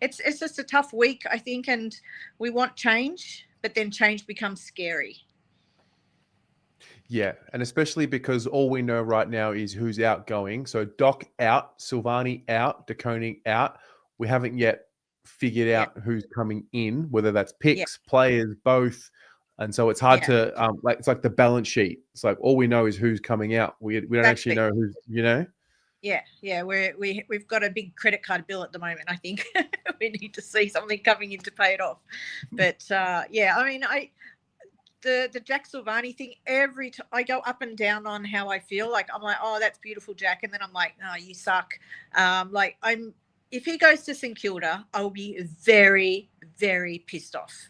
it's just a tough week, I think, and we want change, but then change becomes scary. Yeah, and especially because all we know right now is who's outgoing. So Doc out, Silvani out, De Koning out. We haven't yet figured out who's coming in, whether that's picks, players, both. And so it's hard to it's like the balance sheet. It's like all we know is who's coming out. We don't actually know who's, you know. Yeah, we've got a big credit card bill at the moment. I think we need to see something coming in to pay it off. But yeah, I mean, the Jack Silvani thing, every time I go up and down on how I feel. Like I'm like, oh, that's beautiful, Jack, and then I'm like, no, you suck. If he goes to St Kilda, I'll be very, very pissed off.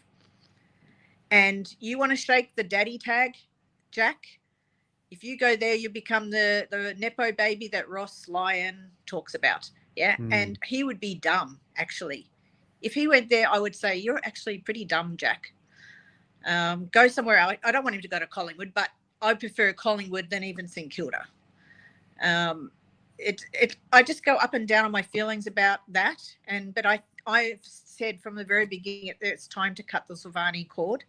And you want to shake the daddy tag, Jack? If you go there, you become the Nepo baby that Ross Lyon talks about. Yeah. And he would be dumb, actually. If he went there, I would say, you're actually pretty dumb, Jack. Go somewhere else. I don't want him to go to Collingwood, but I prefer Collingwood than even St Kilda. I just go up and down on my feelings about that. But I've said from the very beginning it's time to cut the Silvani cord.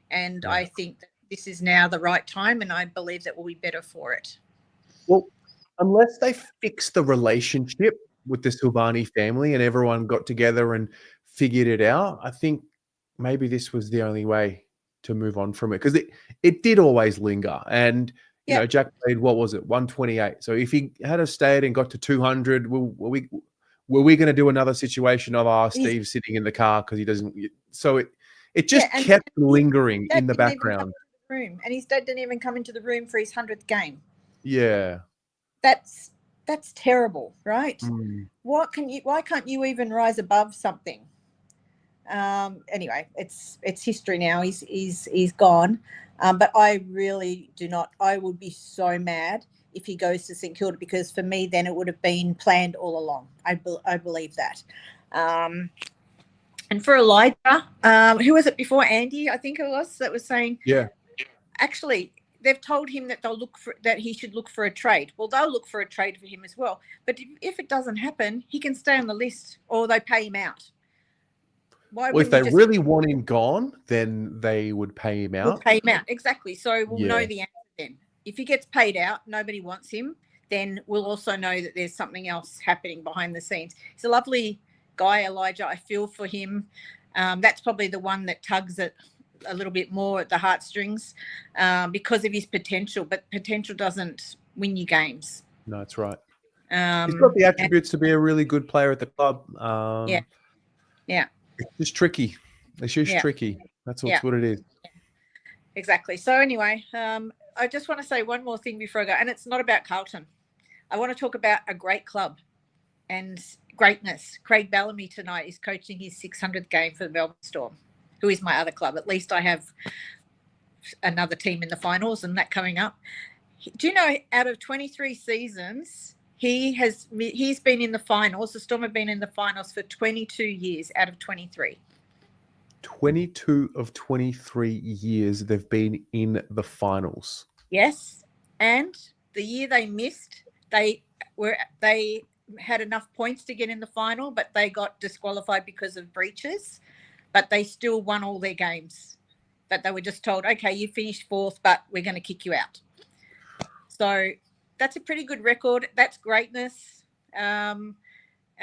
And I think that this is now the right time, and I believe that we'll be better for it. Well, unless they fix the relationship with the Silvani family and everyone got together and figured it out, I think maybe this was the only way to move on from it, because it did always linger. And you know, Jack played, what was it, 128. So if he had stayed and got to 200, were we going to do another situation of Steve sitting in the car because he doesn't? So it just kept lingering in the background. And his dad didn't even come into the room for his 100th game. Yeah, that's terrible, right? Why can't you even rise above something? Anyway, it's history now. He's gone. But I really do not. I would be so mad if he goes to St Kilda, because for me, then it would have been planned all along. I believe that. And for Elijah, who was it before? Andy, I think it was, that was saying, actually, they've told him that that he should look for a trade. Well, they'll look for a trade for him as well. But if it doesn't happen, he can stay on the list, or they pay him out. Well, if they really want him gone, then they would pay him out. Exactly. So we'll know the answer then. If he gets paid out, nobody wants him, then we'll also know that there's something else happening behind the scenes. He's a lovely guy, Elijah. I feel for him. That's probably the one that tugs at a little bit more at the heartstrings because of his potential. But potential doesn't win you games. No, that's right. He's got the attributes to be a really good player at the club. Yeah. It's just tricky. It's just tricky. That's what it is. Exactly. So anyway, I just want to say one more thing before I go, and it's not about Carlton. I want to talk about a great club and greatness. Craig Bellamy tonight is coaching his 600th game for the Melbourne Storm, who is my other club. At least I have another team in the finals and that coming up. Do you know, out of 23 seasons, he's been in the finals. The Storm have been in the finals for 22 years out of 23. 22 of 23 years they've been in the finals. Yes, and the year they missed, they had enough points to get in the final, but they got disqualified because of breaches. But they still won all their games. But they were just told, okay, you finished fourth, but we're going to kick you out. So that's a pretty good record. That's greatness. And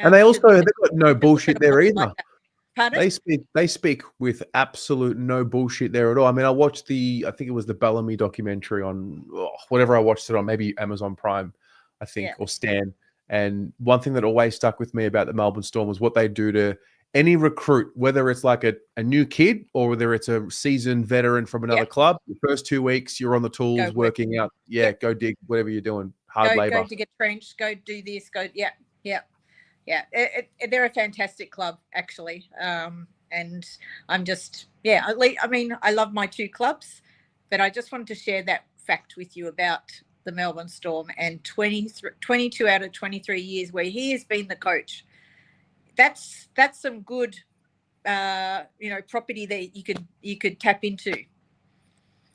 they've got no bullshit there either. Pardon? They speak with absolute no bullshit there at all. I mean, I watched I think it was the Bellamy documentary on whatever I watched it on, maybe Amazon Prime, I think, or Stan. And one thing that always stuck with me about the Melbourne Storm was what they do to any recruit, whether it's like a new kid or whether it's a seasoned veteran from another club. The first 2 weeks, you're on the tools working out. Go dig whatever you're doing. Hard labor. Go dig a trench. Go do this. Go. Yeah. They're a fantastic club, actually. And I'm just, I mean, I love my two clubs, but I just wanted to share that fact with you about the Melbourne Storm, and 22 out of 23 years where he has been the coach. That's some good, property that you could tap into.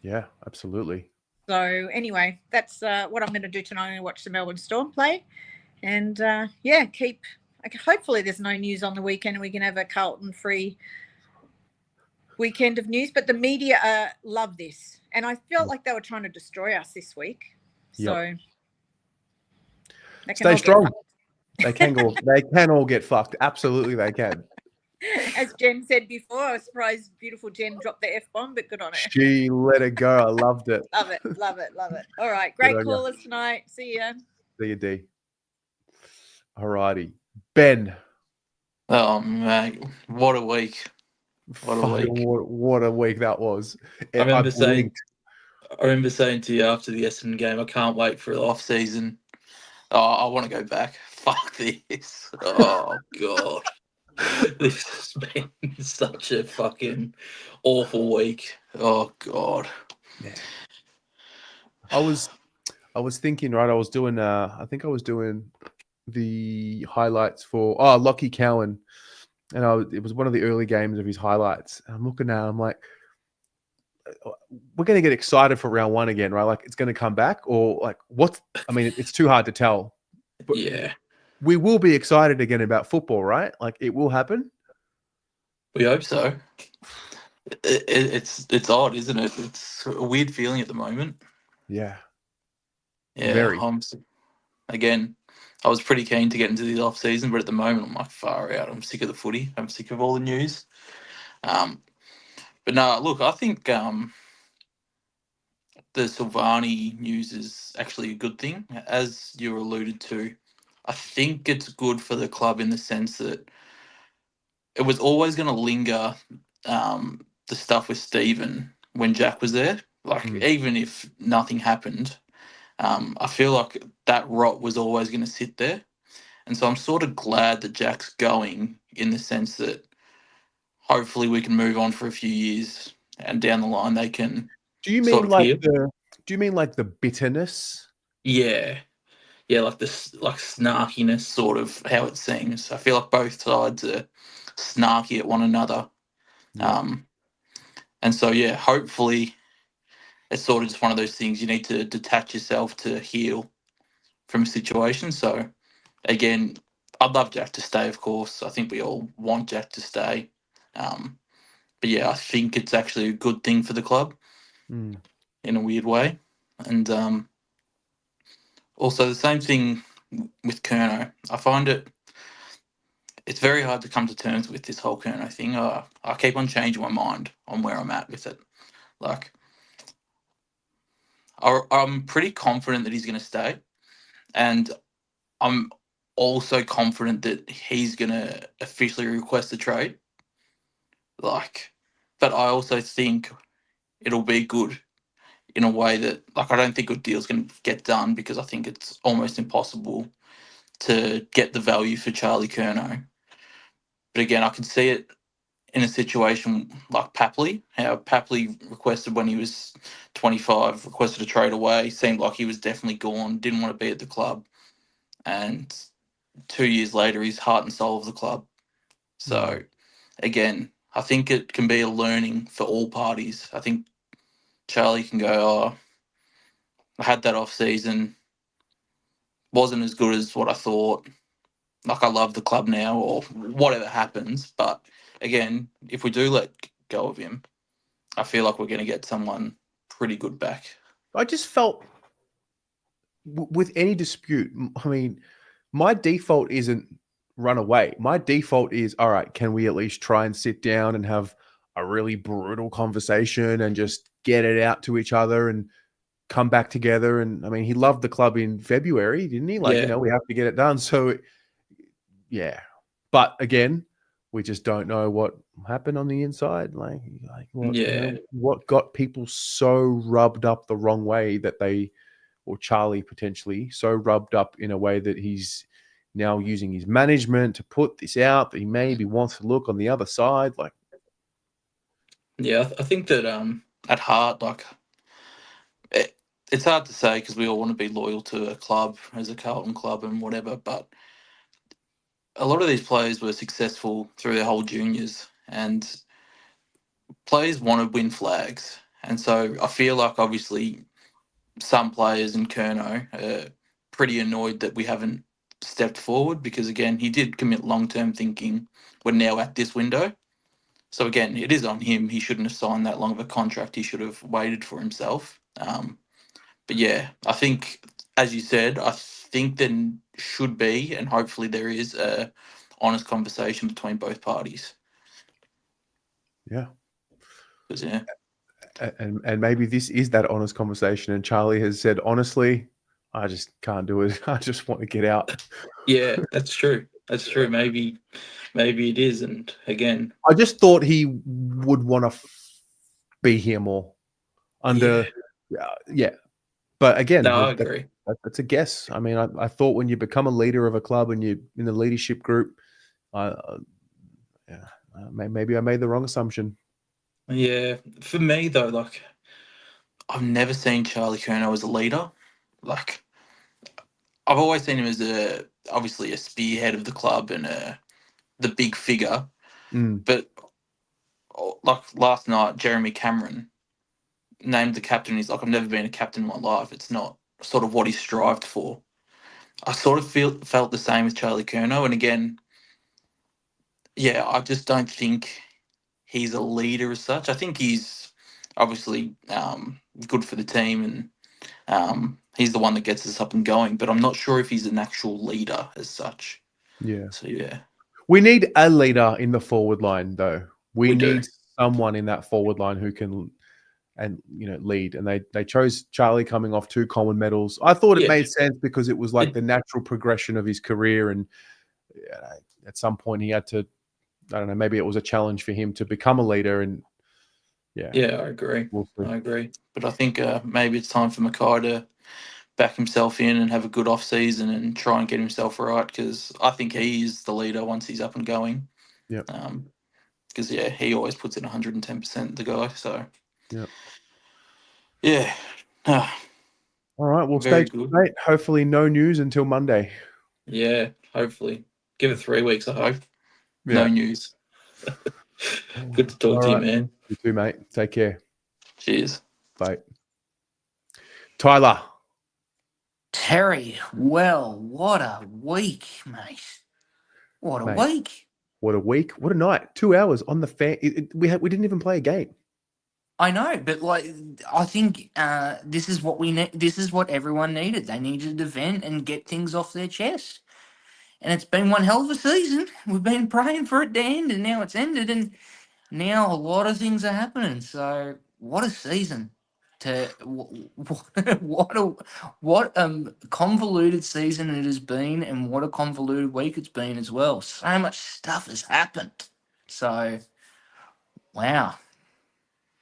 Yeah, absolutely. So anyway, that's what I'm going to do tonight. I'm going to watch the Melbourne Storm play, and hopefully there's no news on the weekend and we can have a Carlton-free weekend of news. But the media love this, and I felt like they were trying to destroy us this week. So stay strong. They can all get fucked. Absolutely, they can. As Jen said before, I was surprised beautiful Jen dropped the F-bomb, but good on her. She let it go. I loved it. Love it. All right, great callers tonight. See ya. See you, D. All righty. Ben. Oh, mate, what a week. What a week. What a week that was. I remember saying to you after the Essendon game, I can't wait for the off-season. Oh, I want to go back. Fuck this. Oh, God. This has been such a fucking awful week. Oh, God. Yeah. I was thinking, right, I was doing I think I was doing the highlights for Lockie Cowan, and it was one of the early games of his highlights. And I'm looking at it, I'm like, we're going to get excited for round one again, right? Like, it's going to come back, or like, it's too hard to tell. But yeah. We will be excited again about football, right? Like, it will happen. We hope so. It's odd, isn't it? It's a weird feeling at the moment. Yeah. Yeah. Very. I was pretty keen to get into the off season, but at the moment I'm like far out. I'm sick of the footy. I'm sick of all the news. But no, look, I think the Silvani news is actually a good thing. As you alluded to, I think it's good for the club in the sense that it was always going to linger, the stuff with Stephen when Jack was there. Like, even if nothing happened, I feel like that rot was always going to sit there. And so I'm sort of glad that Jack's going, in the sense that hopefully we can move on for a few years, and down the line they can. Do you mean like the bitterness? Yeah, like this, like snarkiness, sort of how it seems. I feel like both sides are snarky at one another. And so hopefully it's sort of just one of those things you need to detach yourself to heal from a situation. So again, I'd love Jack to stay, of course. I think we all want Jack to stay. But yeah, I think it's actually a good thing for the club in a weird way. And also the same thing with Curnow. I find it's very hard to come to terms with this whole Curnow thing. I keep on changing my mind on where I'm at with it. Like, I'm pretty confident that he's going to stay. And I'm also confident that he's going to officially request a trade. Like, but I also think it'll be good in a way that, like, I don't think a deal's going to get done, because I think it's almost impossible to get the value for Charlie Curnow. But again, I can see it in a situation like Papley, how Papley requested when he was 25, requested a trade away, seemed like he was definitely gone, didn't want to be at the club. And 2 years later, he's heart and soul of the club. So, again, I think it can be a learning for all parties. I think Charlie can go, I had that off-season, wasn't as good as what I thought. Like, I love the club now, or whatever happens. But again, if we do let go of him, I feel like we're going to get someone pretty good back. I just felt with any dispute, I mean, my default isn't run away. My default is, all right, can we at least try and sit down and have a really brutal conversation and just get it out to each other and come back together? And I mean, he loved the club in February, didn't he? Like, we have to get it done. So, yeah. But again, we just don't know what happened on the inside. Like what got people so rubbed up the wrong way that or Charlie potentially, so rubbed up in a way that he's now using his management to put this out, that he maybe wants to look on the other side. Like, yeah, I think that at heart, like, it's hard to say because we all want to be loyal to a club as a Carlton club and whatever, but a lot of these players were successful through their whole juniors, and players want to win flags. And so I feel like obviously some players in Curnow are pretty annoyed that we haven't stepped forward because, again, he did commit long-term thinking. We're now at this window. So, again, it is on him. He shouldn't have signed that long of a contract. He should have waited for himself. But, yeah, I think, as you said, I think there should be, and hopefully there is, a honest conversation between both parties. Yeah. 'Cause, yeah. And maybe this is that honest conversation. And Charlie has said, honestly, I just can't do it. I just want to get out. Yeah, that's true. That's true. Maybe it is. And again, I just thought he would want to be here more. Yeah. But again, no, I agree. That's a guess. I mean, I thought when you become a leader of a club and you're in the leadership group, maybe I made the wrong assumption. Yeah, for me though, like I've never seen Charlie Curnow as a leader. Like I've always seen him as obviously a spearhead of the club and the big figure. But like last night, Jeremy Cameron named the captain. He's like, I've never been a captain in my life. It's not sort of what he strived for. I sort of felt the same with Charlie Curnow. And again, yeah, I just don't think he's a leader as such. I think he's obviously good for the team and he's the one that gets us up and going. But I'm not sure if he's an actual leader as such. Yeah. So, yeah. We need a leader in the forward line, though. We do. need someone in that forward line who can lead. And they chose Charlie coming off 2 common medals. I thought it made sense because it was like the natural progression of his career. And at some point he had to, I don't know, maybe it was a challenge for him to become a leader. And yeah, I agree. I agree. But I think maybe it's time for Mackay to back himself in and have a good off season and try and get himself right, because I think he is the leader once he's up and going. Yeah. Because he always puts in 110%, the guy. So yeah. All right, we'll stay tuned, mate. Hopefully no news until Monday. Yeah, hopefully. Give it 3 weeks, I hope. Yeah. No news. Good to talk to you, man. You too, mate. Take care. Cheers. Bye. Tyler. Terry, well, what a week, mate. What a week. What a week. What a night. 2 hours on the fan. We didn't even play a game. I know, but I think this is what we need. This is what everyone needed. They needed to vent and get things off their chest. And it's been one hell of a season. We've been praying for it to end, and now it's ended, and now a lot of things are happening. So what a season! What a convoluted season it has been, and what a convoluted week it's been as well. So much stuff has happened. So, wow.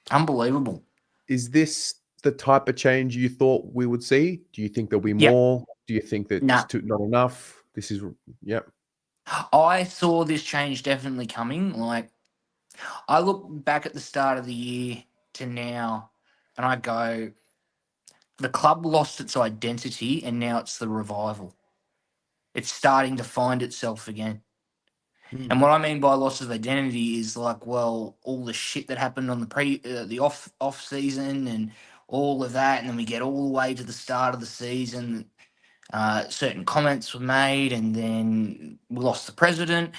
Unbelievable. Is this the type of change you thought we would see? Do you think there'll be more? Do you think that it's not enough? This is, I saw this change definitely coming. Like, I look back at the start of the year to now, and I go, the club lost its identity, and now it's the revival. It's starting to find itself again. And what I mean by loss of identity is like, well, all the shit that happened on the off season and all of that, and then we get all the way to the start of the season. Certain comments were made, and then we lost the president.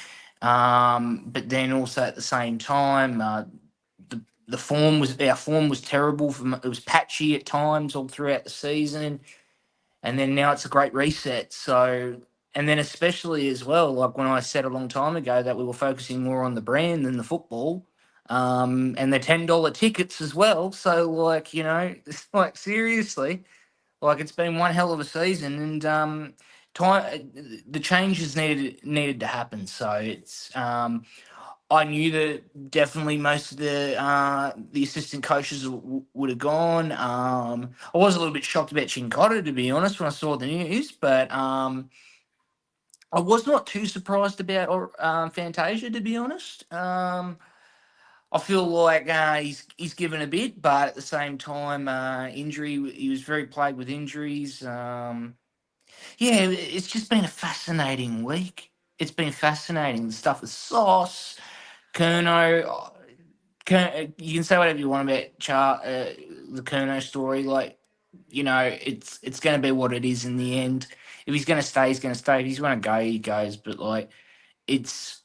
But then also at the same time, our form was terrible. It was patchy at times all throughout the season, and then now it's a great reset. So. And then especially as well, like when I said a long time ago that we were focusing more on the brand than the football, and the $10 tickets as well. So it's like seriously, like it's been one hell of a season, and the changes needed to happen. So it's I knew that definitely most of the assistant coaches would have gone. I was a little bit shocked about Chincotta, to be honest, when I saw the news, but I was not too surprised about Fantasia, to be honest. I feel like he's given a bit, but at the same time, injury. He was very plagued with injuries. Yeah, it's just been a fascinating week. It's been fascinating. The stuff with Sauce, Curnow. You can say whatever you want about the Curnow story. Like, it's going to be what it is in the end. If he's going to stay, he's going to stay. If he's going to go, he goes. But like, it's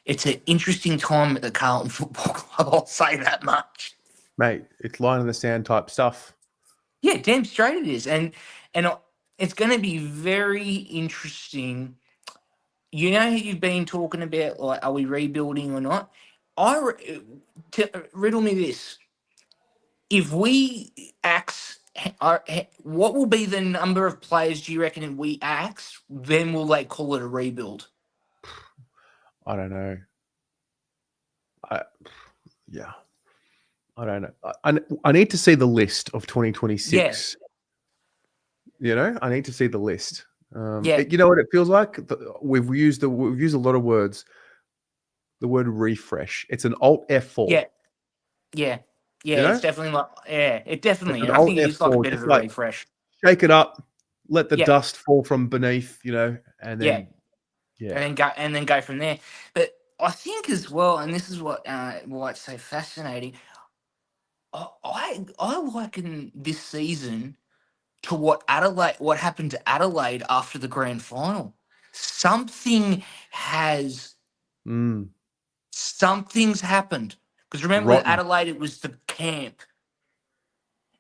an interesting time at the Carlton Football Club. I'll say that much. Mate, it's line in the sand type stuff. Yeah, damn straight it is, and it's going to be very interesting. You've been talking about, like, are we rebuilding or not? Riddle me this: if we axe, what will be the number of players do you reckon if we axe? Then will they call it a rebuild? I don't know. Yeah. I don't know. I need to see the list of 2026. Yeah. I need to see the list. You know what it feels like? We've used a lot of words. The word refresh. It's an Alt F4. Yeah. It's definitely like, it definitely. It's an I think Alt it is like a F4, bit of just a like refresh. shake it up, let the Yeah. dust fall from beneath, and then and then go from there. But I think as well, and this is why it's so fascinating. I liken this season to what happened to Adelaide after the grand final. Something's happened, because remember with Rotten. Adelaide it was the camp.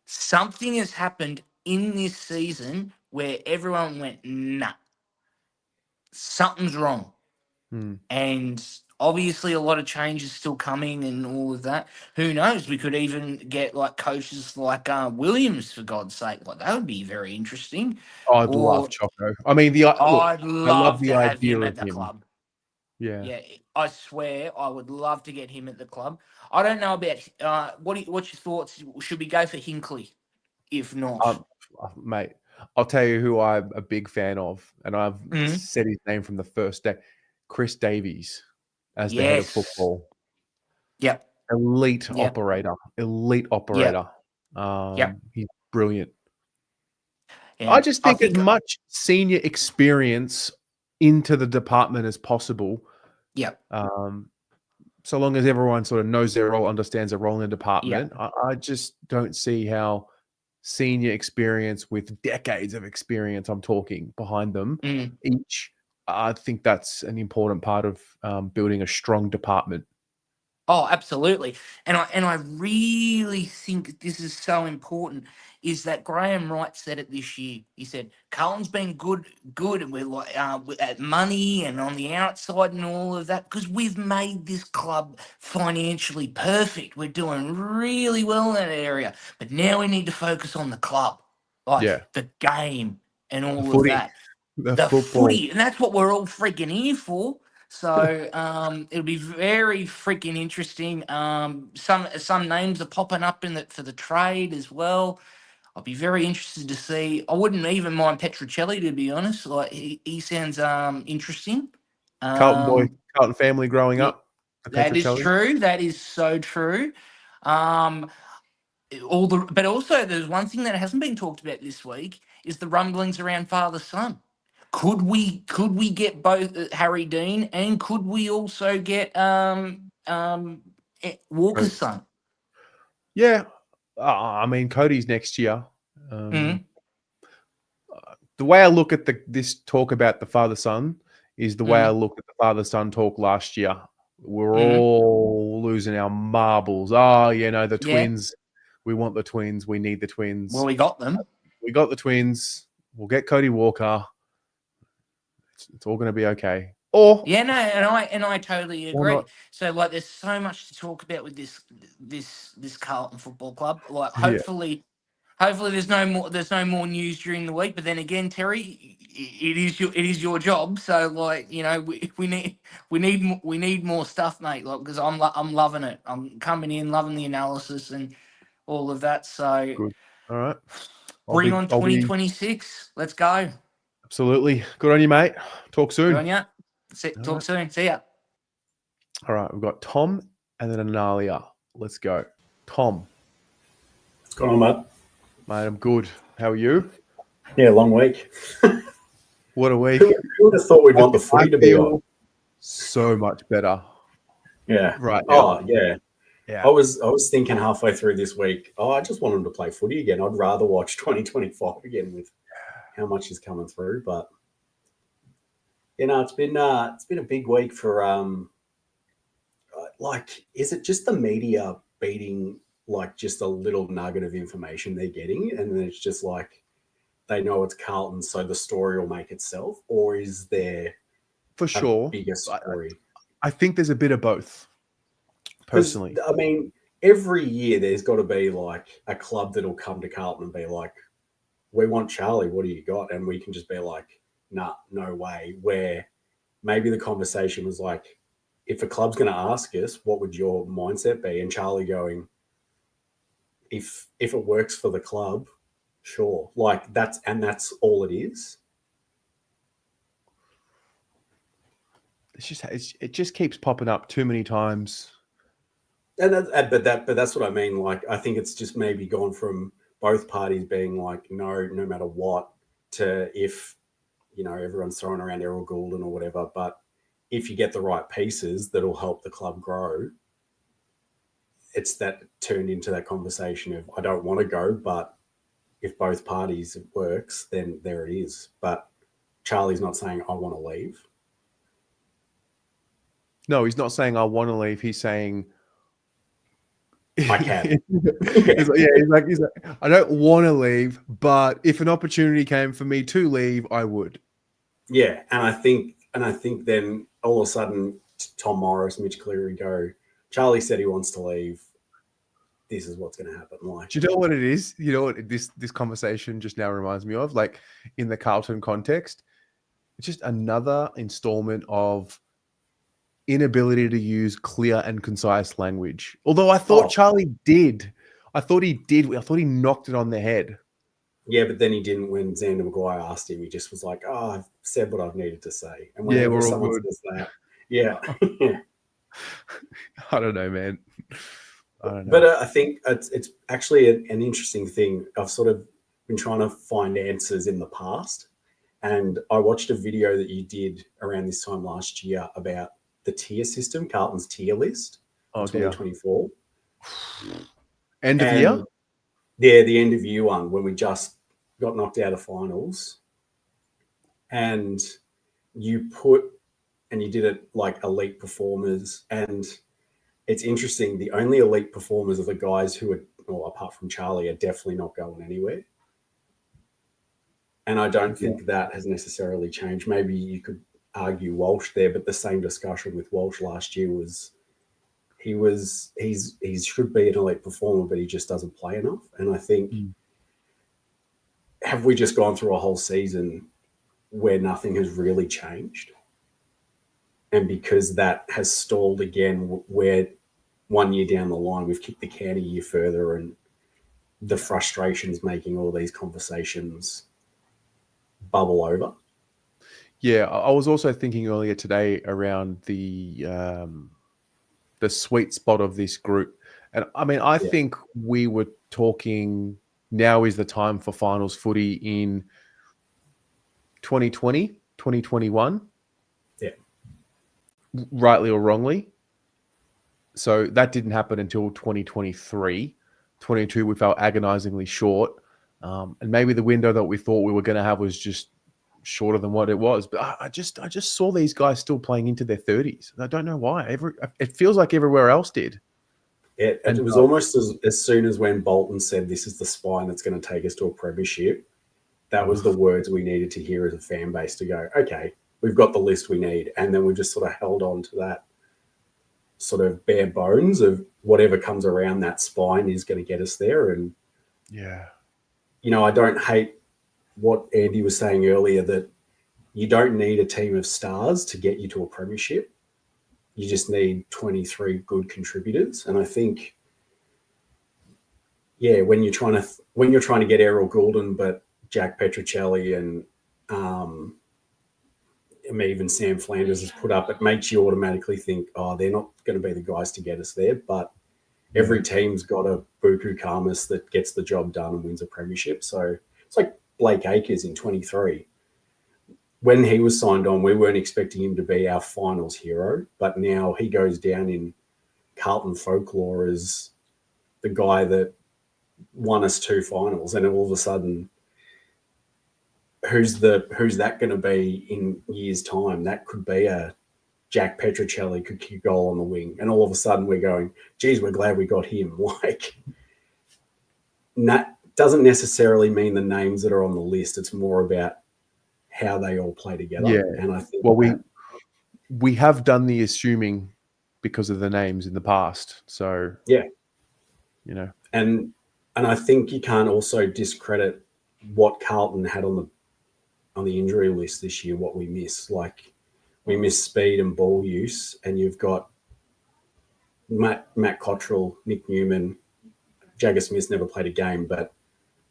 Something has happened in this season where everyone went, nah, something's wrong. And obviously a lot of changes still coming and all of that. Who knows? We could even get like coaches like Williams, for God's sake. Like, that would be very interesting. I'd love Choco. I mean, I'd I love love the to have idea him of at the him. club. Yeah. Yeah, I swear I would love to get him at the club. I don't know about what's your thoughts? Should we go for Hinkley? If not, Mate, I'll tell you who I'm a big fan of, and I've Mhm. said his name from the first day. Chris Davies as the head of football. Yep. Elite Yep. operator. Yep. He's brilliant. Yeah. I just think as much senior experience into the department as possible. Yep. So long as everyone sort of knows their role, understands their role in the department, I just don't see how senior experience with decades of experience, I'm talking, behind them each. I think that's an important part of building a strong department. Oh, absolutely. And I really think this is so important, is that Graham Wright said it this year. He said, Carlton's been good and we're like at money and on the outside and all of that, because we've made this club financially perfect. We're doing really well in that area. But now we need to focus on the club, like the game and all of that. The football. footy. And that's what we're all freaking here for. So it'll be very freaking interesting. Some names are popping up for the trade as well. I'll be very interested to see. I wouldn't even mind Petruccelli, to be honest. Like, he sounds interesting. Carlton boy, Carlton family growing up. That is true. That is so true. But also there's one thing that hasn't been talked about this week is the rumblings around father-son. Could we get both Harry Dean, and could we also get Walker's son? Yeah, I mean Cody's next year. The way I look at this talk about the father-son is the way I look at the father-son talk last year. We're all losing our marbles. Oh, the twins. We want the twins. We need the twins. Well, we got them. We got the twins. We'll get Cody Walker. It's all going to be okay. Or and I totally agree. not. So like, there's so much to talk about with this Carlton Football Club. Like, hopefully there's no more news during the week. But then again, Terry, it is your job. So like, we need more stuff, mate. Like, because I'm loving it. I'm coming in, loving the analysis and all of that. So Good. All right. Bring on 2026. Let's go. Absolutely. Good on you, mate. Talk soon. Good on you. Talk soon. See ya. All right. We've got Tom and then Analia. Let's go. Tom. What's going on, mate? Mate, I'm good. How are you? Yeah, long week. What a week. Who would have thought we'd want the footy to be on? So much better. Yeah. Right now. Oh, yeah. Yeah. I was thinking halfway through this week, I just want them to play footy again. I'd rather watch 2025 again with how much is coming through. But it's been a big week for is it just the media beating like just a little nugget of information they're getting, and then it's just like they know it's Carlton, so the story will make itself, or is there for sure a bigger story? I think there's a bit of both. Personally, I mean, every year there's got to be like a club that'll come to Carlton and be like, "We want Charlie. What do you got?" And we can just be like, "Nah, no way." Where maybe the conversation was like, if a club's going to ask us, what would your mindset be? And Charlie going, if it works for the club, sure. Like that's all it is. It just keeps popping up too many times. But that's what I mean. Like I think it's just maybe gone from both parties being like no matter what, to if everyone's throwing around Errol Goulden or whatever, but if you get the right pieces that'll help the club grow, it's that turned into that conversation of I don't want to go, but if both parties it works, then there it is. But Charlie's not saying I want to leave. No, he's not saying I want to leave. He's saying I can. He's like, I don't want to leave, but if an opportunity came for me to leave, I would. Yeah, and I think then all of a sudden Tom Morris, Mitch Cleary go, Charlie said he wants to leave. This is what's going to happen. Like, do you know what it is? You know what this conversation just now reminds me of? Like in the Carlton context, it's just another installment of inability to use clear and concise language. Although I thought Charlie did. I thought he did. I thought he knocked it on the head. Yeah, but then he didn't when Xander Maguire asked him. He just was like, I've said what I've needed to say. And whenever someone says that, yeah. I don't know, man. I don't know. But I think it's actually an interesting thing. I've sort of been trying to find answers in the past. And I watched a video that you did around this time last year about the tier system, Carlton's tier list for 2024. End of year? Yeah, the end of year one when we just got knocked out of finals. And you did it like elite performers. And it's interesting. The only elite performers are the guys who are, well, apart from Charlie, are definitely not going anywhere. And I don't think that has necessarily changed. Maybe you could argue Walsh there, but the same discussion with Walsh last year was he should be an elite performer, but he just doesn't play enough. And I think have we just gone through a whole season where nothing has really changed? And because that has stalled again, where 1 year down the line, we've kicked the can a year further, and the frustration's making all these conversations bubble over. Yeah, I was also thinking earlier today around the sweet spot of this group. And I mean, I think we were talking now is the time for finals footy in 2020, 2021. Yeah. Rightly or wrongly. So that didn't happen until 2023. 22, we felt agonizingly short. And maybe the window that we thought we were going to have was just shorter than what it was. But I just saw these guys still playing into their 30s. I don't know why. It feels like everywhere else did. It was almost as soon as when Bolton said this is the spine that's going to take us to a premiership, that was the words we needed to hear as a fan base to go, okay, we've got the list we need. And then we just sort of held on to that sort of bare bones of whatever comes around that spine is going to get us there. And, I don't hate what Andy was saying earlier, that you don't need a team of stars to get you to a premiership. You just need 23 good contributors. And I think, when you're trying to get Errol Goulden, but Jack Petrocelli and even Sam Flanders has put up, it makes you automatically think, oh, they're not going to be the guys to get us there. But every team's got a Buku Karmas that gets the job done and wins a premiership. So it's like Blake Acres in 23. When he was signed on, we weren't expecting him to be our finals hero, but now he goes down in Carlton folklore as the guy that won us 2 finals, and all of a sudden, who's that going to be in years' time? That could be a Jack Petrocelli could kick a goal on the wing, and all of a sudden we're going, geez, we're glad we got him. Like, that doesn't necessarily mean the names that are on the list. It's more about how they all play together. Yeah. And I think we have done the assuming because of the names in the past. So yeah, you know, and I think you can't also discredit what Carlton had on the injury list this year. What we miss, like we miss speed and ball use, and you've got Matt Cottrell, Nick Newman, Jagger Smith never played a game, but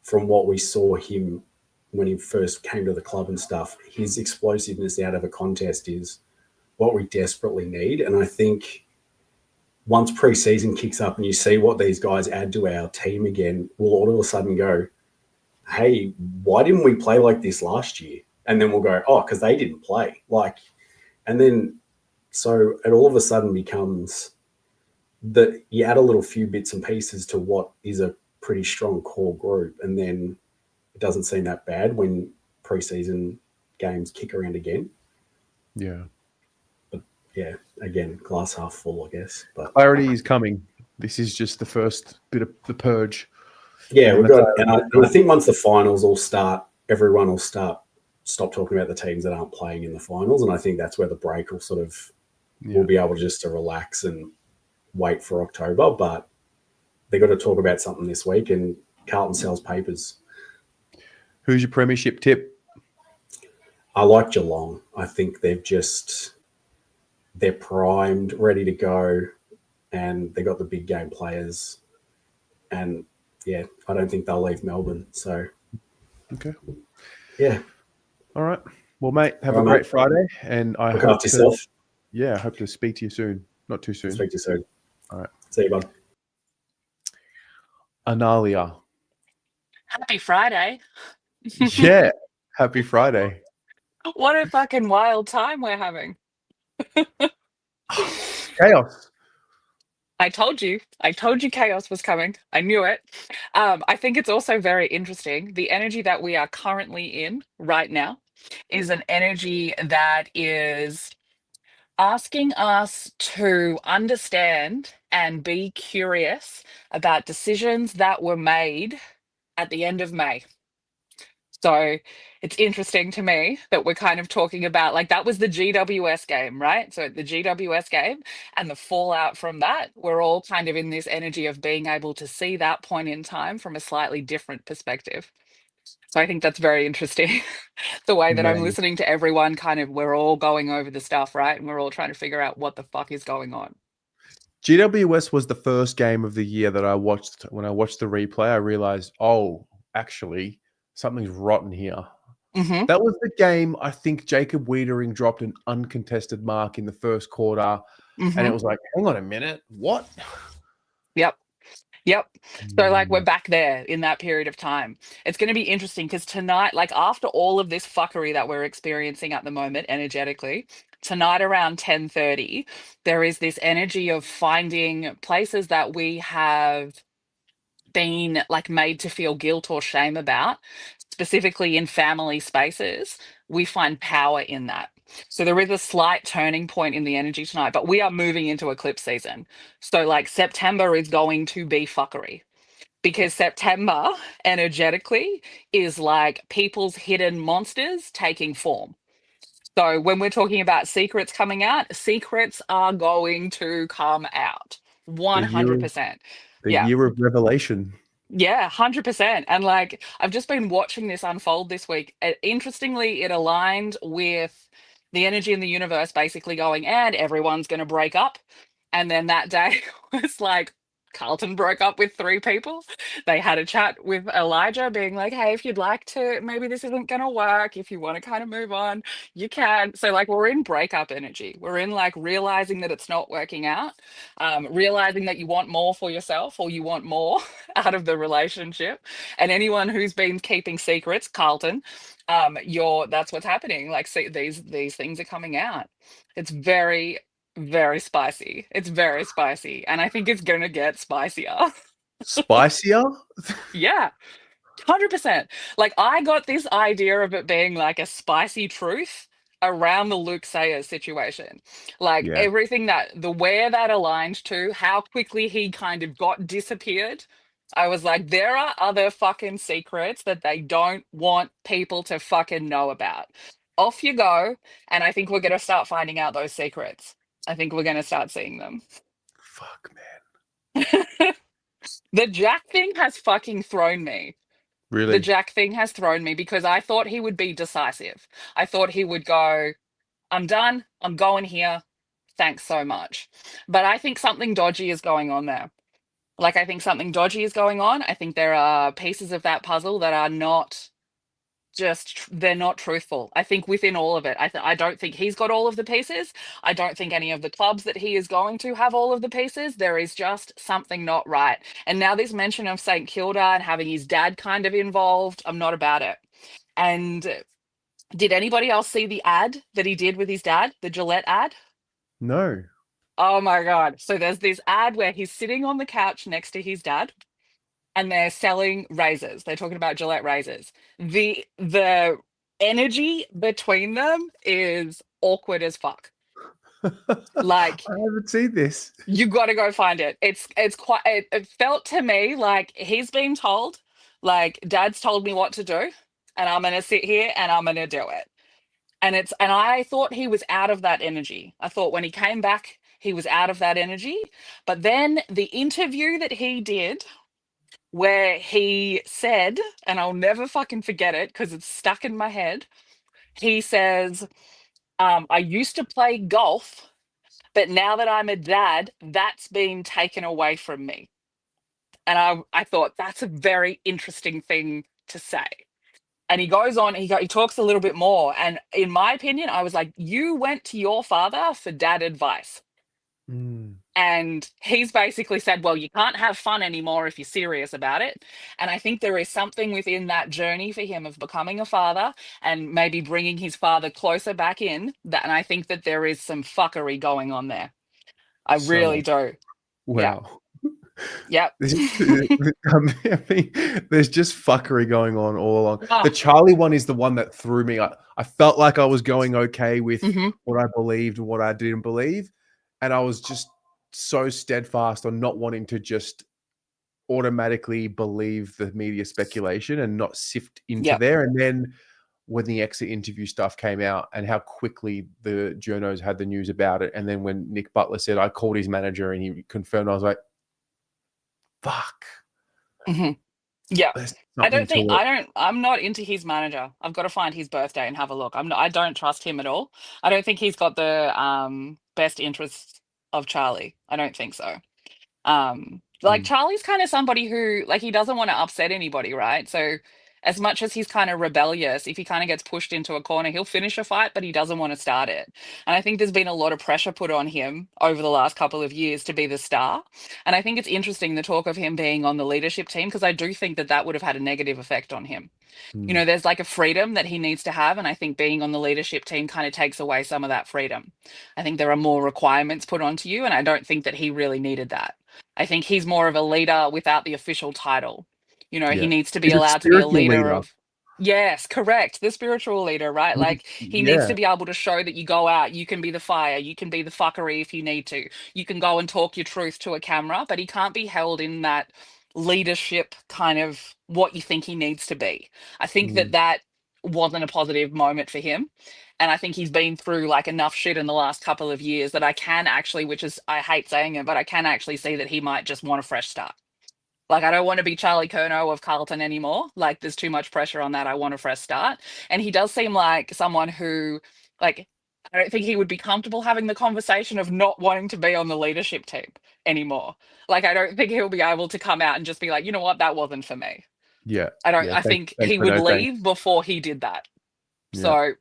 from what we saw him when he first came to the club and stuff, his explosiveness out of a contest is what we desperately need. And I think once pre-season kicks up and you see what these guys add to our team again, we'll all of a sudden go, hey, why didn't we play like this last year? And then we'll go, oh, because they didn't play. Like, and then so it all of a sudden becomes that you add a little few bits and pieces to what is a pretty strong core group, and then it doesn't seem that bad when preseason games kick around again. Yeah. But yeah, again, glass half full, I guess. But clarity is coming. This is just the first bit of the purge. Yeah, we've got, and I think once the finals all start, everyone will stop talking about the teams that aren't playing in the finals, and I think that's where the break will sort of we'll be able just to relax and wait for October. But they got to talk about something this week, and Carlton sells papers. Who's your premiership tip? I like Geelong. I think they're primed, ready to go, and they got the big game players. And yeah, I don't think they'll leave Melbourne. So okay, yeah. All right. Well, mate, have a great Friday, and I look hope after yourself. Yeah, I hope to speak to you soon. Not too soon. Speak to you soon. All right. See you, bud. Analia. Happy Friday. Yeah. Happy Friday. What a fucking wild time we're having. Chaos. I told you chaos was coming. I knew it. I think it's also very interesting. The energy that we are currently in right now is an energy that is asking us to understand and be curious about decisions that were made at the end of May. So it's interesting to me that we're kind of talking about, like, that was the GWS game, right? So the GWS game and the fallout from that, we're all kind of in this energy of being able to see that point in time from a slightly different perspective. So I think that's very interesting. The way that I'm listening to everyone, kind of, we're all going over the stuff, right? And we're all trying to figure out what the fuck is going on. GWS was the first game of the year that I watched. When I watched the replay, I realized, oh, actually, something's rotten here. Mm-hmm. That was the game, I think Jacob Wiedering dropped an uncontested mark in the first quarter. Mm-hmm. And it was like, hang on a minute, what? Yep. So, like, we're back there in that period of time. It's going to be interesting because tonight, like, after all of this fuckery that we're experiencing at the moment energetically, tonight around 10:30, there is this energy of finding places that we have been, like, made to feel guilt or shame about, specifically in family spaces. We find power in that. So there is a slight turning point in the energy tonight, but we are moving into eclipse season. So, like, September is going to be fuckery, because September energetically is like people's hidden monsters taking form. So when we're talking about secrets coming out, secrets are going to come out 100%. The Yeah. year of revelation. Yeah, 100%. And, like, I've just been watching this unfold this week. Interestingly, it aligned with the energy in the universe basically going, and everyone's going to break up. And then that day was like Carlton broke up with 3 people. They had a chat with Elijah being like, hey, if you'd like to, maybe this isn't going to work. If you want to kind of move on, you can. So like we're in breakup energy. We're in like realizing that it's not working out, realizing that you want more for yourself or you want more out of the relationship. And anyone who's been keeping secrets, Carlton, that's what's happening. Like, see, these things are coming out. It's very, very spicy. It's very spicy, and I think it's gonna get spicier. Spicier? Yeah, 100%. Like, I got this idea of it being like a spicy truth around the Luke Sayers situation. Like Yeah. everything where that aligned to, how quickly he kind of disappeared. I was like, there are other fucking secrets that they don't want people to fucking know about. Off you go. And I think we're going to start finding out those secrets. I think we're going to start seeing them. Fuck, man. The Jack thing has fucking thrown me. The Really? Jack thing has thrown me because I thought he would be decisive. I thought he would go, I'm done. I'm going here. Thanks so much. But I think something dodgy is going on there. Like, I think something dodgy is going on. I think there are pieces of that puzzle that are not they're not truthful. I think within all of it, I don't think he's got all of the pieces. I don't think any of the clubs that he is going to have all of the pieces. There is just something not right. And now this mention of St. Kilda and having his dad kind of involved, I'm not about it. And did anybody else see the ad that he did with his dad, the Gillette ad? No. Oh my God. So there's this ad where he's sitting on the couch next to his dad and they're selling razors. They're talking about Gillette razors. The energy between them is awkward as fuck. Like, I haven't seen this. You got to go find it. It's quite, it felt to me like he's been told, like, dad's told me what to do and I'm going to sit here and I'm going to do it. And I thought he was out of that energy. I thought when he came back, he was out of that energy. But then the interview that he did, where he said, and I'll never fucking forget it because it's stuck in my head. He says, I used to play golf, but now that I'm a dad, that's been taken away from me. And I thought that's a very interesting thing to say. And he goes on, he talks a little bit more. And in my opinion, I was like, you went to your father for dad advice. And he's basically said, well, you can't have fun anymore if you're serious about it. And I think there is something within that journey for him of becoming a father and maybe bringing his father closer back in. And I think that there is some fuckery going on there. I really do. Wow. Yep. I mean, there's just fuckery going on all along. Oh. The Charlie one is the one that threw me. I felt like I was going okay with what I believed and what I didn't believe. And I was just so steadfast on not wanting to just automatically believe the media speculation and not sift into there. And then when the exit interview stuff came out and how quickly the journos had the news about it. And then when Nick Butler said, I called his manager and he confirmed, I was like, fuck. Yeah. I'm not into his manager. I've got to find his birthday and have a look. I don't trust him at all. I don't think he's got the best interests of Charlie. I don't think so. Charlie's kind of somebody who, like, he doesn't want to upset anybody, right? So as much as he's kind of rebellious, if he kind of gets pushed into a corner, he'll finish a fight, but he doesn't want to start it. And I think there's been a lot of pressure put on him over the last couple of years to be the star. And I think it's interesting the talk of him being on the leadership team, because I do think that would have had a negative effect on him. You know, there's like a freedom that he needs to have. And I think being on the leadership team kind of takes away some of that freedom. I think there are more requirements put onto you. And I don't think that he really needed that. I think he's more of a leader without the official title. You know, he needs to be allowed to be a leader of. Yes, correct. The spiritual leader, right? Like, he needs to be able to show that you go out, you can be the fire, you can be the fuckery if you need to. You can go and talk your truth to a camera, but he can't be held in that leadership kind of what you think he needs to be. I think that wasn't a positive moment for him. And I think he's been through like enough shit in the last couple of years that I can actually, which is, I hate saying it, but I can actually see that he might just want a fresh start. Like, I don't want to be Charlie Curnow of Carlton anymore. Like, there's too much pressure on that. I want a fresh start. And he does seem like someone who, like, I don't think he would be comfortable having the conversation of not wanting to be on the leadership team anymore. Like, I don't think he'll be able to come out and just be like, you know what, that wasn't for me. Yeah. I Thanks, think thanks he for would no thanks. leave before he did that. Yeah. So,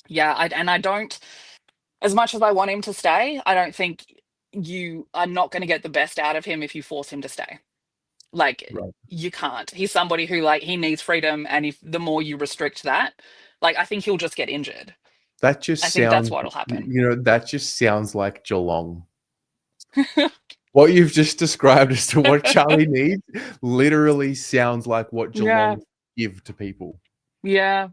yeah, I don't, as much as I want him to stay, I don't think you are not going to get the best out of him if you force him to stay. Like, Right. you can't. He's somebody who, like, he needs freedom, and if the more you restrict that, like, I think he'll just get injured. That just I think that's sounds, what'll happen. that just sounds like Geelong. What you've just described as to what Charlie needs literally sounds like what Yeah. Geelong give to people. Yeah.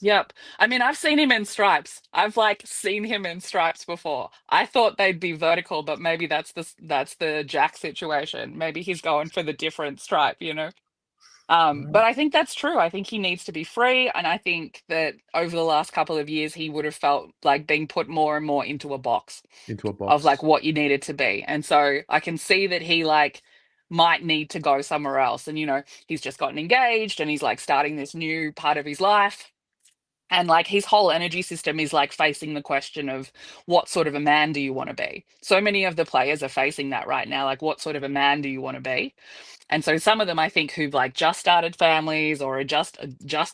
Yep. I mean, I've seen him in stripes. I've like seen him in stripes before. I thought they'd be vertical, but maybe that's the Jack situation. Maybe he's going for the different stripe, you know? But I think that's true. I think he needs to be free. And I think that over the last couple of years, he would have felt like being put more and more into a box Into a of like box. what you needed to be. And so I can see that he like might need to go somewhere else. And, you know, he's just gotten engaged and he's like starting this new part of his life. And like his whole energy system is like facing the question of what sort of a man do you want to be? So many of the players are facing that right now. Like, what sort of a man do you want to be? And so some of them, I think, who've like just started families or are just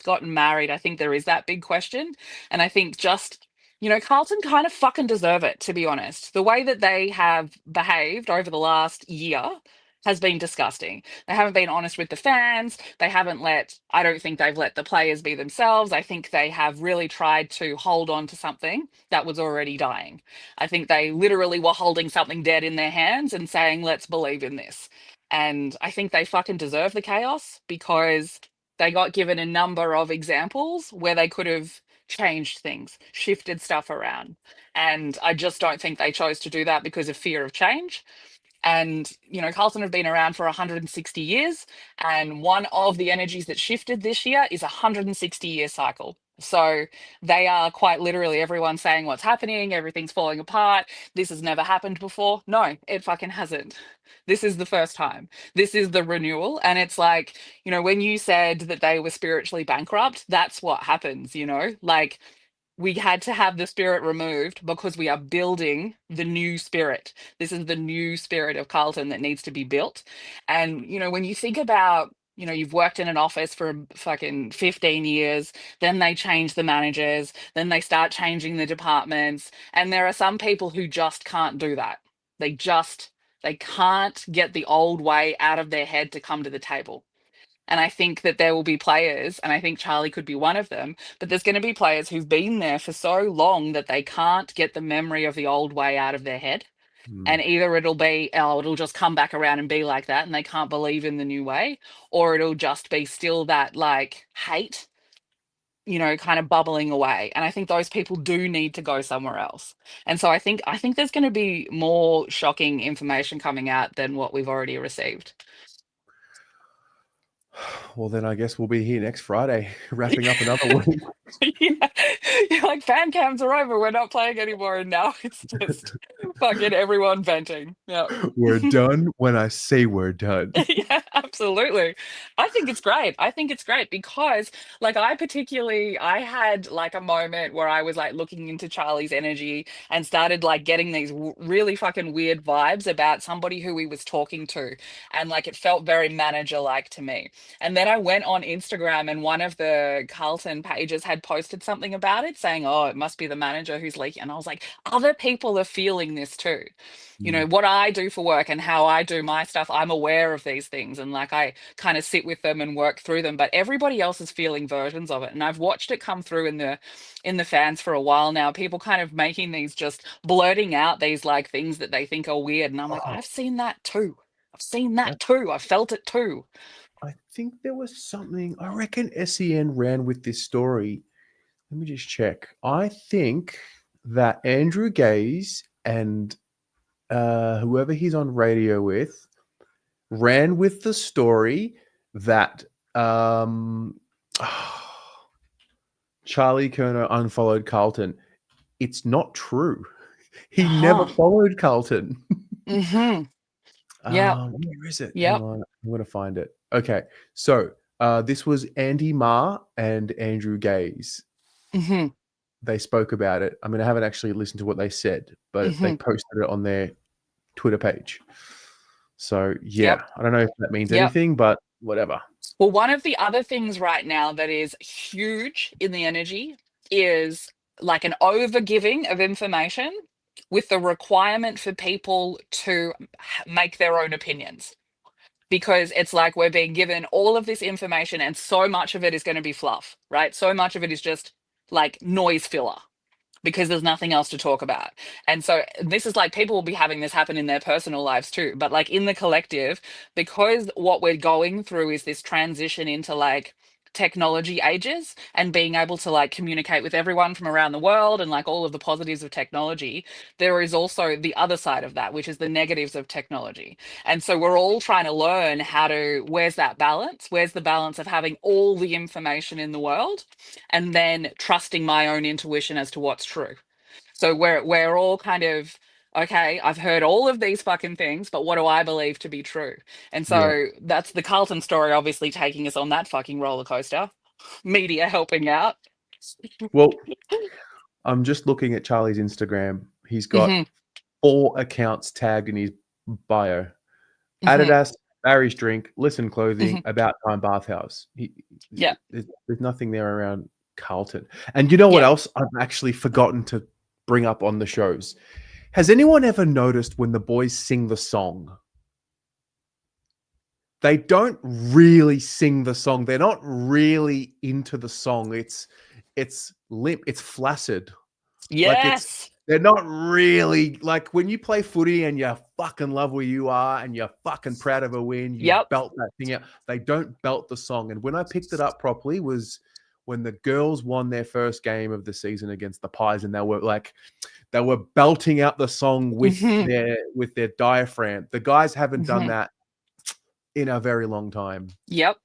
gotten married, I think there is that big question. And I think just, you know, Carlton kind of fucking deserve it, to be honest. The way that they have behaved over the last year has been disgusting. They haven't been honest with the fans. They haven't I don't think they've let the players be themselves. I think they have really tried to hold on to something that was already dying. I think they literally were holding something dead in their hands and saying, let's believe in this. And I think they fucking deserve the chaos because they got given a number of examples where they could have changed things, shifted stuff around. And I just don't think they chose to do that because of fear of change. And, you know, Carlton have been around for 160 years. And one of the energies that shifted this year is a 160-year cycle. So they are quite literally everyone saying what's happening, everything's falling apart. This has never happened before. No, it fucking hasn't. This is the first time. This is the renewal. And it's like, you know, when you said that they were spiritually bankrupt, that's what happens, you know? Like, we had to have the spirit removed because we are building the new spirit. This is the new spirit of Carlton that needs to be built. And, you know, when you think about, you know, you've worked in an office for fucking 15 years, then they change the managers, then they start changing the departments. And there are some people who just can't do that. They can't get the old way out of their head to come to the table. And I think that there will be players, and I think Charlie could be one of them, but there's going to be players who've been there for so long that they can't get the memory of the old way out of their head. And either it'll be, oh, it'll just come back around and be like that, and they can't believe in the new way, or it'll just be still that like hate, you know, kind of bubbling away. And I think those people do need to go somewhere else. And so I think there's going to be more shocking information coming out than what we've already received. Well, then I guess we'll be here next Friday, wrapping up another week. Yeah. You're like, fan cams are over. We're not playing anymore. And now it's just fucking everyone venting. Yeah. We're done when I say we're done. Yeah, absolutely. I think it's great. I think it's great because, like, I had like a moment where I was like looking into Charlie's energy and started like getting these really fucking weird vibes about somebody who he was talking to. And like, it felt very manager like to me. And then I went on Instagram and one of the Carlton pages had posted something about it saying, oh, it must be the manager who's leaking. And I was like, other people are feeling this too. You know, what I do for work and how I do my stuff, I'm aware of these things and like I kind of sit with them and work through them, but everybody else is feeling versions of it. And I've watched it come through in the fans for a while now, people kind of making these, just blurting out these like things that they think are weird. And I'm like, I've seen that too. I've seen that too. I've felt it too. I think there was something, I reckon SEN ran with this story. Let me just check. I think that Andrew Gaze and whoever he's on radio with ran with the story that Charlie Curnow unfollowed Carlton. It's not true. He never followed Carlton. Mm-hmm. Yeah. Where is it? Yep. Hang on. I'm going to find it. Okay. So this was Andy Marr and Andrew Gaze. Mm-hmm. they spoke about it. I mean, I haven't actually listened to what they said, but they posted it on their Twitter page. So yeah, I don't know if that means anything, but whatever. Well, one of the other things right now that is huge in the energy is like an overgiving of information with the requirement for people to make their own opinions. Because it's like we're being given all of this information and so much of it is going to be fluff, right? So much of it is just like noise filler because there's nothing else to talk about. And so this is like people will be having this happen in their personal lives too. But like in the collective, because what we're going through is this transition into like technology ages and being able to like communicate with everyone from around the world and like all of the positives of technology, there is also the other side of that, which is the negatives of technology. And so we're all trying to learn how to, where's that balance? Where's the balance of having all the information in the world and then trusting my own intuition as to what's true? So we're all kind of, okay, I've heard all of these fucking things, but what do I believe to be true? And so that's the Carlton story, obviously taking us on that fucking roller coaster. Media helping out. Well, I'm just looking at Charlie's Instagram. He's got 4 accounts tagged in his bio. Adidas, Barry's Drink, Listen Clothing, About Time Bathhouse. There's nothing there around Carlton. And you know what else I've actually forgotten to bring up on the shows? Has anyone ever noticed when the boys sing the song, they don't really sing the song. They're not really into the song. It's limp. It's flaccid. Yes. They're not really like when you play footy and you fucking love where you are and you're fucking proud of a win. You belt that thing out. They don't belt the song. And when I picked it up properly was when the girls won their first game of the season against the Pies, and they were belting out the song with their diaphragm. The guys haven't done that in a very long time. Yep.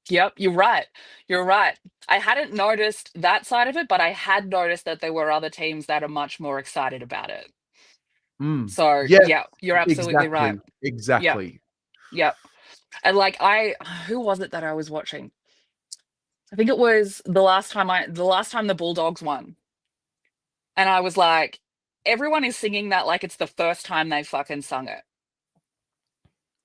You're right. I hadn't noticed that side of it, but I had noticed that there were other teams that are much more excited about it. So yeah, you're absolutely right. Exactly. Yep. And like who was it that I was watching? I think it was the last time the Bulldogs won. And I was like, everyone is singing that like it's the first time they fucking sung it.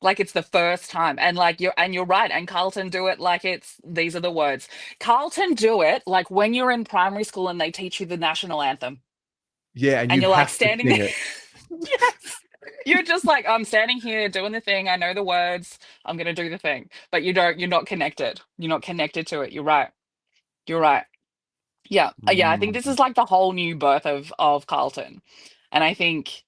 Like it's the first time. And like you're right. And Carlton do it like these are the words. Carlton do it like when you're in primary school and they teach you the national anthem. Yeah, and you're like have standing to sing there. it. Yes. You're just like, I'm standing here doing the thing. I know the words. I'm gonna do the thing. But you're not connected. You're not connected to it. You're right. Yeah. I think this is like the whole new birth of Carlton. And I think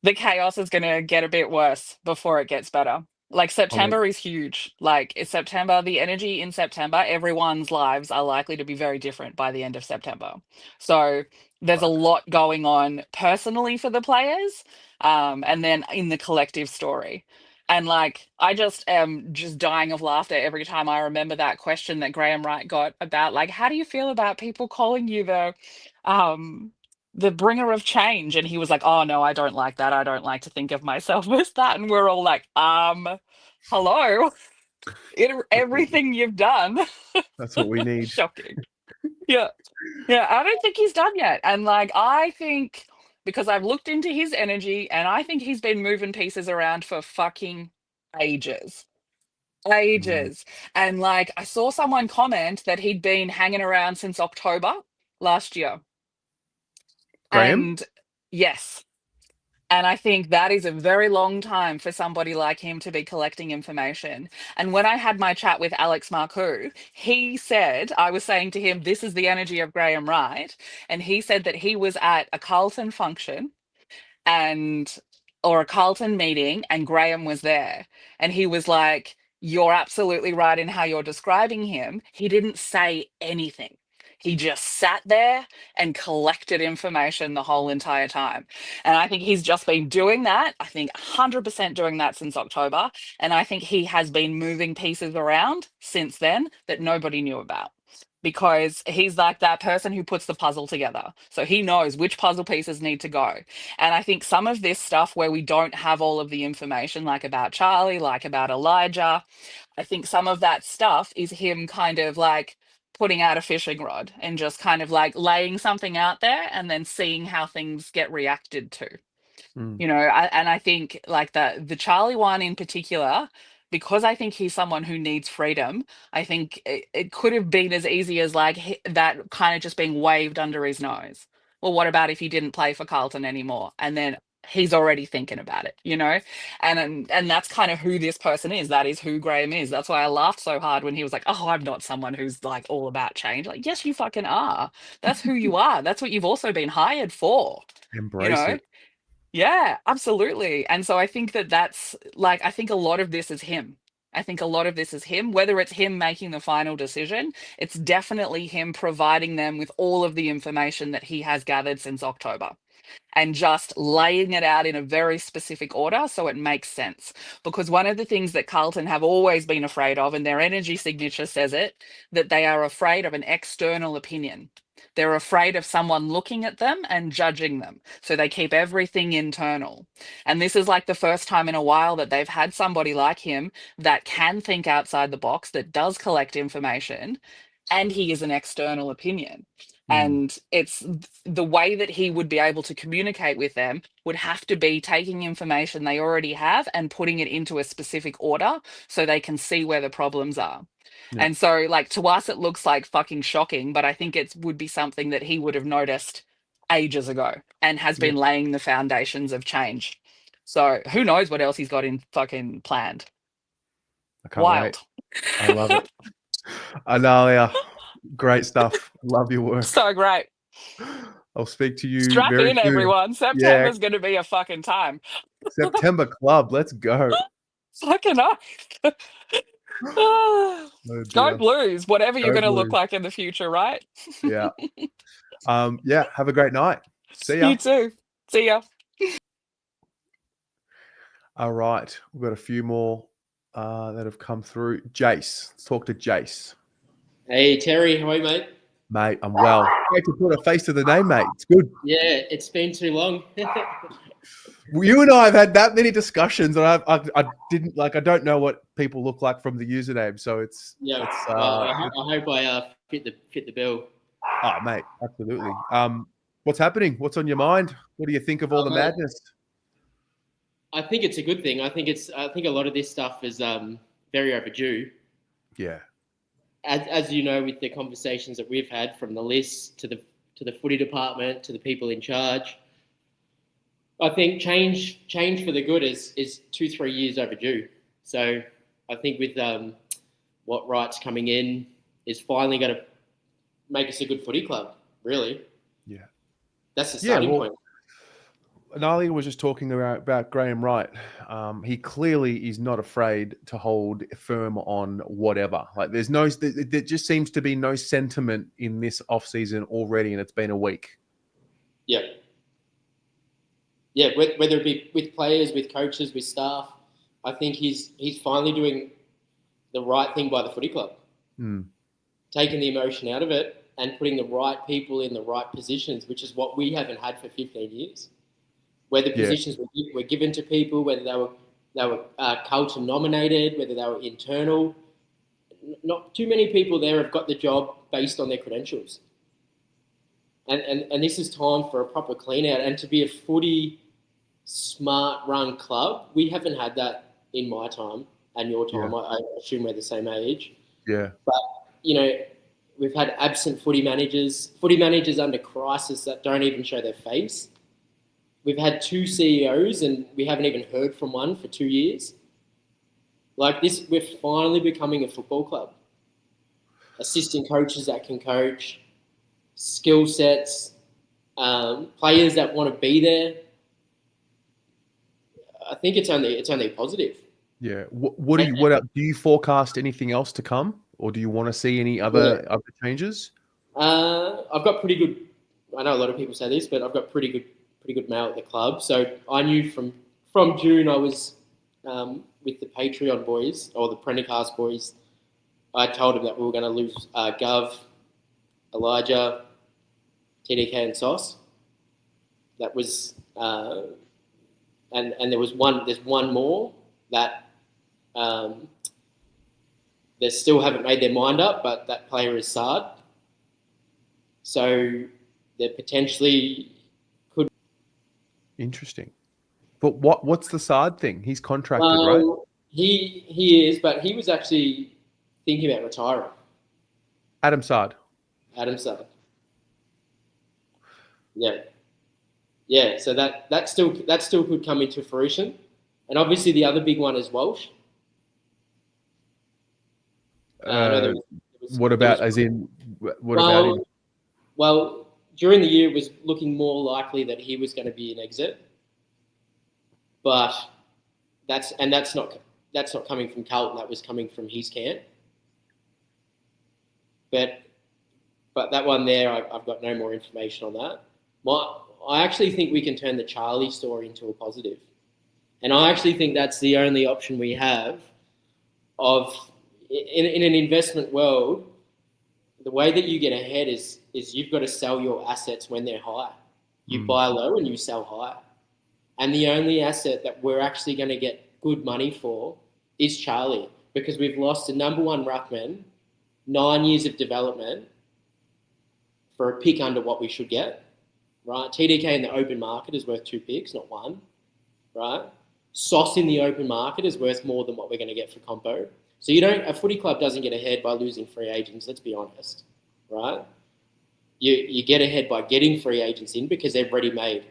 the chaos is going to get a bit worse before it gets better. Like September is huge. Like it's September, the energy in September, everyone's lives are likely to be very different by the end of September. So there's a lot going on personally for the players, and then in the collective story. And like I just am just dying of laughter every time I remember that question that Graham Wright got about like, how do you feel about people calling you the bringer of change? And he was like, oh no, I don't like that. I don't like to think of myself as that. And we're all like, hello. Everything you've done. That's what we need. Shocking. Yeah, I don't think he's done yet. And like I think, because I've looked into his energy and I think he's been moving pieces around for fucking ages. And like I saw someone comment that he'd been hanging around since October last year. Graham? And yes. And I think that is a very long time for somebody like him to be collecting information. And when I had my chat with Alex Marcoux, he said, I was saying to him, this is the energy of Graham Wright. And he said that he was at a Carlton function or a Carlton meeting and Graham was there. And he was like, you're absolutely right in how you're describing him. He didn't say anything. He just sat there and collected information the whole entire time. And I think he's just been doing that. I think 100% doing that since October. And I think he has been moving pieces around since then that nobody knew about. Because he's like that person who puts the puzzle together. So he knows which puzzle pieces need to go. And I think some of this stuff where we don't have all of the information, like about Charlie, like about Elijah, I think some of that stuff is him kind of like putting out a fishing rod and just kind of like laying something out there and then seeing how things get reacted to. You know, and I think like the Charlie one in particular, because I think he's someone who needs freedom, I think it could have been as easy as like that kind of just being waved under his nose. Well, what about if he didn't play for Carlton anymore? And then he's already thinking about it, you know? And that's kind of who this person is. That is who Graham is. That's why I laughed so hard when he was like, "Oh, I'm not someone who's like all about change." Like, yes, you fucking are. That's who you are. That's what you've also been hired for, you Embrace know? it. Yeah, absolutely. And so I think that's like, I think a lot of this is him. I think a lot of this is him, whether it's him making the final decision, it's definitely him providing them with all of the information that he has gathered since October and just laying it out in a very specific order so it makes sense. Because one of the things that Carlton have always been afraid of, and their energy signature says it, that they are afraid of an external opinion. They're afraid of someone looking at them and judging them. So they keep everything internal. And this is like the first time in a while that they've had somebody like him that can think outside the box, that does collect information, and he is an external opinion. And it's the way that he would be able to communicate with them would have to be taking information they already have and putting it into a specific order so they can see where the problems are. Yeah. And so, like, to us, it looks like fucking shocking, but I think it would be something that he would have noticed ages ago and has been laying the foundations of change. So who knows what else he's got in fucking planned. I can't Wild. wait. I love it. Analia, great stuff. Love your work. So great. I'll speak to you Strap very in, soon. everyone. Yeah, September's going to be a fucking time. September Club. Let's go. Fucking up. Oh, Go dear. Blues, whatever you're Go going to look Blues. like in the future, right? Yeah. Yeah. Have a great night. See ya. You too. See ya. All right. We've got a few more that have come through. Jace. Let's talk to Jace. Hey, Terry. How are you, mate? Mate, I'm well. Great to put a face to the name, mate. It's good. Yeah, it's been too long. Well, you and I have had that many discussions, and I didn't like. I don't know what people look like from the username, so it's Yeah, It's, well, I hope I fit the bill. oh, mate, absolutely. What's happening? What's on your mind? What do you think of all the Mate, madness? I think it's a good thing. I think a lot of this stuff is very overdue. Yeah. As you know, with the conversations that we've had, from the list to the footy department to the people in charge, I think change for the good is 2-3 years overdue. So I think with what Wright's coming in is finally going to make us a good footy club. Really. Yeah. That's the starting point. Nali was just talking about Graham Wright. He clearly is not afraid to hold firm on whatever. Like there just seems to be no sentiment in this offseason already, and it's been a week. Yeah. Yeah, whether it be with players, with coaches, with staff, I think he's finally doing the right thing by the footy club. Taking the emotion out of it and putting the right people in the right positions, which is what we haven't had for 15 years. Whether positions were given to people, whether they were Carlton nominated, whether they were internal. Not too many people there have got the job based on their credentials. And this is time for a proper clean out and to be a footy smart run club. We haven't had that in my time and your time. Yeah. I assume we're the same age. Yeah. But, we've had absent footy managers under crisis that don't even show their face. We've had 2 CEOs and we haven't even heard from one for 2 years. Like this, we're finally becoming a football club. Assistant coaches that can coach, skill sets, players that want to be there. I think it's only a positive. Yeah. What do you forecast anything else to come, or do you want to see any other changes? I've got pretty good. I know a lot of people say this, but I've got pretty good mail at the club. So I knew from June I was with the Patreon boys or the Prendercast boys. I told them that we were going to lose Gov, Elijah, TDK, and Sauce. That was and there was one. There's one more that they still haven't made their mind up, but that player is Sard. So there potentially could. Interesting. But what's the Sard thing? He's contracted, right? He is, but he was actually thinking about retiring. Adam Sard. Adam Sard. Yeah. So that still could come into fruition, and obviously the other big one is Walsh. What about him? Well, during the year, it was looking more likely that he was going to be an exit, but that's not coming from Carlton. That was coming from his camp. But that one there, I've got no more information on that. I actually think we can turn the Charlie story into a positive, and I actually think that's the only option we have of. In an investment world, the way that you get ahead is you've got to sell your assets when they're high. You buy low and you sell high. And the only asset that we're actually going to get good money for is Charlie, because we've lost a number one ruckman, 9 years of development for a pick under what we should get, right? TDK in the open market is worth 2 picks, not 1, right? Sauce in the open market is worth more than what we're going to get for Compo. So a footy club doesn't get ahead by losing free agents, let's be honest, right? You get ahead by getting free agents in because they're ready-made.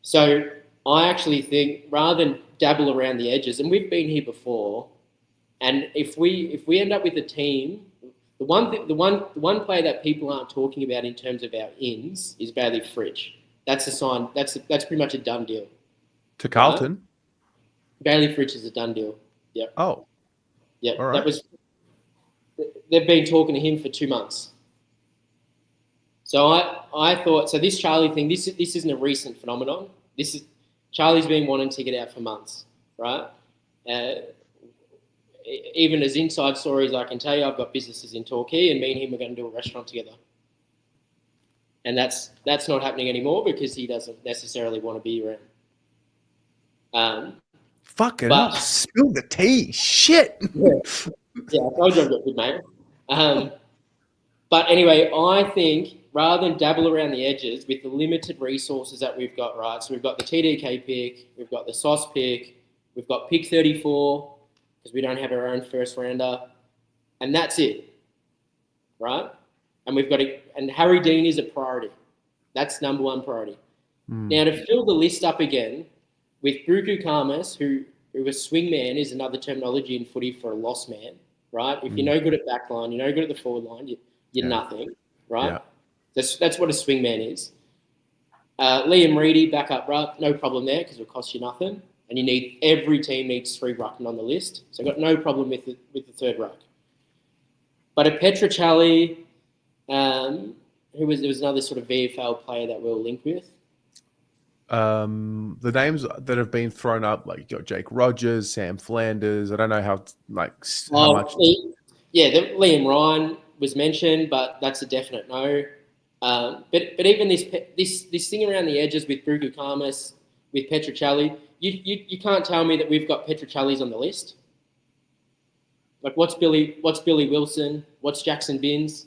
So I actually think rather than dabble around the edges, and we've been here before, and if we end up with a team, the one player that people aren't talking about in terms of our ins is Bailey Fritsch. That's a sign. That's pretty much a done deal. To Carlton? Bailey Fritsch is a done deal. Yeah. Oh. Yeah, right. They've been talking to him for 2 months. So I thought, so this Charlie thing, this isn't a recent phenomenon. Charlie's been wanting to get out for months, right? Even as inside stories I can tell you, I've got businesses in Torquay, and me and him are going to do a restaurant together. And that's not happening anymore because he doesn't necessarily want to be around. Fucking hell, spill the tea. Shit. Yeah, I told you I've got good mate. But anyway, I think rather than dabble around the edges with the limited resources that we've got, right? So we've got the TDK pick, we've got the Sauce pick, we've got pick 34 because we don't have our own first rounder, and that's it, right? And and Harry Dean is a priority. That's number one priority. Now to fill the list up again, with Bruku Karmas, who a swingman is another terminology in footy for a lost man, right? If you're no good at back line, you're no good at the forward line, you're nothing, right? Yeah. That's what a swingman is. Liam Reedy, back up ruck, no problem there because it'll cost you nothing. And every team needs 3 ruckmen on the list. So I've got no problem with the third ruck. But a Petrocelli, there was another sort of VFL player that we were linked with. The names that have been thrown up, like you got Jake Rogers, Sam Flanders. I don't know how much. Liam Ryan was mentioned, but that's a definite no. But even this thing around the edges with Bruku Karmas, with Petrocelli, you can't tell me that we've got Petrocellis on the list. Like what's Billy Wilson? What's Jackson Binns?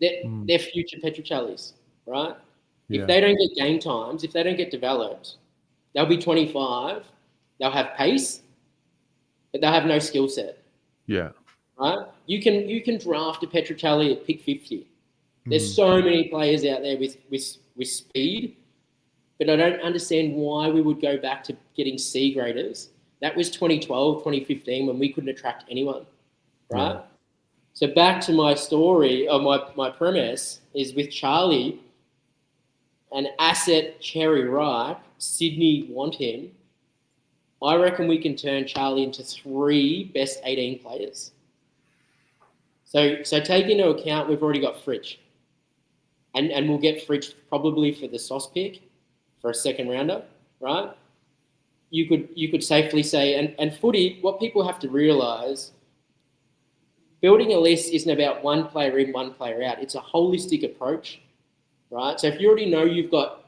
They're future Petrocellis, right? If they don't get game times, if they don't get developed, they'll be 25. They'll have pace, but they'll have no skill set. Yeah. Right? You can draft a Petrocelli at pick 50. There's so many players out there with speed, but I don't understand why we would go back to getting C graders. That was 2012, 2015 when we couldn't attract anyone, right? Yeah. So back to my story, or my premise is with Charlie, an asset cherry ripe, Sydney want him. I reckon we can turn Charlie into 3 best 18 players. So take into account we've already got Fritsch. And we'll get Fritsch probably for the Sauce pick for a second rounder, right? You could safely say, and footy, what people have to realise, building a list isn't about one player in, one player out. It's a holistic approach, right? So if you already know you've got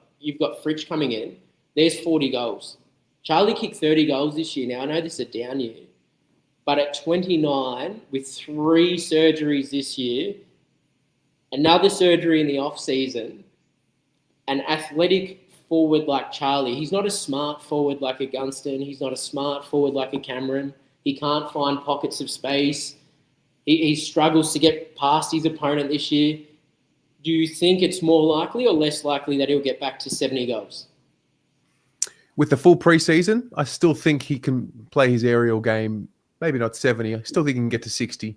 Fritsch coming in, there's 40 goals. Charlie kicked 30 goals this year. Now, I know this is a down year, But at 29, with 3 surgeries this year, another surgery in the off-season, an athletic forward like Charlie. He's not a smart forward like a Gunston. He's not a smart forward like a Cameron. He can't find pockets of space. He struggles to get past his opponent this year. Do you think it's more likely or less likely that he'll get back to 70 goals? With the full preseason, I still think he can play his aerial game. Maybe not 70. I still think he can get to 60.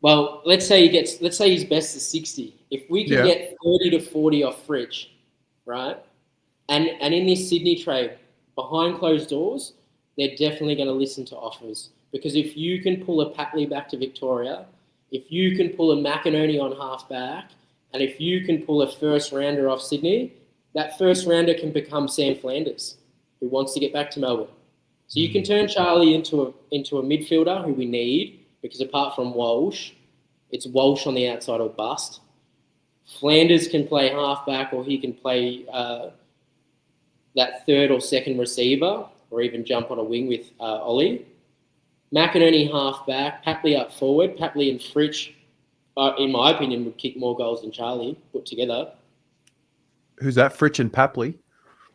Well, let's say his best is 60. If we can get 30 to 40 off Fritsch, right? And in this Sydney trade, behind closed doors, they're definitely going to listen to offers. Because if you can pull a Patley back to Victoria, if you can pull a McInerney on half-back, and if you can pull a first rounder off Sydney, that first rounder can become Sam Flanders, who wants to get back to Melbourne. So you can turn Charlie into a midfielder who we need, because apart from Walsh, it's Walsh on the outside or bust. Flanders can play half-back, or he can play that third or second receiver, or even jump on a wing with Ollie. McInerney half-back, Patley up forward. Patley and Fritsch, in my opinion, would kick more goals than Charlie put together. Who's that? Fritsch and Papley?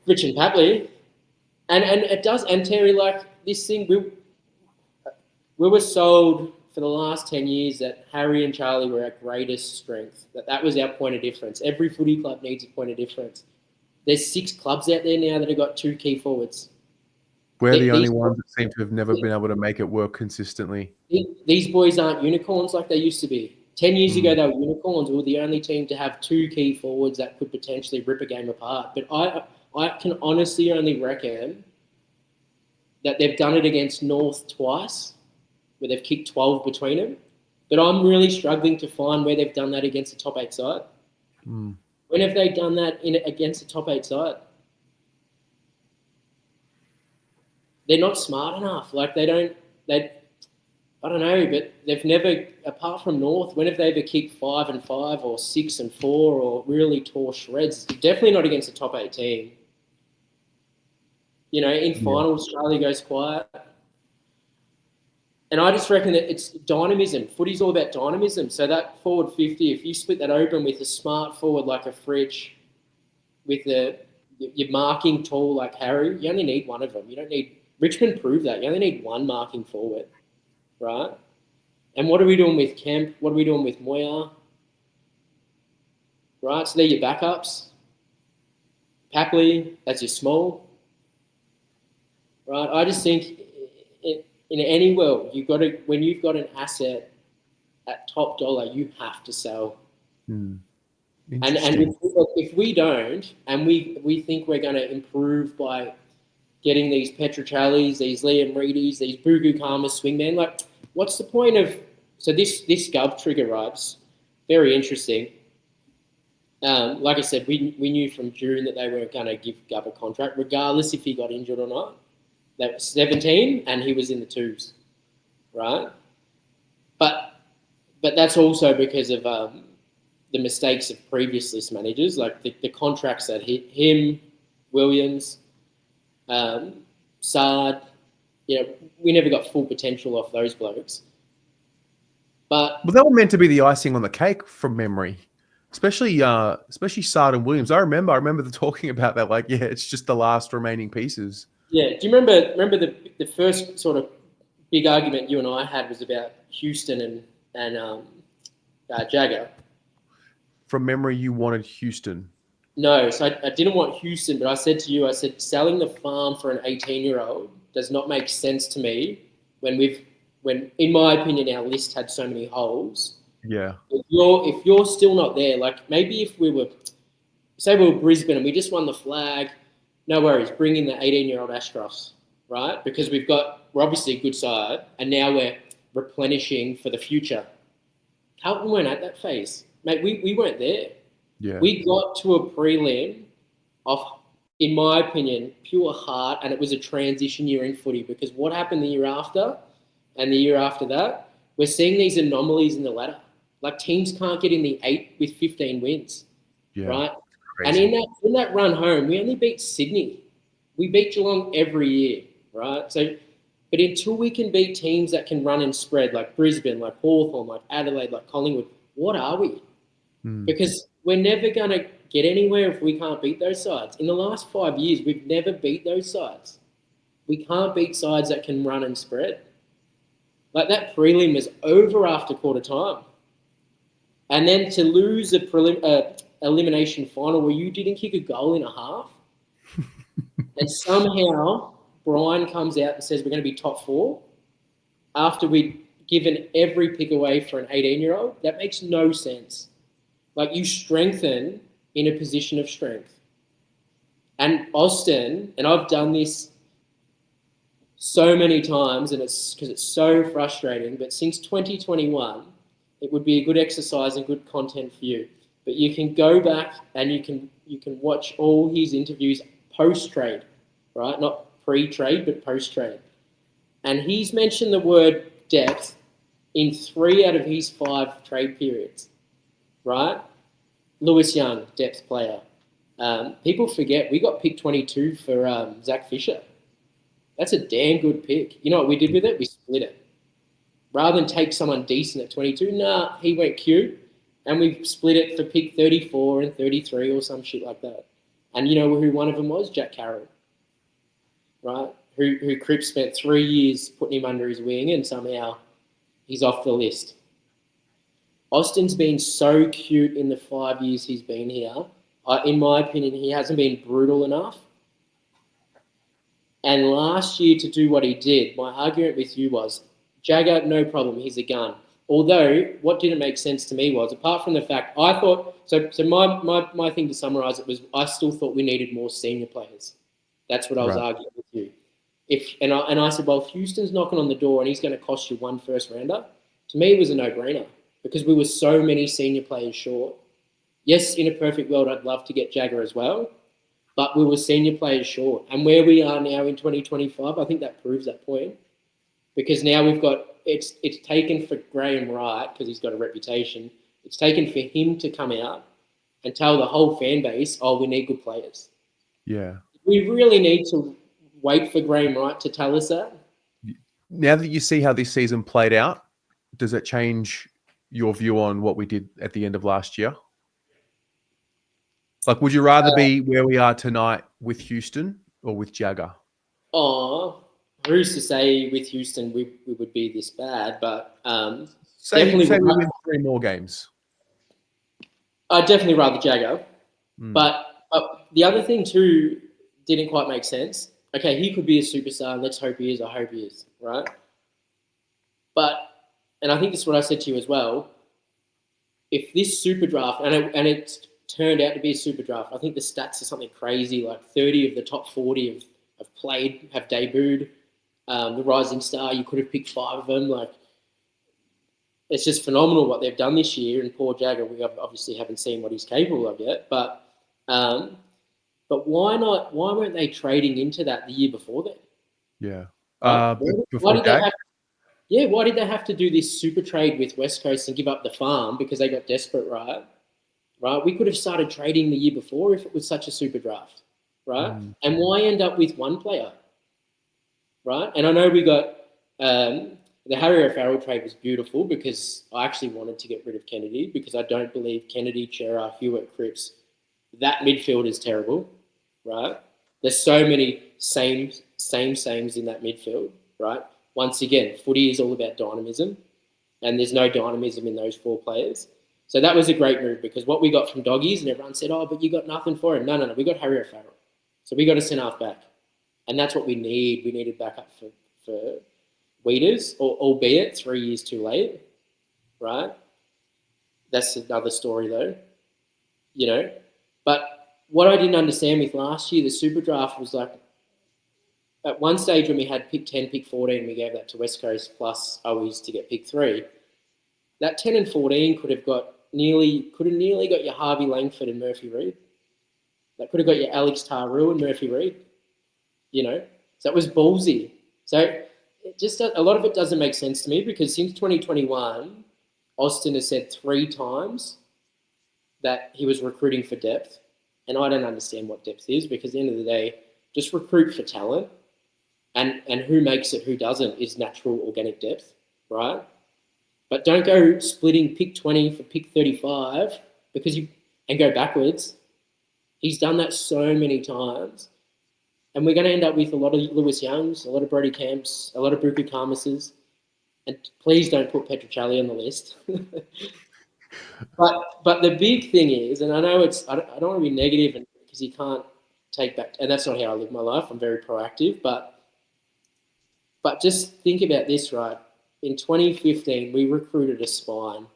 Fritsch and Papley. And it does, and Terry, like this thing, we were sold for the last 10 years that Harry and Charlie were our greatest strength, that was our point of difference. Every footy club needs a point of difference. There's 6 clubs out there now that have got 2 key forwards. We're the only ones that seem to have never been able to make it work consistently. These boys aren't unicorns like they used to be. 10 years ago, they were unicorns. We were the only team to have 2 key forwards that could potentially rip a game apart. But I can honestly only reckon that they've done it against North twice, where they've kicked 12 between them. But I'm really struggling to find where they've done that against a top 8 side. When have they done that against a top 8 side? They're not smart enough. Like I don't know, but they've never, apart from North, when have they ever kicked 5 and 5 or 6 and 4 or really tore shreds? Definitely not against a top 8 team. You know, in finals, Charlie goes quiet. And I just reckon that it's dynamism. Footy's all about dynamism. So that forward 50, if you split that open with a smart forward like a Fritsch, with your marking tool like Harry, you only need one of them. You don't need, Richmond proved that. You only need one marking forward, right? And what are we doing with Kemp? What are we doing with Moya? Right, so they're your backups. Papley, that's your small. Right, I just think in any world, when you've got an asset at top dollar, you have to sell. And if we don't, and we think we're going to improve by getting these Petrocellis, these Liam Reedys, these Bugu Khamas swingmen, like what's the point of? So this Gov trigger, right? It's very interesting. Like I said, we knew from June that they weren't going to give Gov a contract, regardless if he got injured or not. That was 17, and he was in the 2s, right? But that's also because of the mistakes of previous list managers, like the contracts that hit him, Williams, Sard. You know, we never got full potential off those blokes. But they were meant to be the icing on the cake from memory, especially Sard and Williams. I remember them talking about that. Like, yeah, it's just the last remaining pieces. Yeah, do you remember the first sort of big argument you and I had was about Houston and Jagger? From memory, you wanted Houston. No, so I didn't want Houston, but I said to you, selling the farm for an 18-year-old does not make sense to me when in my opinion, our list had so many holes. Yeah. If you're still not there, like maybe if we were Brisbane and we just won the flag, no worries, bring in the 18-year-old Astros, right? Because we're obviously a good side, and now we're replenishing for the future. Carlton weren't at that phase. Mate, we weren't there. Yeah. We got to a prelim of, in my opinion, pure heart, and it was a transition year in footy because what happened the year after and the year after that, we're seeing these anomalies in the ladder. Like teams can't get in the 8 with 15 wins, right? Crazy. And in that run home, we only beat Sydney. We beat Geelong every year, right? So But until we can beat teams that can run and spread, like Brisbane, like Hawthorn, like Adelaide, like Collingwood, what are we? Because we're never going to get anywhere if we can't beat those sides. In the last 5 years, we've never beat those sides. We can't beat sides that can run and spread. Like that prelim was over after quarter time. And then to lose a elimination final where you didn't kick a goal in a half, and somehow Brian comes out and says we're going to be top 4 after we'd given every pick away for an 18-year-old, that makes no sense. Like you strengthen in a position of strength. And Austin, and I've done this so many times, and it's because it's so frustrating, but since 2021, it would be a good exercise and good content for you. But you can go back and you can watch all his interviews post-trade, right? Not pre-trade, but post-trade. And he's mentioned the word depth in 3 out of his 5 trade periods, right? Lewis Young, depth player. People forget we got pick 22 for Zach Fisher. That's a damn good pick. You know what we did with it? We split it. Rather than take someone decent at 22, he went cute, and we split it for pick 34 and 33 or some shit like that. And you know who one of them was? Jack Carroll, right? Who Cripps spent 3 years putting him under his wing, and somehow he's off the list. Austin's been so cute in the 5 years he's been here. In my opinion, he hasn't been brutal enough. And last year to do what he did, my argument with you was, Jagger, no problem, he's a gun. Although, what didn't make sense to me was, apart from the fact, I thought, so my thing to summarise it was, I still thought we needed more senior players. That's what I was arguing with you. And I said, well, if Houston's knocking on the door and he's going to cost you 1 first rounder, to me it was a no-brainer because we were so many senior players short. Yes, in a perfect world, I'd love to get Jagger as well, but we were senior players short. And where we are now in 2025, I think that proves that point. Because now we've got, it's taken for Graham Wright, because he's got a reputation, it's taken for him to come out and tell the whole fan base, we need good players. Yeah. We really need to wait for Graham Wright to tell us that. Now that you see how this season played out, does it change your view on what we did at the end of last year? Like, would you rather be where we are tonight with Houston or with Jagger? Who's to say with Houston we would be this bad, but say we win 3 more games. I'd definitely rather Jagger. But the other thing too didn't quite make sense. Okay, he could be a superstar, and let's hope he is. I hope he is, right? And I think this is what I said to you as well. If this super draft, and it's turned out to be a super draft, I think the stats are something crazy, like 30 of the top 40 have played, have debuted. The Rising Star, you could have picked 5 of them. Like, it's just phenomenal what they've done this year. And poor Jagger, we obviously haven't seen what he's capable of yet. But why not? Why weren't they trading into that the year before then? Yeah. Why did they have to do this super trade with West Coast and give up the farm because they got desperate, right? Right. We could have started trading the year before if it was such a super draft, right? And why end up with 1 player? Right, and I know we got the Harry O'Farrell trade was beautiful because I actually wanted to get rid of Kennedy because I don't believe Kennedy, Chera, Hewitt, Cripps, that midfield is terrible, right? There's so many sames in that midfield, right? Once again, footy is all about dynamism, and there's no dynamism in those 4 players. So that was a great move because what we got from Doggies, and everyone said, but you got nothing for him. No, we got Harry O'Farrell. So we got a centre-half back. And that's what we need. We needed backup for Weeders, albeit 3 years too late, right? That's another story, though, you know. But what I didn't understand with last year, the super draft was like, at one stage when we had pick 10, pick 14, we gave that to West Coast plus Owies to get pick 3. That 10 and 14 could have nearly got your Harvey Langford and Murphy Reid. That could have got your Alex Taru and Murphy Reid. You know, so that was ballsy. So a lot of it doesn't make sense to me because since 2021, Austin has said 3 times that he was recruiting for depth. And I don't understand what depth is because at the end of the day, just recruit for talent. and who makes it, who doesn't, is natural organic depth, right? But don't go splitting pick 20 for pick 35 and go backwards. He's done that so many times. And we're going to end up with a lot of Lewis Youngs, a lot of Brody Camps, a lot of Buku Kamises. And please don't put Petrucciali on the list. But the big thing is, and I know I don't want to be negative because you can't take back, and that's not how I live my life. I'm very proactive, but just think about this, right? In 2015, we recruited a spine,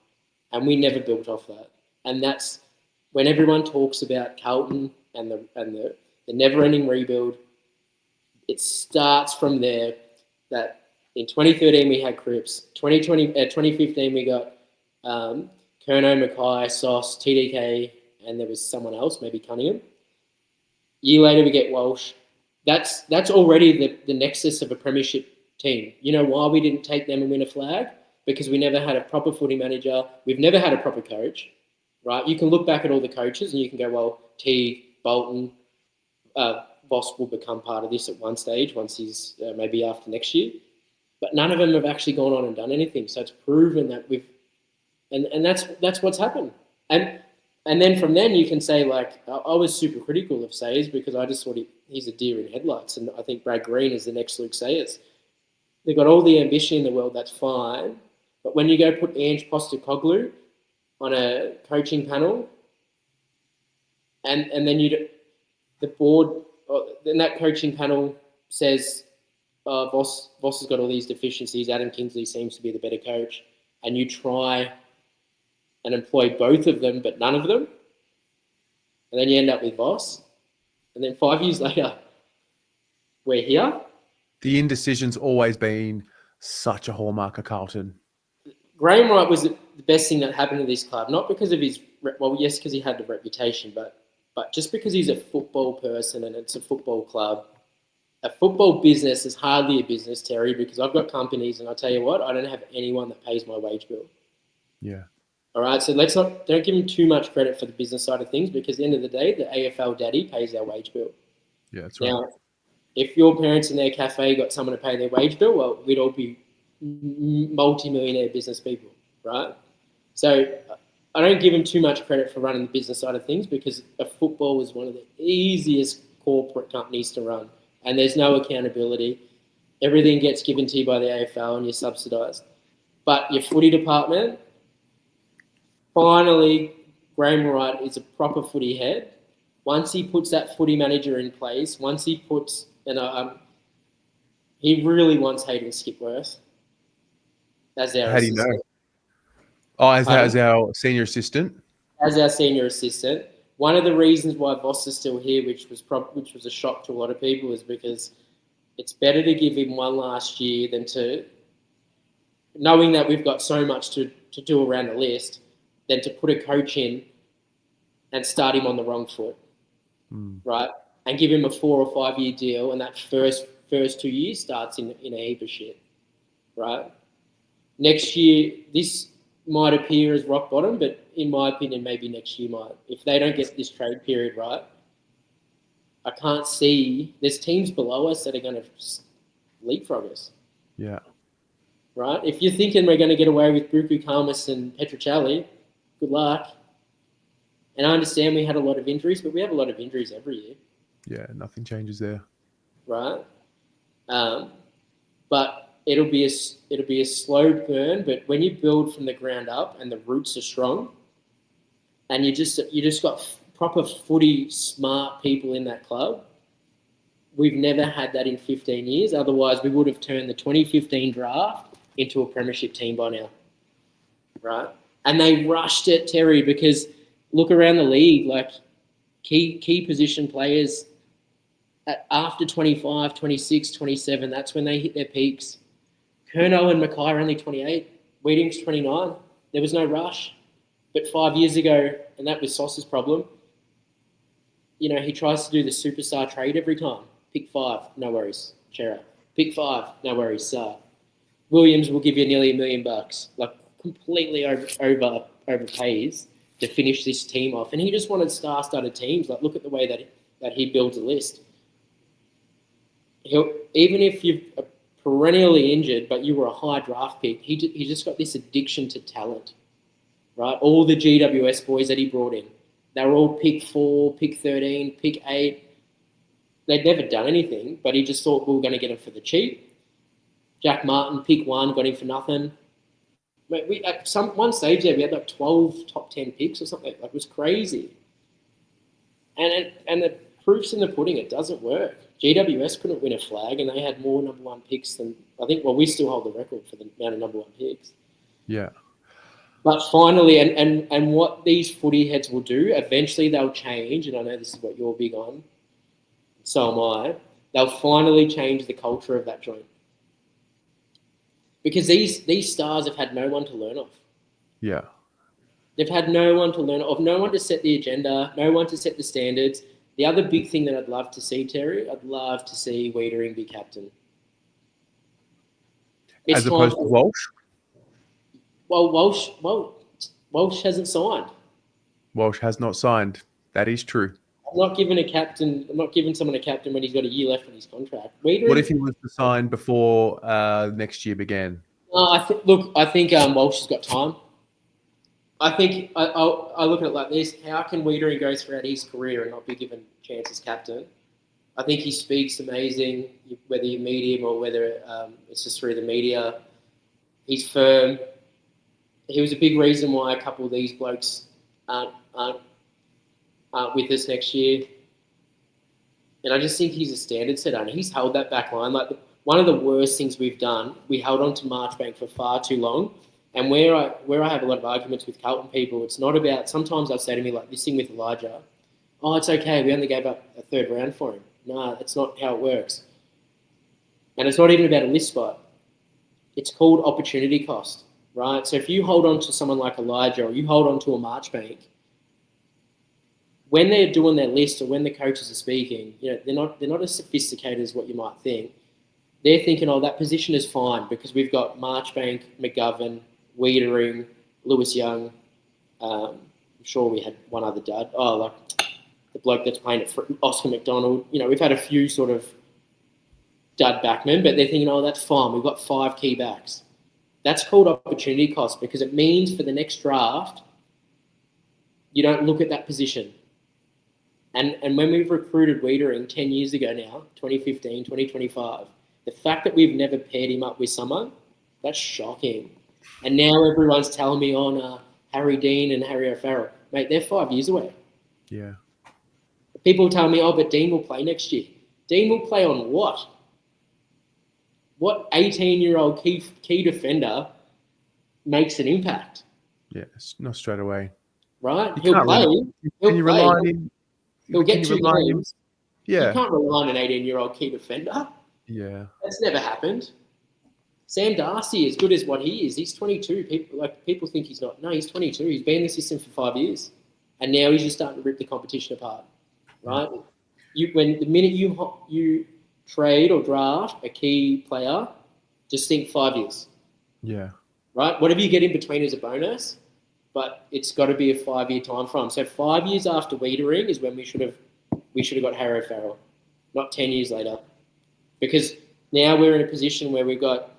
and we never built off that. And that's when everyone talks about Carlton and the never-ending rebuild. It starts from there. That in 2013 we had Cripps. 2015 we got Curnow, Mackay, Sauce, TDK, and there was someone else, maybe Cunningham. Year later we get Walsh. That's already the nexus of a premiership team. You know why we didn't take them and win a flag? Because we never had a proper footy manager. We've never had a proper coach, right? You can look back at all the coaches and you can go, well, T, Bolton, Voss will become part of this at one stage once he's maybe after next year. But none of them have actually gone on and done anything. So it's proven that and that's what's happened. And then from then you can say, like, I was super critical of Sayers because I just thought he's a deer in headlights. And I think Brad Green is the next Luke Sayers. They've got all the ambition in the world, that's fine. But when you go put Ange Postecoglou on a coaching panel and then the board, then that coaching panel says, Voss has got all these deficiencies, Adam Kingsley seems to be the better coach, and you try and employ both of them, but none of them. And then you end up with Voss. And then 5 years later, we're here. The indecision's always been such a hallmark of Carlton. Graham Wright was the best thing that happened to this club, not because of his, well, yes, because he had the reputation, but just because he's a football person and it's a football club. A football business is hardly a business, Terry, because I've got companies and I tell you what, I don't have anyone that pays my wage bill. Yeah. All right, so don't give him too much credit for the business side of things because at the end of the day, the AFL daddy pays our wage bill. Yeah, that's right. Now, if your parents in their cafe got someone to pay their wage bill, well, we'd all be multi-millionaire business people, right? So I don't give him too much credit for running the business side of things because a football is one of the easiest corporate companies to run and there's no accountability. Everything gets given to you by the AFL and you're subsidised. But your footy department, finally, Graham Wright is a proper footy head. Once he puts that footy manager in place, once he puts, he really wants Hayden Skipworth as our How do you assistant. know? Oh, as our senior assistant? As our senior assistant. One of the reasons why Voss is still here, which was a shock to a lot of people, is because it's better to give him one last year than to, knowing that we've got so much to do around the list, than to put a coach in and start him on the wrong foot, right? And give him a 4 or 5 year deal, and that first 2 years starts in a heap of shit, right? Next year, this might appear as rock bottom, but in my opinion, maybe next year might. If they don't get this trade period right, I can't see, there's teams below us that are going to leapfrog us. Yeah. Right? If you're thinking we're going to get away with Buku Kamises and Petrucciali, good luck. And I understand we had a lot of injuries, but we have a lot of injuries every year. Yeah, nothing changes there. Right? But it'll be a slow burn, but when you build from the ground up and the roots are strong, and you just got proper footy smart people in that club, we've never had that in 15 years. Otherwise, we would have turned the 2015 draft into a premiership team by now, right? And they rushed it, Terry, because look around the league, like key position players after 25, 26, 27, that's when they hit their peaks. Curnow and Mackay are only 28. Weeding's 29. There was no rush. But 5 years ago, and that was Sauce's problem, he tries to do the superstar trade every time. Pick 5, no worries, Chera. Pick 5, no worries, Sar. Williams will give you nearly $1 million, like completely overpays to finish this team off. And he just wanted star-studded teams. Like, look at the way that he builds a list. even if you're perennially injured, but you were a high draft pick, he just got this addiction to talent, right? All the GWS boys that he brought in, they were all pick 4, pick 13, pick 8. They'd never done anything, but he just thought we were going to get him for the cheap. Jack Martin, pick 1, got him for nothing. We at one stage there, we had like 12 top 10 picks or something. Like, it was crazy. And the proof's in the pudding. It doesn't work. GWS couldn't win a flag, and they had more number 1 picks than, I think. Well, we still hold the record for the amount of number 1 picks. Yeah. But finally, and what these footy heads will do, eventually they'll change. And I know this is what you're big on. So am I. They'll finally change the culture of that joint. Because these stars have had no one to learn off. Yeah. They've had no one to learn off, no one to set the agenda, no one to set the standards. The other big thing that I'd love to see, Terry, I'd love to see Wiedering be captain. As opposed to Walsh? Well, Walsh hasn't signed. Walsh has not signed. That is true. I'm not giving someone a captain when he's got a year left on his contract. Wiedering, What if he was to sign before next year began? I think Walsh has got time. I think I look at it like this: how can Wiedering go throughout his career and not be given a chance as captain? I think he speaks amazing, whether you meet him or whether it's just through the media. He's firm. He was a big reason why a couple of these blokes aren't with us next year. And I just think he's a standard setter, and he's held that back line. Like, one of the worst things we've done, we held on to Marchbank for far too long. And where I have a lot of arguments with Carlton people, it's not about, sometimes they'll say to me, like this thing with Elijah, oh, it's okay, we only gave up a 3rd round for him. No, that's not how it works. And it's not even about a list spot. It's called opportunity cost, right? So if you hold on to someone like Elijah, or you hold on to a Marchbank, when they're doing their list or when the coaches are speaking, they're not as sophisticated as what you might think. They're thinking, oh, that position is fine because we've got Marchbank, McGovern, Wiedering, Lewis Young. I'm sure we had one other dud. Oh, like the bloke that's playing at Oscar McDonald. We've had a few sort of dud backmen, but they're thinking, oh, that's fine. We've got 5 key backs. That's called opportunity cost because it means for the next draft, you don't look at that position. And when we've recruited Wiedering 10 years ago now, 2015, 2025, the fact that we've never paired him up with someone, that's shocking. And now everyone's telling me on Harry Dean and Harry O'Farrell. Mate, they're 5 years away. Yeah. People tell me, oh, but Dean will play next year. Dean will play on what? What 18-year-old key defender makes an impact? Yeah, it's not straight away. Right? He'll play. Can you rely on him? He'll get 2 games. Yeah. You can't rely on an 18-year-old key defender. Yeah. That's never happened. Sam Darcy, as good as what he is, he's 22. People think he's not. No, he's 22. He's been in the system for 5 years. And now he's just starting to rip the competition apart. Right? The minute you trade or draft a key player, just think 5 years. Yeah. Right? Whatever you get in between is a bonus, but it's got to be a 5-year time frame. So 5 years after Wiedering is when we should have got Harry O'Farrell, not 10 years later. Because now we're in a position where we've got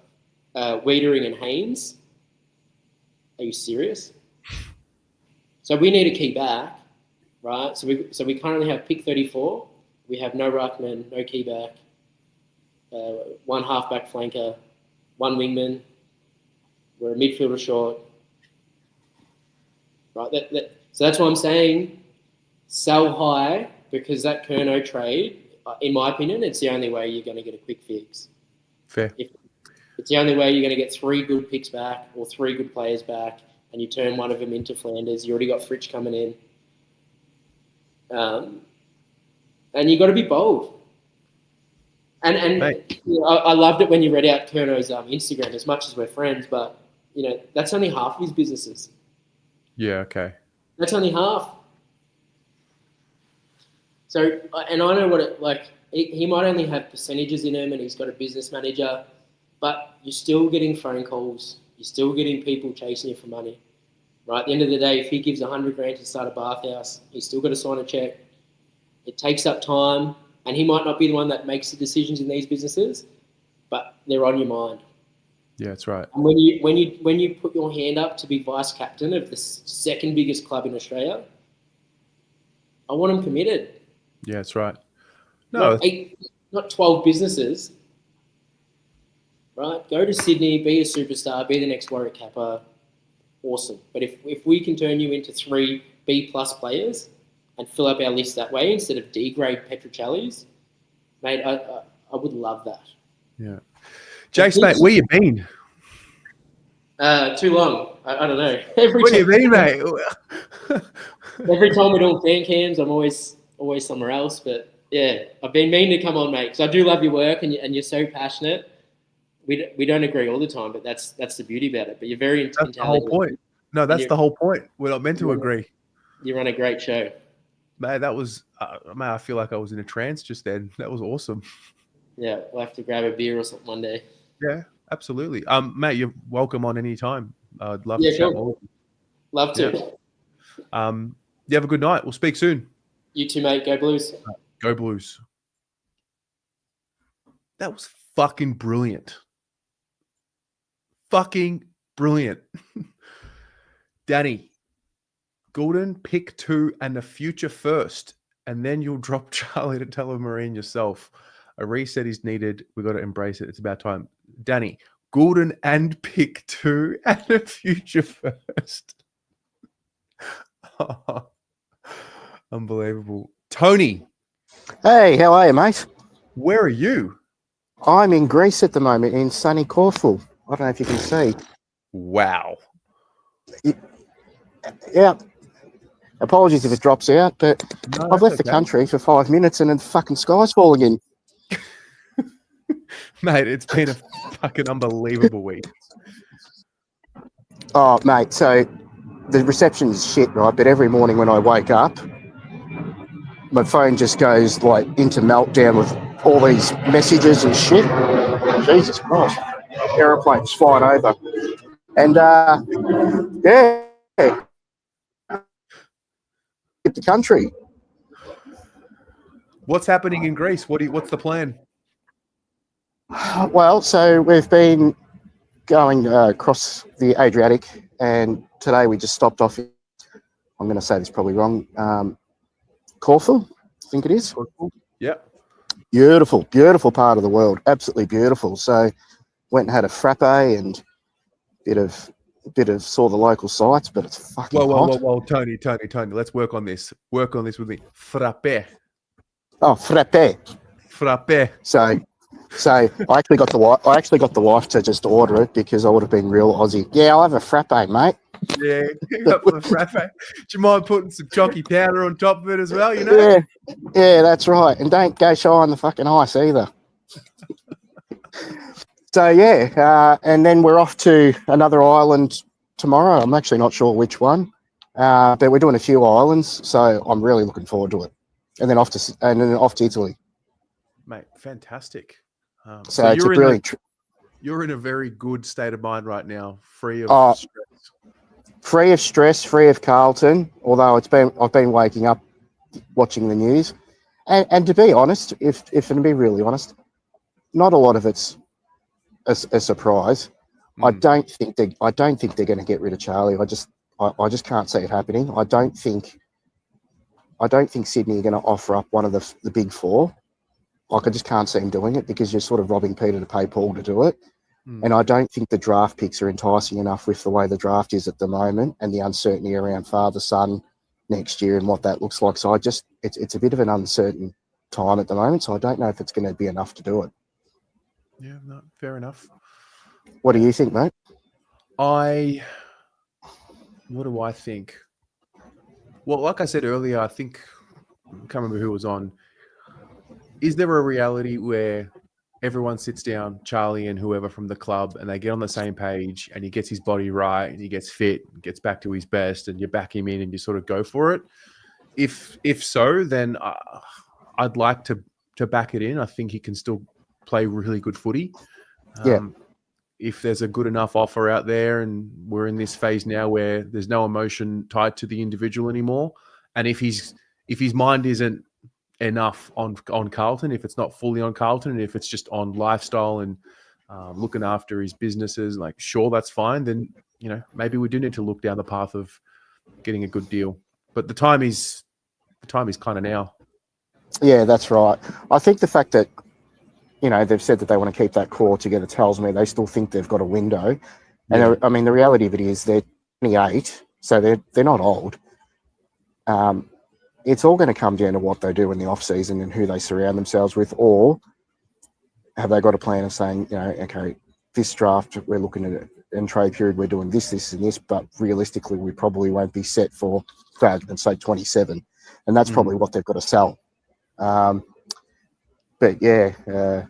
Wiedering and Haynes. Are you serious? So we need a key back, right? So we currently have pick 34. We have no ruckman, no key back, 1 halfback flanker, 1 wingman. We're a midfielder short. Right. So that's what I'm saying. Sell high because that Curnow trade, in my opinion, it's the only way you're going to get a quick fix. Fair. It's the only way you're going to get 3 good picks back or 3 good players back, and you turn one of them into Flanders. You already got Fritsch coming in. And you got to be bold. And I loved it when you read out Curnow's Instagram, as much as we're friends, but that's only half of his businesses. Yeah, okay. That's only half. So, and I know what it, like, he might only have percentages in him and he's got a business manager, but you're still getting phone calls. You're still getting people chasing you for money, right? At the end of the day, if he gives $100,000 to start a bathhouse, he's still got to sign a check. It takes up time. And he might not be the one that makes the decisions in these businesses, but they're on your mind. Yeah, that's right. And when you put your hand up to be vice captain of the second biggest club in Australia, I want them committed. Yeah, that's right. No, not 12 businesses. Right? Go to Sydney, be a superstar, be the next Warwick Kappa. Awesome. But if we can turn you into 3 B+ players and fill up our list that way instead of D-grade Petruccellis, mate, I would love that. Yeah. Jace, mate, where you been? Too long. I don't know. Where you been, mate? Every time we're doing fan cams, I'm always somewhere else. But yeah, I've been meaning to come on, mate, because I do love your work and you're so passionate. We don't agree all the time, but that's the beauty about it. But you're very intelligent. That's the whole point. No, that's the whole point. We're not meant to agree. You run a great show. Mate, that was, mate, I feel like I was in a trance just then. That was awesome. Yeah, we'll have to grab a beer or something one day. Yeah, absolutely. Mate, you're welcome on any time. I'd love to chat more. Love to. Yeah. You have a good night. We'll speak soon. You too, mate. Go Blues. Go Blues. That was fucking brilliant. Fucking brilliant. Danny, Goulden, pick 2 and a future first, and then you'll drop Charlie to Telemarine yourself. A reset is needed. We've got to embrace it. It's about time. Danny, Goulden and pick 2 and a future first. Oh, unbelievable. Tony. Hey, how are you, mate? Where are you? I'm in Greece at the moment, in sunny Corfu. I don't know if you can see. Wow. Yeah. Apologies if it drops out, but No, I've left the okay. country for 5 minutes and then the fucking sky's falling in. Mate, it's been a fucking unbelievable week. Oh, mate, so the reception is shit, right? But every morning when I wake up, my phone just goes like into meltdown with all these messages and shit. Jesus Christ. Aeroplanes flying over. And, yeah. The country. What's happening in Greece? What's the plan? Well, so we've been going across the Adriatic, and today we just stopped off. I'm going to say this probably wrong. Corfu, I think it is. Yeah. Beautiful, beautiful part of the world. Absolutely beautiful. So went and had a frappe and bit of saw the local sites, but it's fucking hot. Whoa, Tony. Let's work on this. Work on this with me. Frappe. Oh, frappe. Frappe. So I actually got the wife to just order it because I would have been real Aussie. Yeah, I'll have a frappe, mate. Yeah, you got the frappe. Do you mind putting some chalky powder on top of it as well? You know. Yeah, that's right. And don't go shy on the fucking ice either. So yeah, and then we're off to another island tomorrow. I'm actually not sure which one, but we're doing a few islands, so I'm really looking forward to it. And then off to Italy. Mate, fantastic. So it's a brilliant. You're in a very good state of mind right now, free of stress. Free of stress, free of Carlton. Although I've been waking up watching the news, and to be honest, if to be really honest, not a lot of it's a surprise. I don't think they're going to get rid of Charlie. I just can't see it happening. I don't think Sydney are going to offer up one of the big 4. Like, I just can't see him doing it because you're sort of robbing Peter to pay Paul to do it. And I don't think the draft picks are enticing enough with the way the draft is at the moment and the uncertainty around father-son next year and what that looks like. So it's a bit of an uncertain time at the moment. So I don't know if it's going to be enough to do it. Yeah, no, fair enough. What do you think, mate? What do I think? Well, like I said earlier, I think, I can't remember who was on. Is there a reality where everyone sits down, Charlie and whoever from the club, and they get on the same page and he gets his body right and he gets fit, gets back to his best, and you back him in and you sort of go for it? If so, then I'd like to back it in. I think he can still play really good footy. If there's a good enough offer out there, and we're in this phase now where there's no emotion tied to the individual anymore, and if his mind isn't enough on Carlton, if it's not fully on Carlton, and if it's just on lifestyle and looking after his businesses, like, sure, that's fine. Then, you know, maybe we do need to look down the path of getting a good deal. But the time is kind of now. Yeah, that's right. I think the fact that, you know, they've said that they want to keep that core together tells me they still think they've got a window. And I mean, the reality of it is they're 28, so they're not old. It's all going to come down to what they do in the off season and who they surround themselves with, or have they got a plan of saying, you know, okay, this draft we're looking at it in trade period, we're doing this, this, and this, but realistically we probably won't be set for, for argument's sake, 27, and that's probably what they've got to sell. But yeah,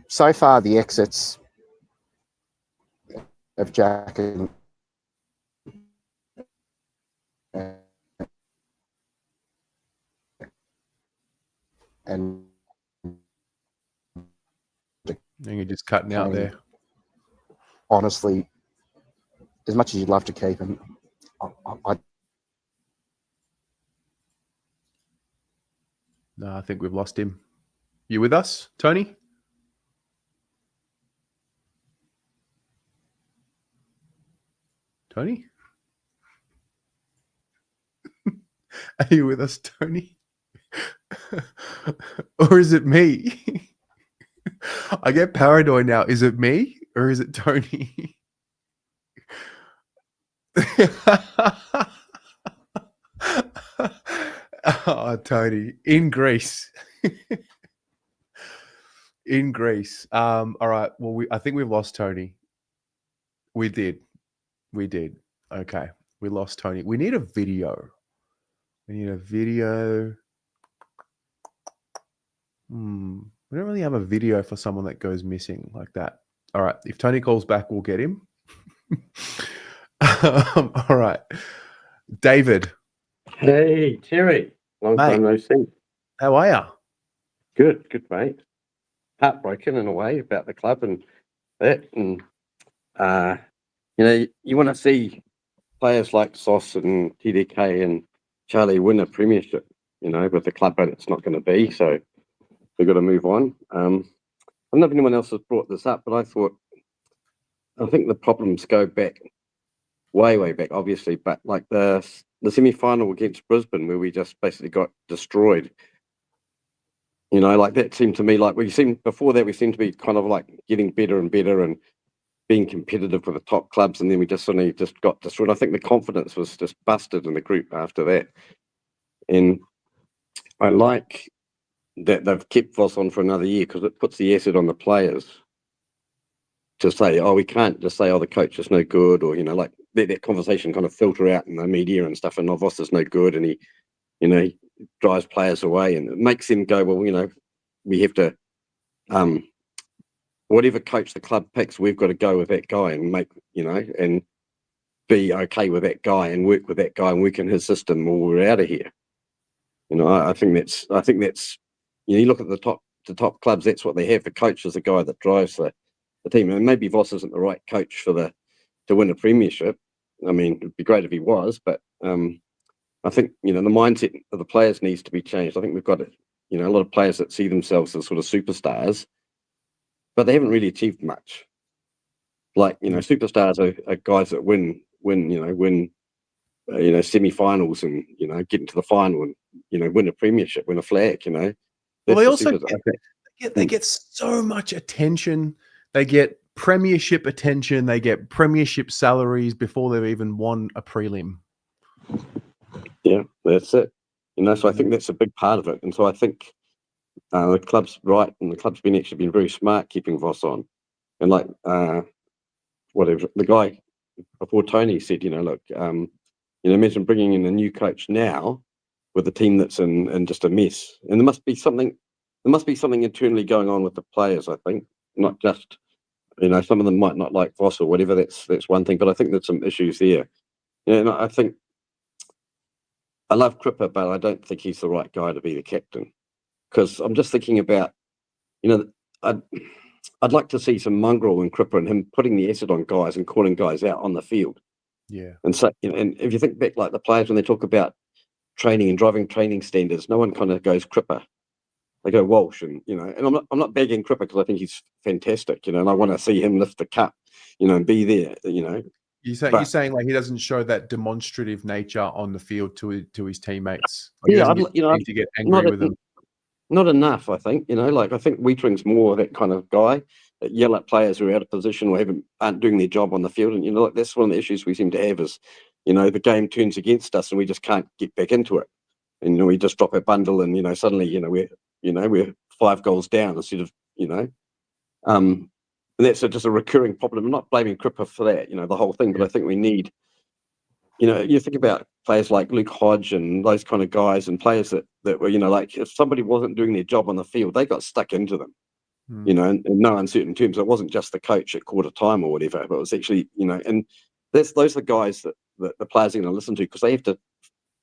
so far the exits of Jack and you're just cutting out there. Honestly, as much as you'd love to keep him, No, I think we've lost him. You with us, Tony? Tony? Are you with us, Tony? Or is it me? I get paranoid now. Is it me or is it Tony? Oh, Tony, in Greece. In Greece. All right. Well, I think we've lost Tony. We did. Okay. We lost Tony. We need a video. We don't really have a video for someone that goes missing like that. All right. If Tony calls back, we'll get him. All right. David. Hey, Terry. Long Mate, time no see. how are you? Good, mate. Heartbroken in a way about the club and that. And, you know, you want to see players like Sauce and TDK and Charlie win a premiership, you know, with the club, but it's not going to be. So we've got to move on. I don't know if anyone else has brought this up, but I think the problems go back way back, obviously, but like the semi-final against Brisbane, where we just basically got destroyed. You know, like that seemed to me like we seemed to be kind of like getting better and better and being competitive with the top clubs, and then we just suddenly just got destroyed. I think the confidence was just busted in the group after that, and I like that they've kept Voss on for another year because it puts the acid on the players to say, oh, we can't just say, oh, the coach is no good, or, you know, like that conversation kind of filter out in the media and stuff, and oh, Voss is no good, and he drives players away, and it makes them go, well, you know, we have to, whatever coach the club picks, we've got to go with that guy and make, you know, and be okay with that guy and work with that guy and work in his system, or we're out of here. You know, I think that's, you know, you look at the top clubs, that's what they have. The coach is the guy that drives the team, and maybe Voss isn't the right coach to win a premiership. I mean, it'd be great if he was, but I think, you know, the mindset of the players needs to be changed. I think we've got, you know, a lot of players that see themselves as sort of superstars, but they haven't really achieved much. Like, you know, superstars are guys that win semi-finals and, you know, get into the final and, you know, win a premiership, win a flag, you know. Well, they also get so much attention. They get premiership attention. They get premiership salaries before they've even won a prelim. Yeah, that's it. You know, so I think that's a big part of it. And so I think the club's right, and the club's been very smart keeping Voss on. And like whatever the guy before Tony said, you know, look, you know, imagine bringing in a new coach now with a team that's in just a mess. And there must be something internally going on with the players, I think, not just, you know, some of them might not like Voss or whatever. That's one thing, but I think there's some issues there. You know, and I think I love Cripper, but I don't think he's the right guy to be the captain, because I'm just thinking about, you know, I'd like to see some mongrel in Cripper and him putting the acid on guys and calling guys out on the field. Yeah. And so, you know, and if you think back, like the players when they talk about training and driving training standards, no one kind of goes Cripper. They go Walsh, and and I'm not bagging Cripper because I think he's fantastic, and I want to see him lift the cup, and be there, You're saying like he doesn't show that demonstrative nature on the field to his teammates. Like he Yeah, doesn't seem to get angry with them. Not enough, I think. I think Wheatering's more that kind of guy that yell at players who are out of position or aren't doing their job on the field. And that's one of the issues we seem to have is, the game turns against us and we just can't get back into it. And we just drop a bundle and suddenly we're 5 goals down instead of and that's just a recurring problem. I'm not blaming Cripper for that, the whole thing, but I think we need. You think about players like Luke Hodge and those kind of guys and players that were, like if somebody wasn't doing their job on the field, they got stuck into them, in no uncertain terms. It wasn't just the coach at quarter time or whatever, but it was actually, and those are the guys that the players are going to listen to because they have to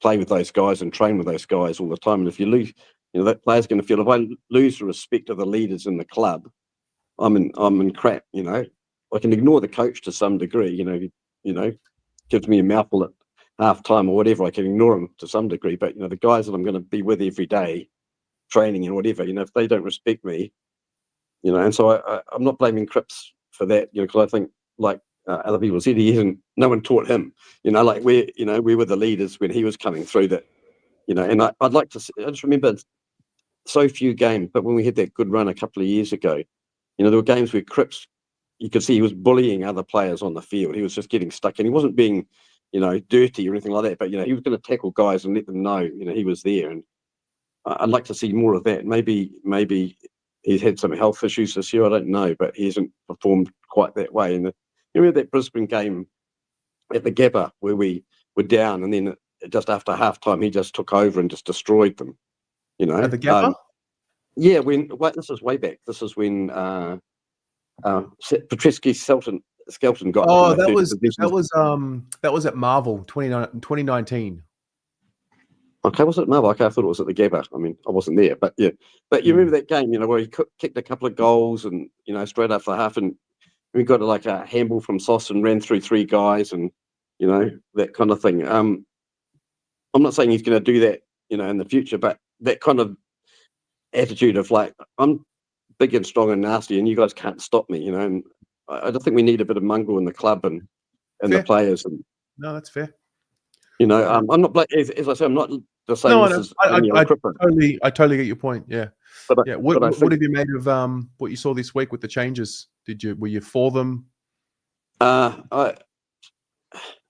play with those guys and train with those guys all the time. And if you lose, that player's going to feel if I lose the respect of the leaders in the club, I'm in crap. I can ignore the coach to some degree, gives me a mouthful at half time or whatever, I can ignore them to some degree. But, the guys that I'm going to be with every day, training and whatever, if they don't respect me, and so I'm not blaming Cripps for that, because I think, like other people said, no one taught him, like we were the leaders when he was coming through that, and I'd like to see, I just remember so few games, but when we had that good run a couple of years ago, there were games where Cripps, you could see he was bullying other players on the field. He was just getting stuck, and he wasn't being, dirty or anything like that. But he was going to tackle guys and let them know, he was there. And I'd like to see more of that. Maybe he's had some health issues this year. I don't know, but he hasn't performed quite that way. And we had that Brisbane game at the Gabba where we were down, and then just after half time, he just took over and just destroyed them. At the Gabba? Yeah, this is way back. This is when Petreski Skelton got. Oh, that was at Marvel 2019. Okay, was it Marvel? Okay, I thought it was at the Gabba. I mean, I wasn't there, but yeah. But you remember that game, where he kicked a couple of goals and straight after half, and we got like a handball from Sauce and ran through 3 guys, and that kind of thing. I'm not saying he's going to do that, in the future, but that kind of attitude of like, I'm big and strong and nasty, and you guys can't stop me, and I don't think we need a bit of mongrel in the club and the players. And no, that's fair. I'm not as I say, I'm not just saying this is I totally get your point. Yeah, but what have you made of what you saw this week with the changes? Were you for them?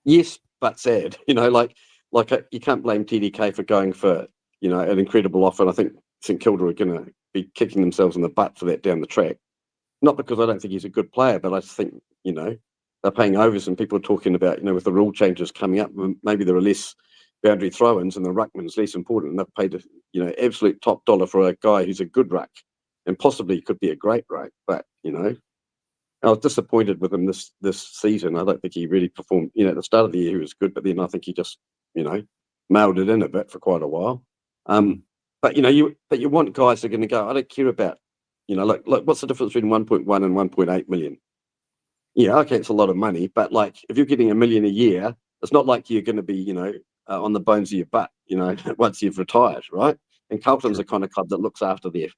Yes, but sad. Like you can't blame TDK for going for an incredible offer. And I think St Kilda are going to be kicking themselves in the butt for that down the track. Not because I don't think he's a good player, but I just think they're paying overs, and people are talking about with the rule changes coming up, maybe there are less boundary throw-ins and the ruckman's less important. And they've paid absolute top dollar for a guy who's a good ruck and possibly could be a great ruck. But I was disappointed with him this season. I don't think he really performed. At the start of the year he was good, but then I think he just mailed it in a bit for quite a while. But you want guys that are going to go. I don't care about like what's the difference between 1.1 and 1.8 million? Yeah, okay, it's a lot of money, but like if you're getting $1 million a year, it's not like you're going to be on the bones of your butt once you've retired, right? And Carlton's the kind of club that looks after their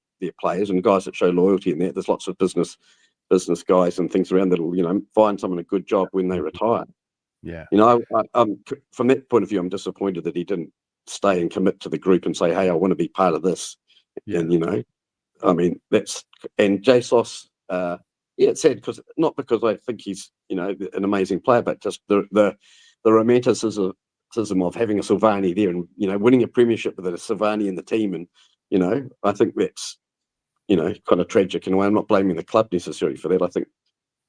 players and guys that show loyalty in that. There's lots of business guys and things around that'll find someone a good job when they retire. Yeah, from that point of view, I'm disappointed that he didn't stay and commit to the group and say, hey, I want to be part of this. Yeah. And I mean and JSOS. It's sad not because I think he's an amazing player, but just the romanticism of having a Silvani there and winning a premiership with a Silvani in the team, and I think that's kind of tragic in a way. I'm not blaming the club necessarily for that. I think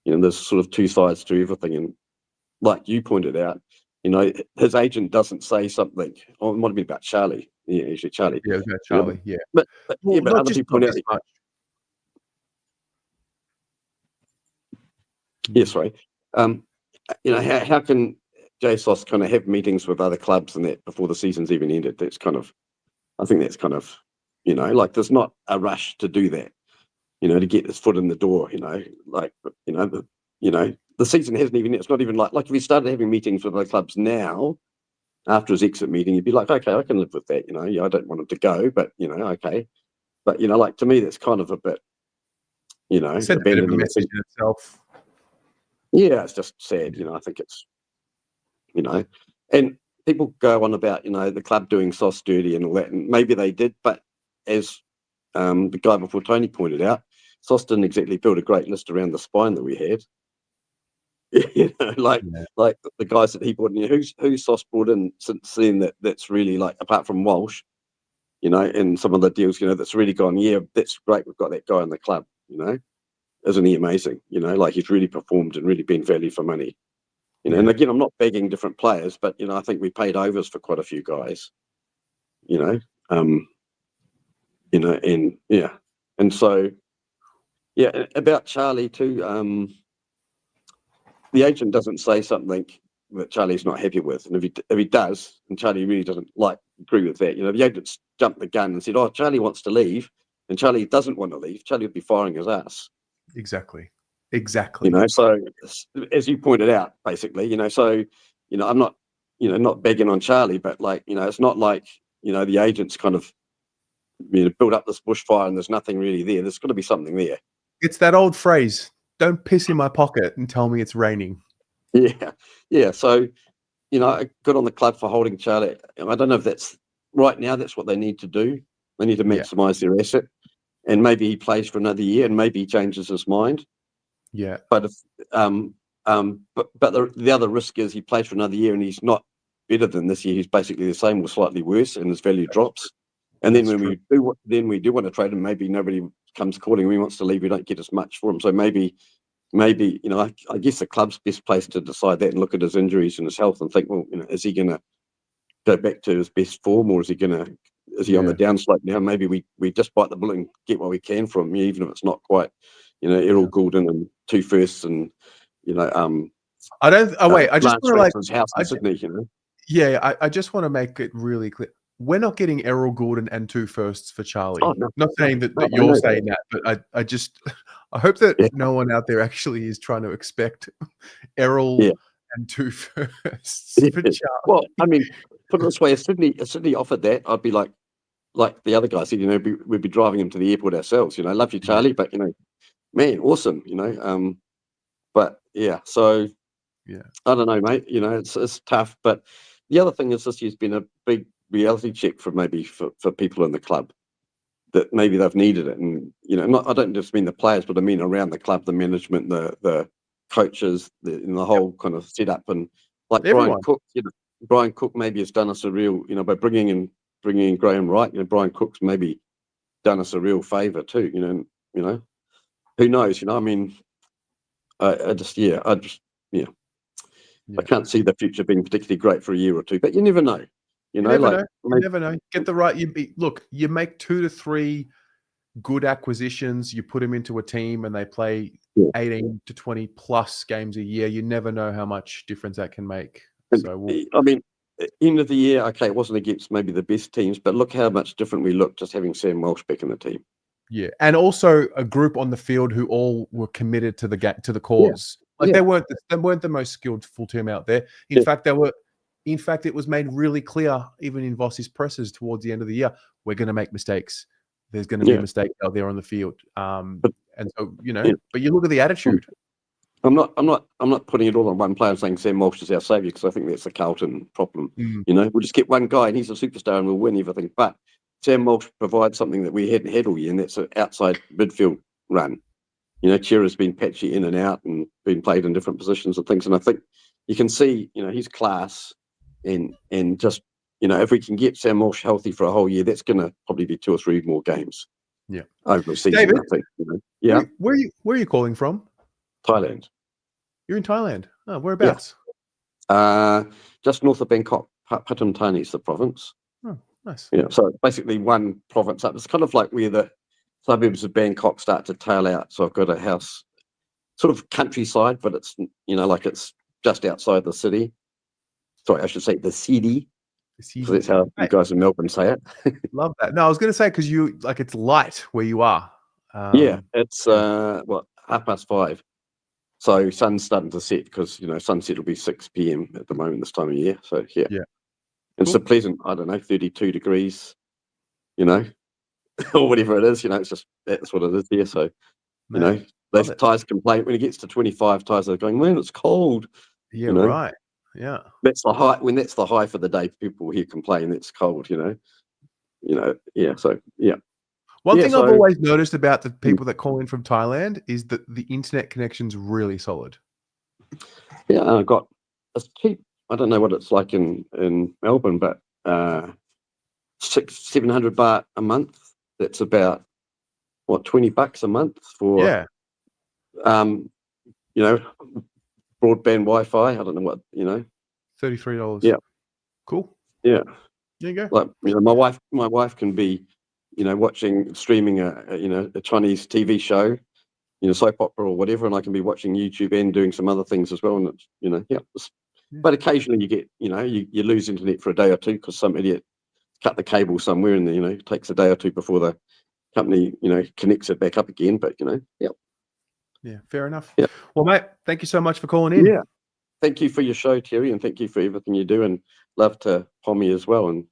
there's sort of two sides to everything, and like you pointed out, his agent doesn't say something. Oh, it might have been about Charlie. Yeah, actually Charlie. Yeah, about Charlie. Yeah, but other people point out. Yes, right. How can JSOS kind of have meetings with other clubs and that before the season's even ended? I think that's kind of, like there's not a rush to do that, to get his foot in the door, the season hasn't even, it's not even like if we started having meetings with other clubs now, after his exit meeting, you'd be like, okay, I can live with that. I don't want him to go, but okay. But like to me, that's kind of a bit, Sent a bit of a abandoning the message in itself. Yeah, it's just sad. I think it's, and people go on about, the club doing sauce dirty and all that, and maybe they did, but as the guy before Tony pointed out, Sauce didn't exactly build a great list around the spine that we had. Like the guys that he brought in, who's Sauce brought in since then that's really like, apart from Walsh, and some of the deals, that's really gone, yeah, that's great, we've got that guy in the club, isn't he amazing? Like he's really performed and really been value for money. And again, I'm not begging different players, but I think we paid overs for quite a few guys. And yeah, and so yeah, about Charlie too. The agent doesn't say something that Charlie's not happy with, and if he does, and Charlie really doesn't agree with that, the agent's jumped the gun and said, "Oh, Charlie wants to leave," and Charlie doesn't want to leave. Charlie would be firing his ass. Exactly. So as you pointed out, basically, so I'm not, not begging on Charlie, but it's not like the agent's kind of built up this bushfire and there's nothing really there. There's got to be something there. It's that old phrase: "Don't piss in my pocket and tell me it's raining." Yeah. So good on the club for holding Charlie. I don't know if that's right now. That's what they need to do. They need to maximise their asset, and maybe he plays for another year, and maybe he changes his mind. Yeah. But if but the other risk is he plays for another year and he's not better than this year. He's basically the same or slightly worse, and his value drops. And then we do want to trade him. Maybe nobody comes calling. He wants to leave. We don't get as much for him. So maybe I guess the club's best place to decide that and look at his injuries and his health and think, well, is he going to go back to his best form, or is he on the downslope now? Maybe we just bite the bullet and get what we can from him, even if it's not quite. Errol Goulden and 2 firsts, and I don't. Oh wait, I just want to his house in Sydney. Yeah, I just want to make it really clear. We're not getting Errol Goulden and 2 firsts for Charlie. Oh, no. Not saying that you're saying that, but I hope that no one out there actually is trying to expect Errol and 2 firsts for Charlie. Well, I mean, put it this way: if Sydney offered that, I'd be like the other guy said, we'd be driving him to the airport ourselves. Love you, Charlie, but man, awesome. But yeah, so I don't know, mate. It's tough. But the other thing is this year's been a big reality check for people in the club, that maybe they've needed it. And I don't just mean the players, but I mean around the club, the management, the coaches, the whole kind of setup. And like everyone. Brian Cook maybe has done us a real, by bringing in Graham Wright. Brian Cook's maybe done us a real favour too. Who knows? I mean, I can't see the future being particularly great for a year or two, but you never know. You never know. Get the right. You make 2 to 3 good acquisitions. You put them into a team, and they play 18 to 20 plus games a year. You never know how much difference that can make. So I mean, end of the year, okay, it wasn't against maybe the best teams, but look how much different we looked just having Sam Walsh back in the team. Yeah, and also a group on the field who all were committed to the cause. They weren't the most skilled full team out there. In fact, it was made really clear, even in Vossi's presses towards the end of the year, we're going to make mistakes. There's going to be mistakes out there on the field. And so but you look at the attitude. I'm not putting it all on one player and saying Sam Walsh is our saviour, because I think that's a Carlton problem. We'll just get one guy and he's a superstar and we'll win everything. But Sam Walsh provides something that we hadn't had all year, and that's an outside midfield run. Chira's been patchy in and out and been played in different positions and things. And I think you can see, his class and just, if we can get Sam Walsh healthy for a whole year, that's going to probably be 2 or 3 more games. Yeah. Over a season, David, I think. Yeah. Where are you calling from? Thailand. You're in Thailand. Oh, whereabouts? Just north of Bangkok. Pathum Thani is the province. Oh, nice. Yeah, so basically one province up. It's kind of like where the suburbs of Bangkok start to tail out. So I've got a house, sort of countryside, but it's it's just outside the city. Sorry, I should say the city. So that's how you guys in Melbourne say it. Love that. No, I was going to say, because it's light where you are. It's 5:30. So sun's starting to set, because sunset will be 6 p.m. at the moment this time of year. So yeah. It's a pleasant, I don't know, 32 degrees, you know, or whatever it is, you know, it's just, that's what it is here. So, you know, those Thais complain when it gets to 25, Thais are going, man, it's cold. Yeah, you know? right. Yeah. That's the high, when that's the high for the day, people here complain it's cold, you know, yeah. So, yeah. One Yeah, thing so- I've always noticed about the people that call in from Thailand is that the internet connection's really solid. Yeah, I got, it's cheap. I don't know what it's like in Melbourne, but 700 baht a month. That's about what, $20 a month for Yeah. you know, broadband Wi-Fi. I don't know what, you know. $33. Yeah. Cool. Yeah. There you go. Like, you know, my wife can be, you know, streaming a Chinese TV show, you know, soap opera or whatever, and I can be watching YouTube and doing some other things as well. And it's, you know, but occasionally you get, you know, you lose internet for a day or two because some idiot cut the cable somewhere, and you know, it takes a day or two before the company, you know, connects it back up again. But you know, Yeah, fair enough. Yeah. Well, mate, thank you so much for calling in. Yeah. Thank you for your show, Terry, and thank you for everything you do. And love to Pommy as well. And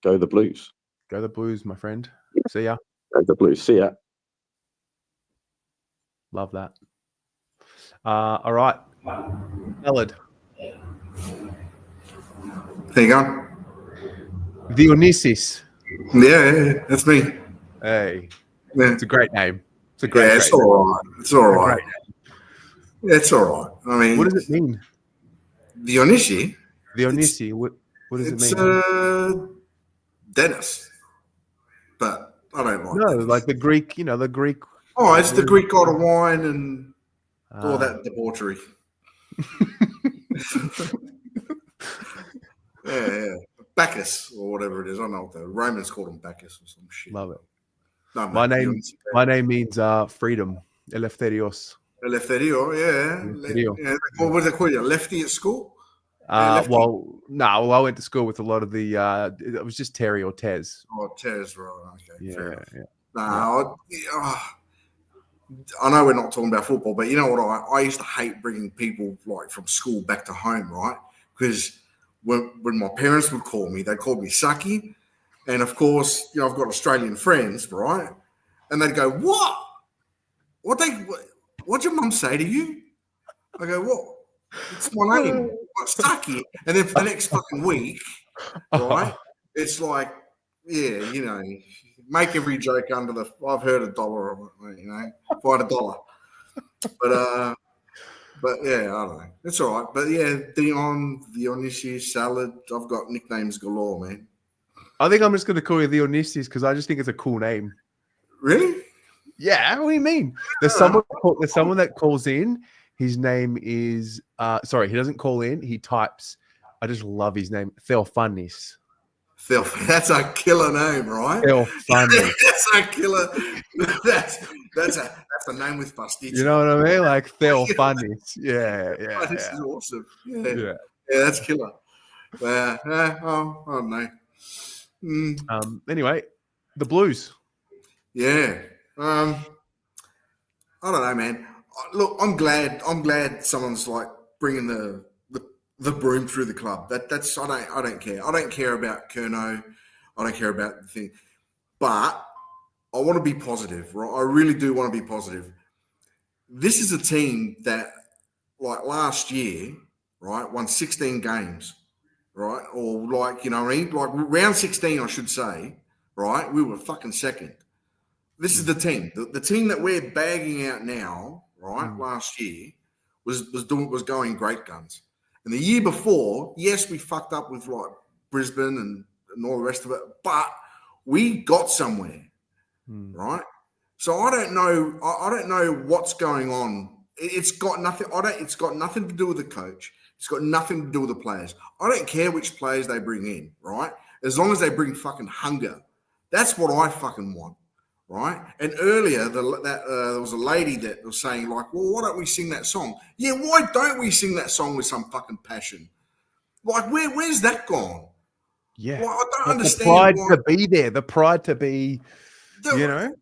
go the Blues. Go the Blues, my friend. See ya. Go the Blues. See ya. Love that. All right. Ballad. There you go. Dionysus. Yeah, that's me. Hey. Yeah. It's a great name. It's a great Yeah, it's great all name. right. It's all right. Great name. It's all right. I mean, What does it mean? Dionysi. Dionysi. What does it It's mean? Dennis, but I don't like. No, Dennis. like the Greek. You know, the Greek. Oh, it's the Greek god of wine and all Ah. that debauchery. yeah. Bacchus or whatever it is. I don't know what the Romans called him Bacchus or some shit. Love it. No, My mate, name means freedom. Eleftherios. Eleftherio, yeah. Eleftherio. Yeah. What do they call you? Lefty at school? Lefty? Well, no. Well, I went to school with a lot of the. It was just Terry or Tez. Oh, Tez, right. Okay. Yeah, Fair enough. yeah. No, I know we're not talking about football, but you know what? I used to hate bringing people like from school back to home, right? Because when my parents would call me, they called me Sucky. And of course, you know, I've got Australian friends, right? And they'd go, what? What'd your mum say to you? I go, what? It's my name. What's Sucky? And then for the next fucking week, right? It's like, yeah, you know, make every joke under the. I've heard $1, you know, find $1. But yeah, I don't know. It's all right. But yeah, Dionysius, salad. I've got nicknames galore, man. I think I'm just going to call you Dionysus because I just think it's a cool name. Really? Yeah. What do you mean? There's someone that calls in. His name is. Sorry, he doesn't call in. He types. I just love his name, Theophanis. That's a killer name, right? Theophanis. That's a killer. That's a name with pastiche. You know what I mean? Like Theophanis. Yeah. This is awesome. Yeah. That's killer. I don't know. Anyway, the Blues. Yeah. I don't know, man. Look, I'm glad someone's like bringing the broom through the club. That's I don't care. I don't care about Curnow. I don't care about the thing. But I want to be positive, right? I really do want to be positive. This is a team that, like last year, right, won 16 games, right? Or like, you know what I mean? Like round 16, I should say, right? We were fucking second. This is the team. The team that we're bagging out now, right, last year, was going great guns. And the year before, yes, we fucked up with like Brisbane and all the rest of it, but we got somewhere, right? So I don't know. I don't know what's going on. It's got nothing. It's got nothing to do with the coach. It's got nothing to do with the players. I don't care which players they bring in, right? As long as they bring fucking hunger. That's what I fucking want, right? And earlier, there was a lady that was saying like, well, why don't we sing that song? Yeah, why don't we sing that song with some fucking passion? Like, where's that gone? Yeah. Well, I don't Like understand. the pride to be there. The pride to be, you know?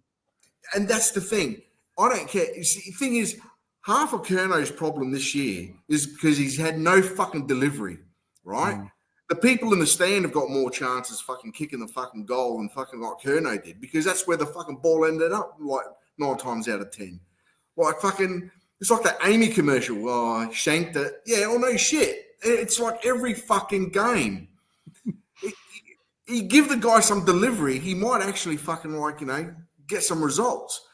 And that's the thing. I don't care. You see, the thing is, half of Curnow's problem this year is because he's had no fucking delivery, right? the people in the stand have got more chances fucking kicking the fucking goal than fucking like Curnow did, because that's where the fucking ball ended up like 9 times out of 10. Like fucking, it's like that Amy commercial. Oh, I shanked it. Yeah, oh no shit. It's like every fucking game. You give the guy some delivery, he might actually fucking like, get some results.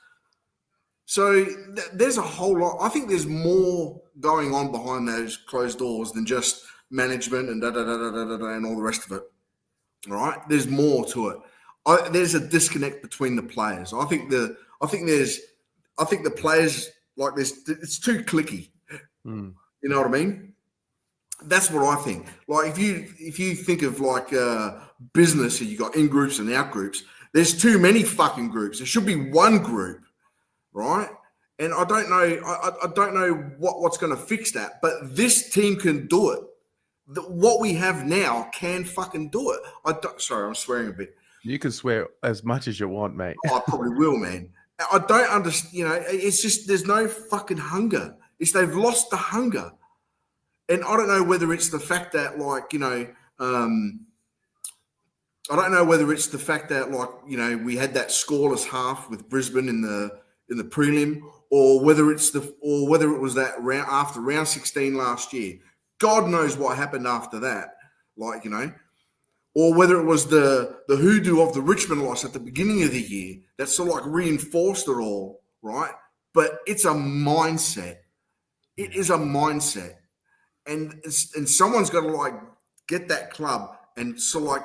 So there's a whole lot. I think there's more going on behind those closed doors than just management and and all the rest of it. All right, there's more to it. There's a disconnect between the players. I think the players like this. It's too cliquey. You know what I mean? That's what I think. Like if you think of like business, and you got in groups and out groups. There's too many fucking groups. There should be one group, right? And I don't know. I don't know what's going to fix that. But this team can do it. What we have now can fucking do it. Sorry, I'm swearing a bit. You can swear as much as you want, mate. I probably will, man. I don't understand. It's just there's no fucking hunger. They've lost the hunger. And I don't know whether it's the fact that, like, I don't know whether it's the fact that, like, we had that scoreless half with Brisbane in the prelim, or whether it was that round after round 16 last year. God knows what happened after that, like, or whether it was the hoodoo of the Richmond loss at the beginning of the year that sort of like reinforced it all, right? But it's a mindset. It is a mindset. And someone's got to like get that club and sort of like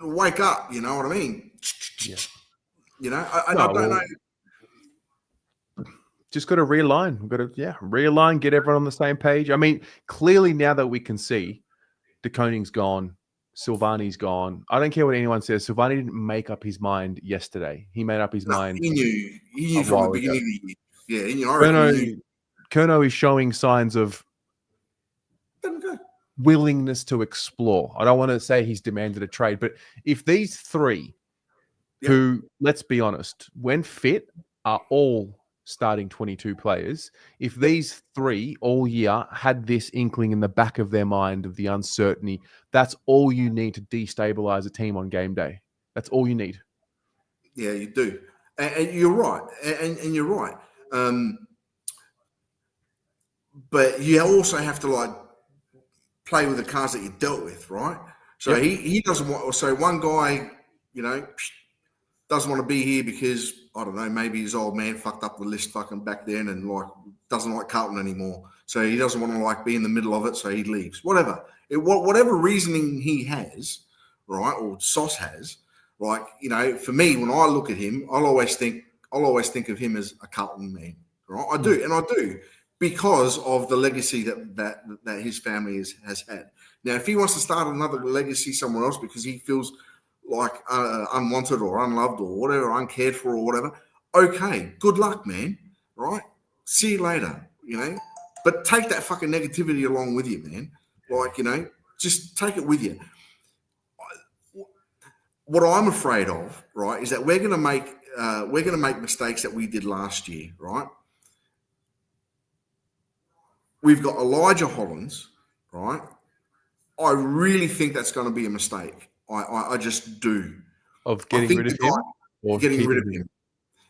wake up. You know what I mean? Yeah. I don't know. Just got to realign. We've got to realign, get everyone on the same page. I mean, clearly now that we can see, De Koning's gone, Silvani's gone. I don't care what anyone says. Silvani didn't make up his mind yesterday. He made up his mind. He knew from the beginning of the year. Yeah, I reckon he knew. Curnow is showing signs of willingness to explore. I don't want to say he's demanded a trade, but if these three, who, let's be honest, when fit, are all starting 22 players, if these three all year had this inkling in the back of their mind of the uncertainty, that's all you need to destabilize a team on game day. That's all you need. Yeah, you do. And you're right. And you're right. But you also have to like play with the cards that you dealt with, right? So he doesn't want. So one guy, doesn't want to be here because I don't know. Maybe his old man fucked up the list fucking back then, and like doesn't like Carlton anymore. So he doesn't want to like be in the middle of it. So he leaves. Whatever. Whatever reasoning he has, right, or Sauce has, like for me, when I look at him, I'll always think of him as a Carlton man, right? I do. Because of the legacy that his family has had. Now, if he wants to start another legacy somewhere else because he feels like unwanted or unloved or whatever, uncared for or whatever, okay, good luck, man. Right? See you later. But take that fucking negativity along with you, man. Like just take it with you. What I'm afraid of, right, is that we're going to make mistakes that we did last year, right? We've got Elijah Hollands, right? I really think that's going to be a mistake. I just do. Of getting rid of him? Or getting rid of him.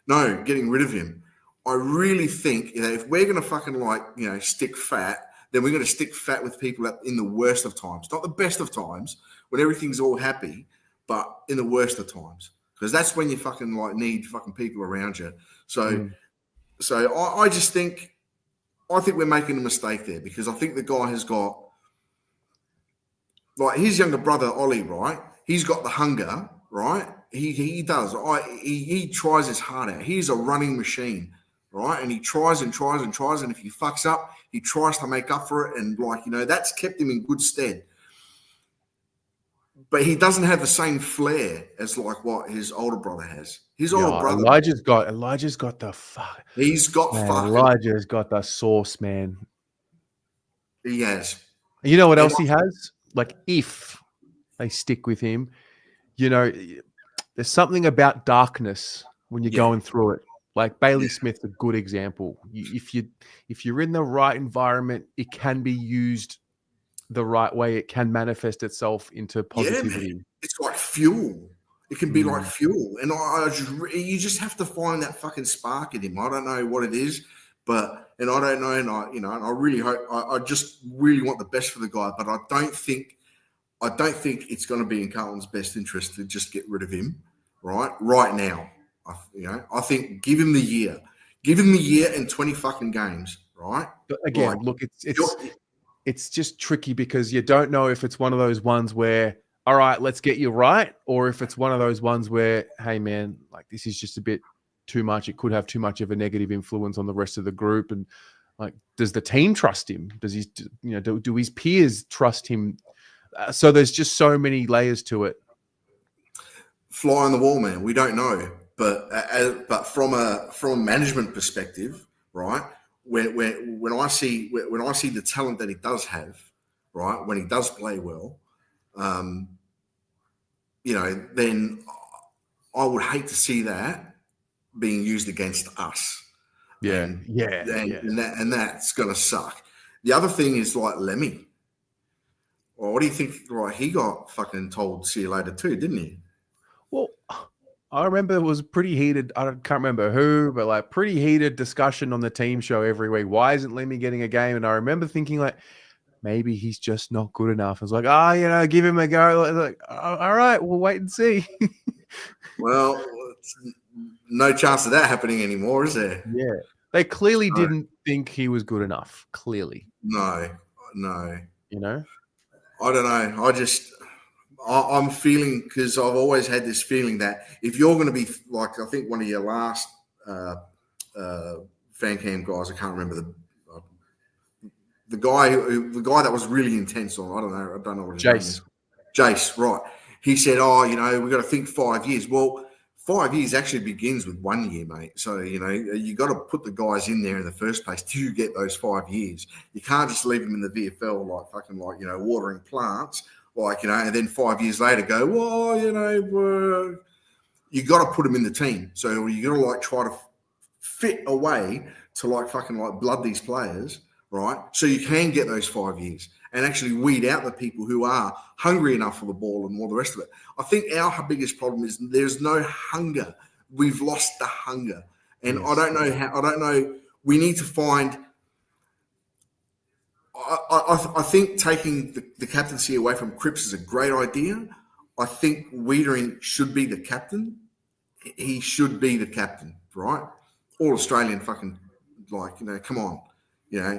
No, getting rid of him. I really think if we're going to fucking stick fat, then we're going to stick fat with people in the worst of times. Not the best of times, when everything's all happy, but in the worst of times. Because that's when you fucking need fucking people around you. So I just think, I think we're making a mistake there, because I think the guy has got, like his younger brother, Ollie, right? He's got the hunger, right? He does. He tries his heart out. He's a running machine, right? And he tries and tries and tries. And if he fucks up, he tries to make up for it. And that's kept him in good stead. But he doesn't have the same flair as what his older brother has. His older brother. Elijah's got the fuck. He's got fucking. Elijah's got the sauce, man. He has. You know what else he has? Like, if they stick with him, there's something about darkness when you're going through it. Like Bailey Smith's a good example. If you're in the right environment, it can be used the right way, it can manifest itself into positivity. Yeah, man. It's like fuel. It can be like Mm. fuel, and you just have to find that fucking spark in him. I don't know what it is, and I don't know, and I really hope. I just really want the best for the guy, but I don't think it's going to be in Carlton's best interest to just get rid of him right now. I think give him the year, and 20 fucking games, right? But again, look, it's just tricky because you don't know if it's one of those ones where, all right, let's get you right, or if it's one of those ones where, hey man, like this is just a bit too much. It could have too much of a negative influence on the rest of the group. And like, does the team trust him? Does he, do his peers trust him? So there's just so many layers to it. Fly on the wall, man. We don't know, but from a management perspective, right? When I see the talent that he does have, right? When he does play well, then I would hate to see that being used against us. Yeah, and that's gonna suck. The other thing is like Lemmy. Well, what do you think? Right, he got fucking told see you later too, didn't he? Well, I remember it was pretty heated. I can't remember who, but like pretty heated discussion on the team show every week. Why isn't Lemmy getting a game? And I remember thinking like, maybe he's just not good enough. I was like, give him a go. Like, all right, we'll wait and see. Well, no chance of that happening anymore, is there? Yeah. They clearly didn't think he was good enough. Clearly. No. I don't know. I'm feeling, because I've always had this feeling that if you're going to be like, I think one of your last fan cam guys, I can't remember the guy that was really intense on. I don't know what his name is. Jace, right? He said, we've got to think 5 years. Well, 5 years actually begins with 1 year, mate. So you got to put the guys in there in the first place to get those 5 years. You can't just leave them in the VFL like watering plants. And then 5 years later go, you got to put them in the team. So you got to try to fit a way to blood these players, right? So you can get those 5 years and actually weed out the people who are hungry enough for the ball and all the rest of it. I think our biggest problem is there's no hunger. We've lost the hunger. And yes. I don't know. We need to find, I think taking the captaincy away from Cripps is a great idea. I think Wiedering should be the captain. He should be the captain, right? All Australian fucking, come on. I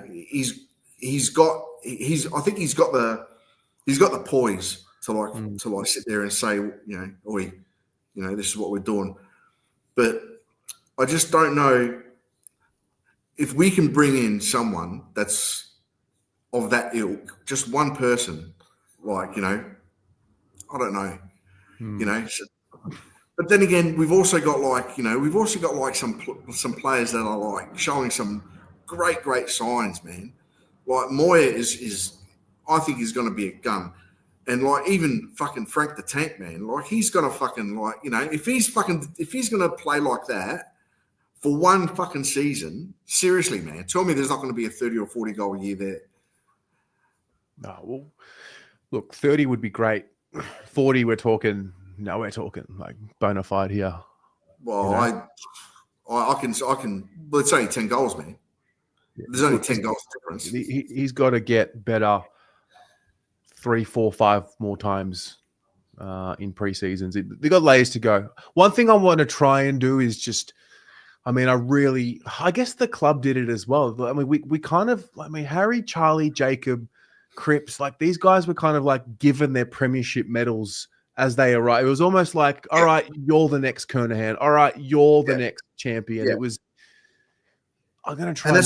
think he's got the poise to sit there and say, this is what we're doing. But I just don't know if we can bring in someone that's of that ilk, just one person, I don't know, but then again, we've also got some players that are showing some great signs, man. Like Moyer is I think he's going to be a gun, and even fucking Frank the Tank, man, he's going to fucking if he's going to play like that for one fucking season, seriously, man, tell me there's not going to be a 30 or 40 goal a year there. No, well, look, 30 would be great. 40, we're talking like bona fide here. Well, I can. Well, it's only 10 goals, man. There's only 10 goals difference. He's got to get better 3, 4, 5 more times in pre-seasons. They've got layers to go. One thing I want to try and do is just, I guess the club did it as well. I mean, we kind of, Harry, Charlie, Jacob, Cripps, these guys were kind of given their premiership medals as they arrived. It was almost like, all right, you're the next Curnow. All right, you're the next champion. It was, I'm going to try and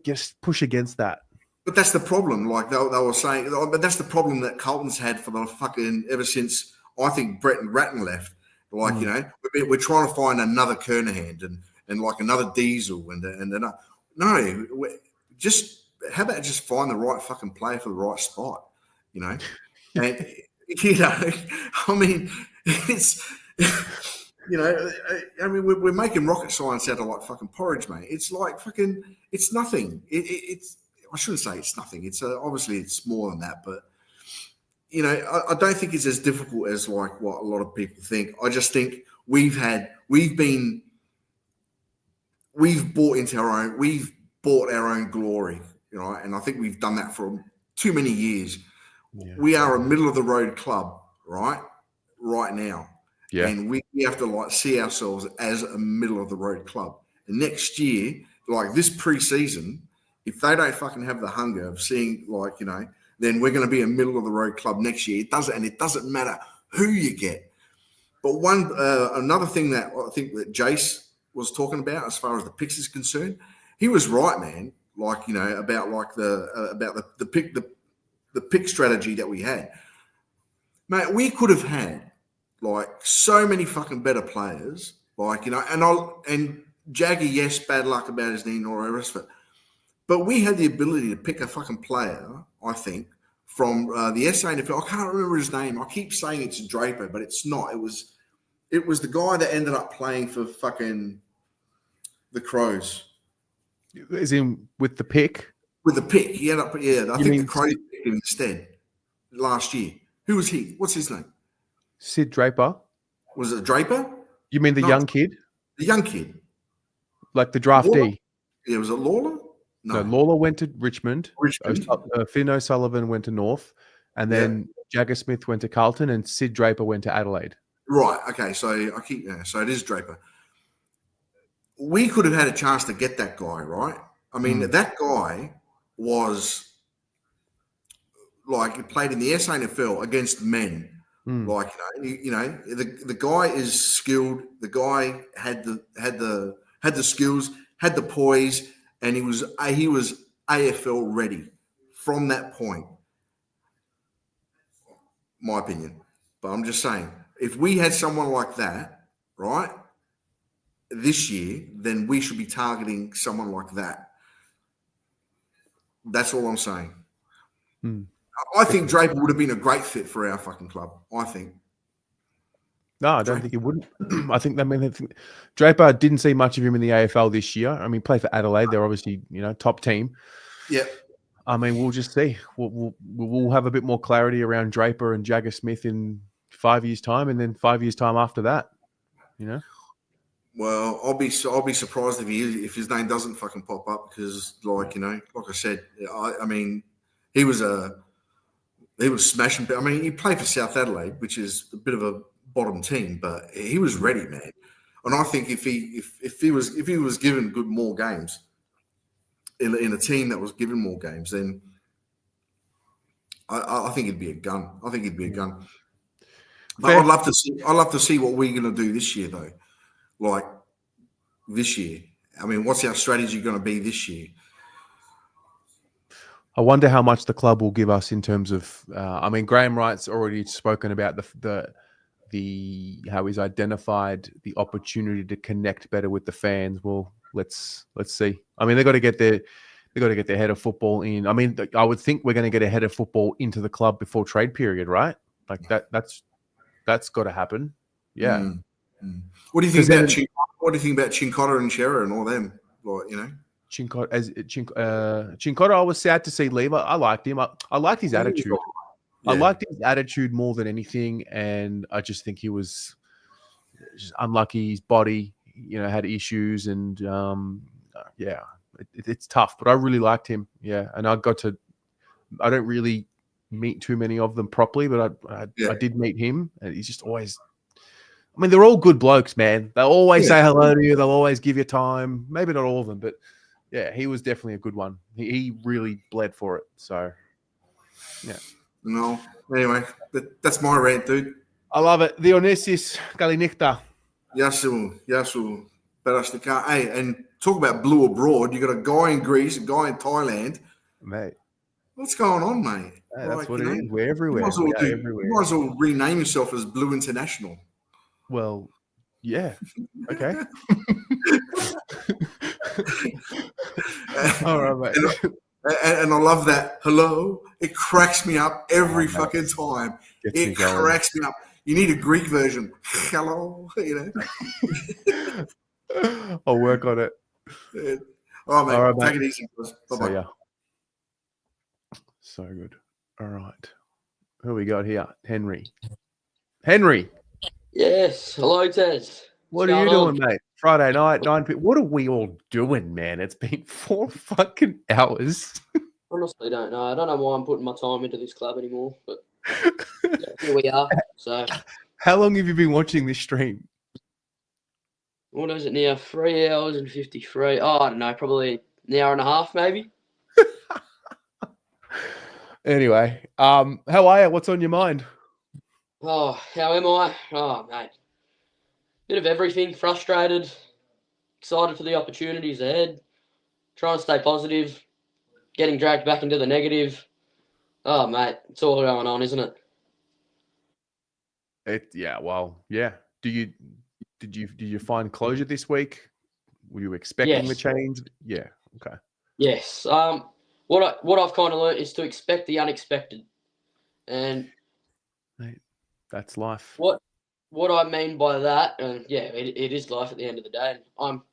just push against that. But that's the problem. They were saying, but that's the problem that Carlton's had for the fucking, ever since, I think, Brett and Ratton left. We're trying to find another Curnow and another Diesel how about just find the right fucking player for the right spot, And, it's, we're making rocket science out of fucking porridge, mate. It's it's nothing. I shouldn't say it's nothing. It's obviously it's more than that, but you know, I don't think it's as difficult as like what a lot of people think. I just think we've bought our own glory, you know, and I think we've done that for too many years. Yeah. We are a middle of the road club, right now. Yeah. And we have to like see ourselves as a middle of the road club. And next year, like this pre-season, if they don't fucking have the hunger of seeing, like, you know, then we're going to be a middle of the road club next year. It doesn't matter who you get. But another thing that I think that Jace was talking about as far as the picks is concerned, he was right, man. Like, you know, about like the pick strategy that we had. Mate, we could have had like so many fucking better players. Like, you know, and Jagger, yes, bad luck about his knee and all the rest of it. But we had the ability to pick a fucking player, I think, from the SANFL. I can't remember his name. I keep saying it's Draper, but it's not. It was the guy that ended up playing for fucking the Crows. As in with the pick? With the pick. He ended up, I think the Crows picked him instead last year. Who was he? What's his name? Sid Draper. Was it Draper? You mean the young kid? The young kid. Like the draftee? Lawler? Yeah, was it Lawler? No, Lawler went to Richmond. Richmond. Finn O'Sullivan went to North. And then Jagger Smith went to Carlton and Sid Draper went to Adelaide. Right. Okay. So so it is Draper. We could have had a chance to get that guy, right? I mean, that guy was like, he played in the SANFL against men. Like, you know, the guy is skilled. The guy had the skills, had the poise, and he was AFL ready from that point. My opinion, but I'm just saying, if we had someone like that, right, this year, then we should be targeting someone like that. That's all I'm saying. I think Draper would have been a great fit for our fucking club. I think. No, I don't think he wouldn't. I think Draper didn't see much of him in the AFL this year. I mean, play for Adelaide. They're obviously, you know, top team. Yeah. I mean, we'll just see. We'll have a bit more clarity around Draper and Jagger Smith in 5 years' time, and then 5 years' time after that. You know. Well, I'll be surprised if his name doesn't fucking pop up because, like, you know, like I said, I mean, he was smashing. I mean, he played for South Adelaide, which is a bit of a bottom team, but he was ready, man. And I think if he was given more games in a team that was given more games, then I think he'd be a gun. But I'd love to see what we're going to do this year, though. Like this year, I mean, what's our strategy going to be this year? I wonder how much the club will give us in terms of. I mean, Graham Wright's already spoken about the how he's identified the opportunity to connect better with the fans. Well, let's see. I mean, they got to get their head of football in. I mean, I would think we're going to get a head of football into the club before trade period, right? Like that's got to happen. Yeah. What do you think about Chincotta and Shearer and all them? Like, you know, Chincotta, I was sad to see leave. I liked him. I liked his attitude. I liked his attitude more than anything, and I just think he was just unlucky. His body, you know, had issues, and it's tough. But I really liked him. Yeah, and I don't really meet too many of them properly, but I did meet him, and he's just always. I mean, they're all good blokes, man. They'll always say hello to you. They'll always give you time. Maybe not all of them, but yeah, he was definitely a good one. He really bled for it. So, yeah. No. Anyway, that's my rant, dude. I love it. Dionysius Kalinikta. Yasu. Parastika. Hey, and talk about blue abroad. You got a guy in Greece, a guy in Thailand. Mate. What's going on, mate? Hey, that's what it is. We're everywhere. You might as well rename yourself as Blue International. Well, yeah. Okay. All right, mate. And I love that. Hello. It cracks me up every fucking time. It cracks me up. You need a Greek version. Hello. You know. I'll work on it. All right, mate. Take it easy. Bye-bye. See ya. So good. All right. Who we got here? Henry. Henry, Yes. Hello, Tez. what What's are you going on? doing, mate? Friday night, 9 p.m. What are we all doing, man? It's been 4 fucking hours. Honestly, don't know. I don't know why I'm putting my time into this club anymore, but yeah, here we are. So, How long have you been watching this stream? what is it now? 3 hours and 53. Oh, I don't know. Probably an hour and a half, maybe. Anyway, how are you? What's on your mind? Oh, how am I? Oh, mate. Bit of everything. Frustrated. Excited for the opportunities ahead. Trying to stay positive. Getting dragged back into the negative. Oh, mate. It's all going on, isn't it? Yeah. Did you find closure this week? Were you expecting the Yes. change? Yeah. Okay. Yes. What I've kind of learned is to expect the unexpected, and Mate, that's life. what I mean by that, and yeah, it is life at the end of the day. I'm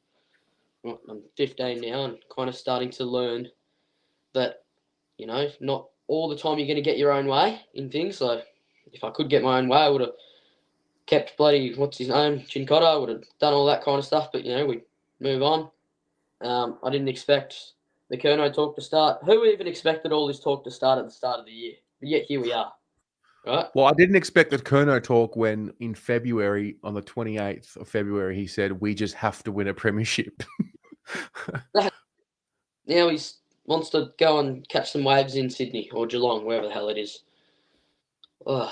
15 now, and kind of starting to learn that not all the time you're going to get your own way in things. So if I could get my own way, I would have kept bloody what's his name, Chincotta. I would have done all that kind of stuff. But we move on. I didn't expect the Curnow talk to start. Who even expected all this talk to start at the start of the year? But yet here we are, right? Well, I didn't expect the Curnow talk when in February, on the 28th of February, he said, we just have to win a premiership. Now he wants to go and catch some waves in Sydney or Geelong, wherever the hell it is. Ugh.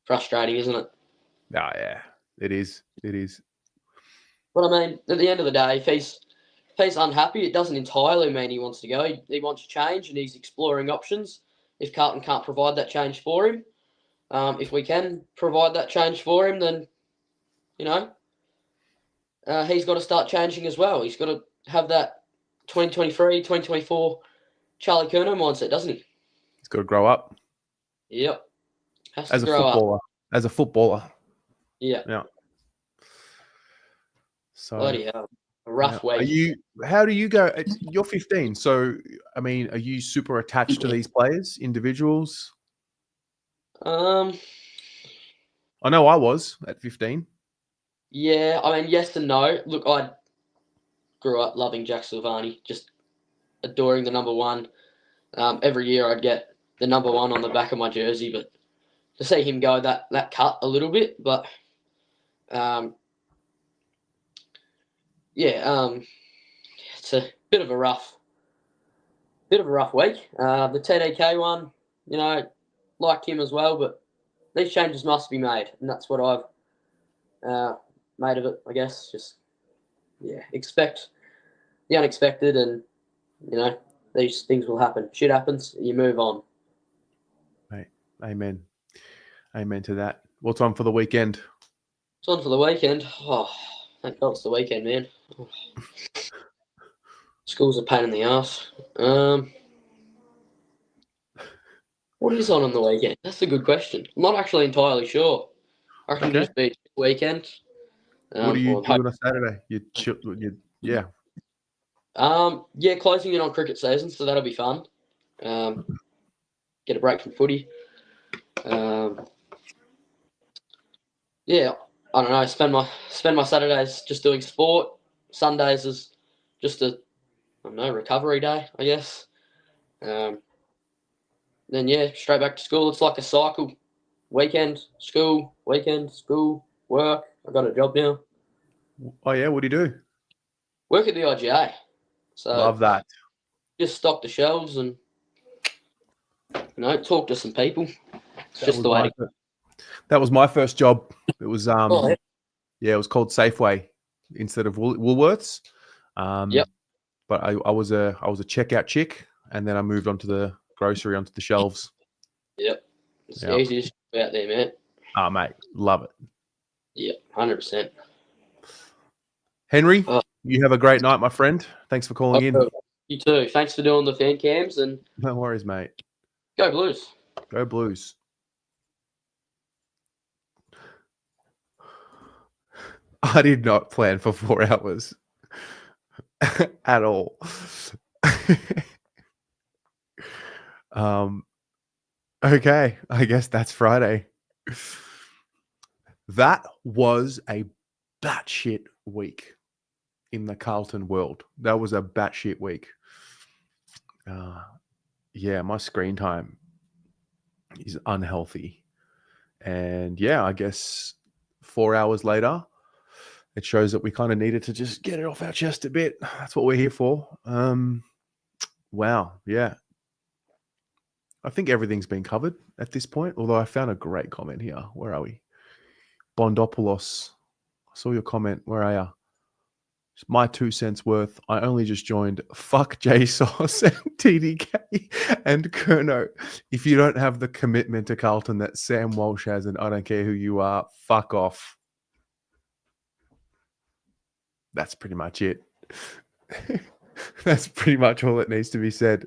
Frustrating, isn't it? Oh, yeah, it is. It is. But I mean, at the end of the day, if he's unhappy, it doesn't entirely mean he wants to go. He wants change and he's exploring options. If Carlton can't provide that change for him, if we can provide that change for him, then, he's got to start changing as well. He's got to have that 2023, 2024 Charlie Curnow mindset, doesn't he? He's got to grow up. Yep. Has As to a grow footballer. up. As a footballer. Yeah. Yeah. So, Bloody hell. A rough week. How do you go? You're 15. So, I mean, are you super attached to these players, individuals? Um. I know I was at 15. Yeah, I mean, yes and no. Look, I grew up loving Jack Silvani, just adoring the number one. Every year I'd get the number one on the back of my jersey, but to see him go, that cut a little bit. But it's a bit of a rough week. The TDK one, liked him as well, but these changes must be made, and that's what I've made of it, I guess. Just expect the unexpected, and these things will happen. Shit happens, you move on. Right. Amen. Amen to that. What's on for the weekend? It's on for the weekend. Oh, thank God it's the weekend, man. Oh. School's a pain in the ass. What is on the weekend? That's a good question. I'm not actually entirely sure. I reckon it'll just be weekend. What do you do on a Saturday? Yeah. Closing in on cricket season, so that'll be fun. Get a break from footy. I don't know. Spend my Saturdays just doing sport. Sundays is just a recovery day, I guess. Then straight back to school. It's like a cycle. Weekend, school, work. I got a job now. Oh yeah, what do you do? Work at the IGA. So love that. Just stock the shelves and talk to some people. It's just the way. That was my first job. It was it was called Safeway instead of Woolworths. But I was a checkout chick, and then I moved on to the grocery, onto the shelves. Yep. It's the easiest out there, man. Oh, mate. Love it. Yep, 100%. Henry, you have a great night, my friend. Thanks for calling in. You too. Thanks for doing the fan cams. And no worries, mate. Go Blues. Go Blues. I did not plan for 4 hours at all. Okay, I guess that's Friday. That was a batshit week in the Carlton world. That was a batshit week. Yeah, my screen time is unhealthy. And yeah, I guess 4 hours later, it shows that we kind of needed to just get it off our chest a bit. That's what we're here for. Wow. Yeah. I think everything's been covered at this point, although I found a great comment here. Where are we? Bondopoulos. I saw your comment. Where are you? My 2 cents worth. I only just joined. Fuck JSauce and TDK and Curnow. If you don't have the commitment to Carlton that Sam Walsh has, and I don't care who you are, fuck off. That's pretty much it. That's pretty much all that needs to be said.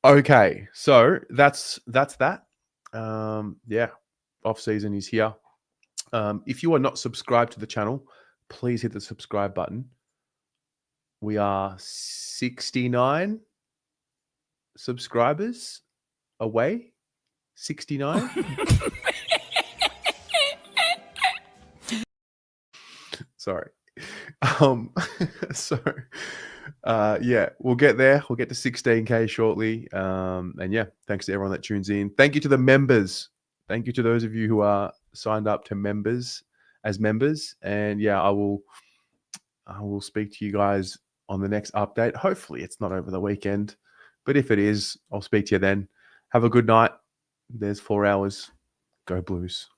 Okay, so that's that. Yeah, off season is here. If you are not subscribed to the channel, please hit the subscribe button. We are 69 subscribers away. 69. Sorry. So yeah, we'll get there. We'll get to 16K shortly. And yeah, thanks to everyone that tunes in. Thank you to the members. Thank you to those of you who are signed up to members as members. And yeah, I will speak to you guys on the next update. Hopefully it's not over the weekend, but if it is, I'll speak to you then. Have a good night. There's 4 hours. Go Blues.